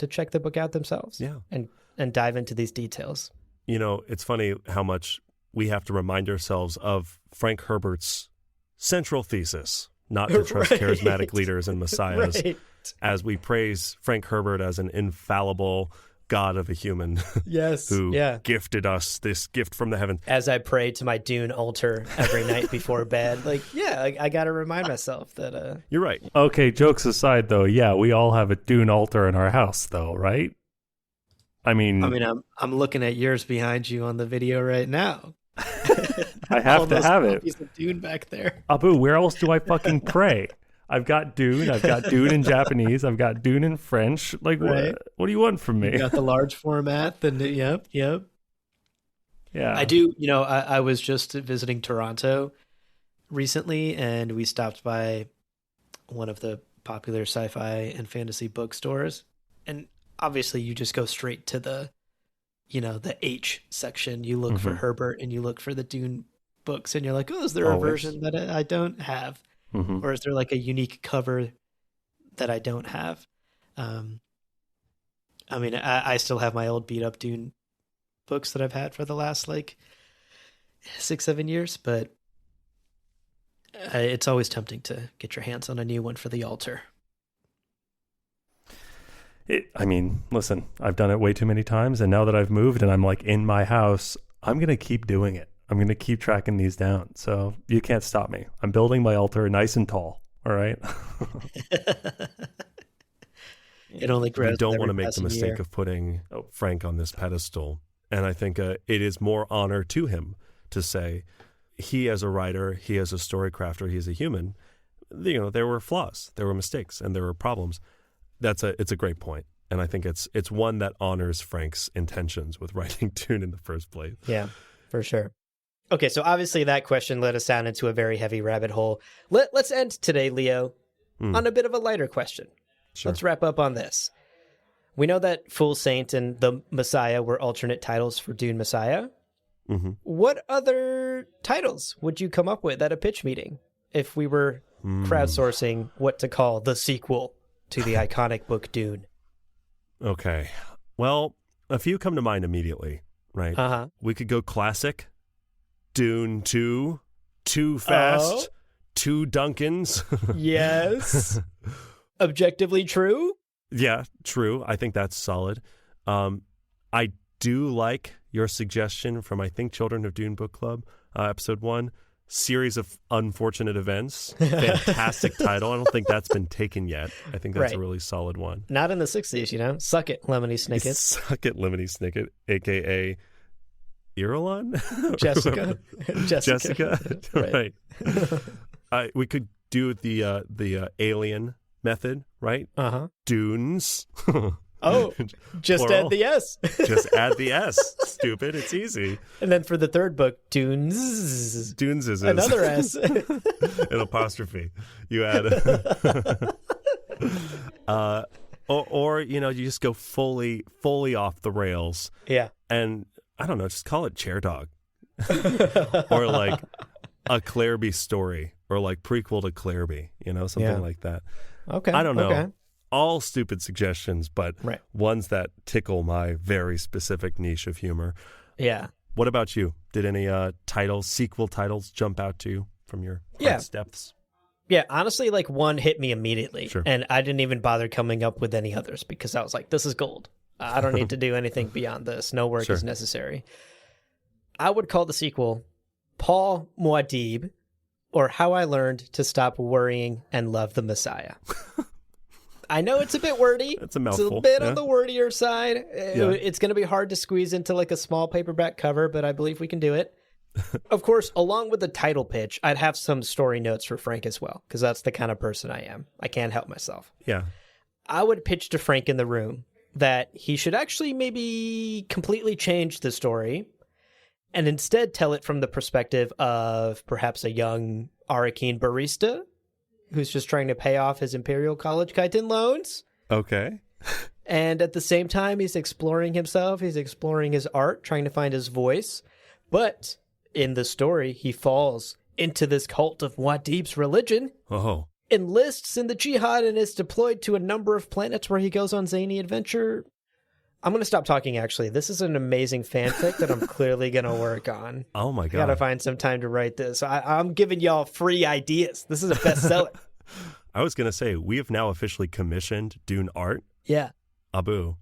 check the book out themselves. Yeah. And dive into these details. You know, it's funny how much we have to remind ourselves of Frank Herbert's central thesis, not to trust charismatic leaders and messiahs, as we praise Frank Herbert as an infallible God of a human who gifted us this gift from the heavens. As I pray to my Dune altar every night before bed, like, I got to remind myself that... You're right. Okay, jokes aside, though, yeah, we all have a Dune altar in our house, though, right? I mean, I'm looking at yours behind you on the video right now. I have to have it. Of Dune back there. Abu, where else do I fucking pray? I've got Dune. I've got Dune in Japanese. I've got Dune in French. Like, what do you want from me? You got the large format. Yep. Yeah. I do. You know, I was just visiting Toronto recently, and we stopped by one of the popular sci-fi and fantasy bookstores. And obviously, you just go straight to the H section. You look for Herbert, and you look for the Dune books, and you're like, oh, is there a version that I don't have? Or is there like a unique cover that I don't have? I mean, I still have my old beat up Dune books that I've had for the last like 6-7 years, but it's always tempting to get your hands on a new one for the altar. I mean, listen, I've done it way too many times, and now that I've moved and I'm like in my house, I'm going to keep doing it. I'm going to keep tracking these down. So you can't stop me. I'm building my altar nice and tall. All right. It only grows. You don't want to make the mistake of putting Frank on this pedestal. And I think it is more honor to him to say he as a writer, he as a story crafter, he as a human, you know, there were flaws, there were mistakes, and there were problems. It's a great point. And I think it's one that honors Frank's intentions with writing Dune in the first place. Yeah, for sure. Okay, so obviously that question led us down into a very heavy rabbit hole. Let's end today, Leo, on a bit of a lighter question. Sure. Let's wrap up on this. We know that Fool Saint and The Messiah were alternate titles for Dune Messiah. What other titles would you come up with at a pitch meeting if we were crowdsourcing what to call the sequel to the iconic book Dune? Okay. Well, a few come to mind immediately, right? We could go classic. Dune 2, Too Fast, Two Duncans. Yes. Objectively true? Yeah, true. I think that's solid. I do like your suggestion from, I think, Children of Dune Book Club, episode 1, Series of Unfortunate Events. Fantastic title. I don't think that's been taken yet. I think that's a really solid one. Not in the 60s, you know? Suck it, Lemony Snicket. Suck it, Lemony Snicket, a.k.a. Irulan? Jessica. Right. We could do the alien method, right? Dunes. Just Plural. add the S. Just add the S. Stupid. It's easy. And then for the third book, Dunes. Dunes is another S. An apostrophe. You add or you know, you just go fully off the rails. Yeah. And I don't know, just call it Chair Dog. Or like a Clairby story, or like prequel to Clairby, you know, something like that. Okay. I don't know. Okay. All stupid suggestions, but ones that tickle my very specific niche of humor. Yeah. What about you? Did any sequel titles jump out to you from your heart's depths? Yeah, honestly, like one hit me immediately. Sure. And I didn't even bother coming up with any others because I was like, this is gold. I don't need to do anything beyond this. No work is necessary. I would call the sequel Paul Muad'Dib, or How I Learned to Stop Worrying and Love the Messiah. I know it's a bit wordy. It's a mouthful. It's a bit yeah. on the wordier side. Yeah. It's going to be hard to squeeze into like a small paperback cover, but I believe we can do it. Of course, along with the title pitch, I'd have some story notes for Frank as well, because that's the kind of person I am. I can't help myself. Yeah. I would pitch to Frank in the room that he should actually maybe completely change the story and instead tell it from the perspective of perhaps a young Arakeen barista who's just trying to pay off his Imperial College chitin loans. Okay. And at the same time, he's exploring himself. He's exploring his art, trying to find his voice. But in the story, he falls into this cult of Muad'Dib's religion, Oh. enlists in the Jihad, and is deployed to a number of planets where he goes on zany adventure. I'm going to stop talking, actually. This is an amazing fanfic that I'm clearly going to work on. Oh my I got to God. find some time to write this. I'm giving y'all free ideas. This is a bestseller. I was going to say, we have now officially commissioned Dune art. Yeah. Abu,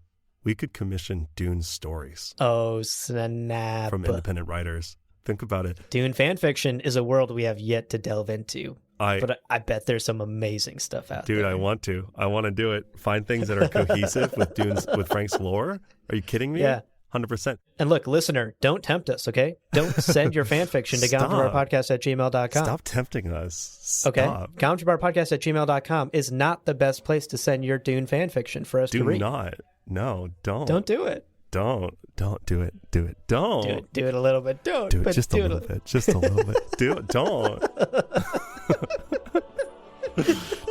we could commission Dune stories Oh, snap. from independent writers. Think about it. Dune fanfiction is a world we have yet to delve into. But I bet there's some amazing stuff out there. Dude, I want to do it. Find things that are cohesive with Frank's lore. Are you kidding me? Yeah. 100%. And look, listener, don't tempt us, okay? Don't send your fan fiction to Stop. gomjabarpodcast@gmail.com. Stop tempting us. Okay? Stop. gomjabarpodcast@gmail.com is not the best place to send your Dune fan fiction for us to Do read. not. No, don't. Don't do it. Don't do it. Do it. Don't. Do it a little bit. Don't. Do it but just a little bit. Just a little bit. Do it.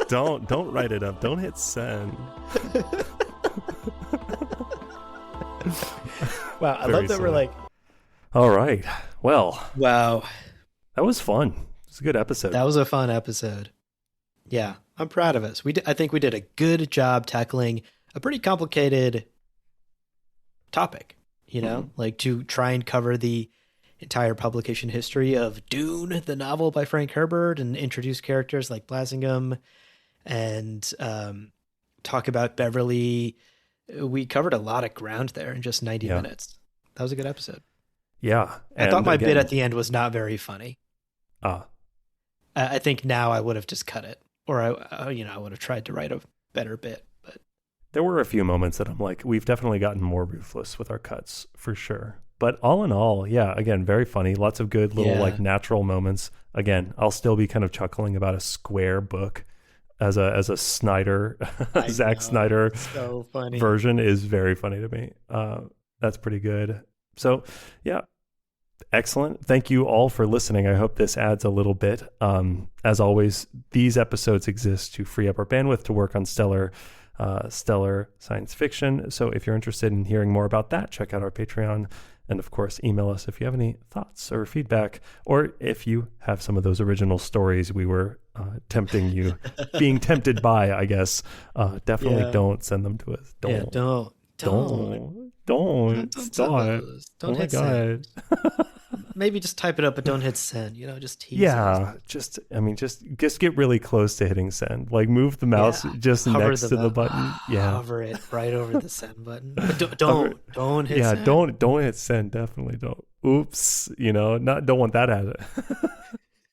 Don't. Don't write it up. Don't hit send. Wow, I Very love that we're silly. like, All right. Well, Wow. that was fun. It was a good episode. That was a fun episode. Yeah, I'm proud of us. I think we did a good job tackling a pretty complicated topic, you know, like to try and cover the entire publication history of Dune, the novel by Frank Herbert, and introduce characters like Blasingame and talk about Beverly. We covered a lot of ground there in just 90 Yeah. minutes. That was a good episode. Yeah. I thought and my bit again- at the end was not very funny. I think now I would have just cut it, or I would have tried to write a better bit. But There were a few moments that I'm like, we've definitely gotten more ruthless with our cuts for sure. But all in all, yeah, again, very funny. Lots of good little Yeah. like natural moments. Again, I'll still be kind of chuckling about a square book as a Snyder, I Zack know, Snyder so funny. version is very funny to me. That's pretty good. So yeah, excellent. Thank you all for listening. I hope this adds a little bit. As always, these episodes exist to free up our bandwidth to work on stellar science fiction. So if you're interested in hearing more about that, check out our Patreon. And of course, email us if you have any thoughts or feedback, or if you have some of those original stories we were being tempted by, I guess. Definitely Yeah. don't send them to us. Yeah, don't send Stop. those. Don't Oh my hit send. God. Maybe just type it up, but don't hit send. Just tease Yeah, just get really close to hitting send. Like move the mouse Yeah. just Hover next to the button. Yeah. Hover it right over the send button. But Hover- don't hit Yeah, send. don't hit send. Definitely don't. Oops, don't want that at it.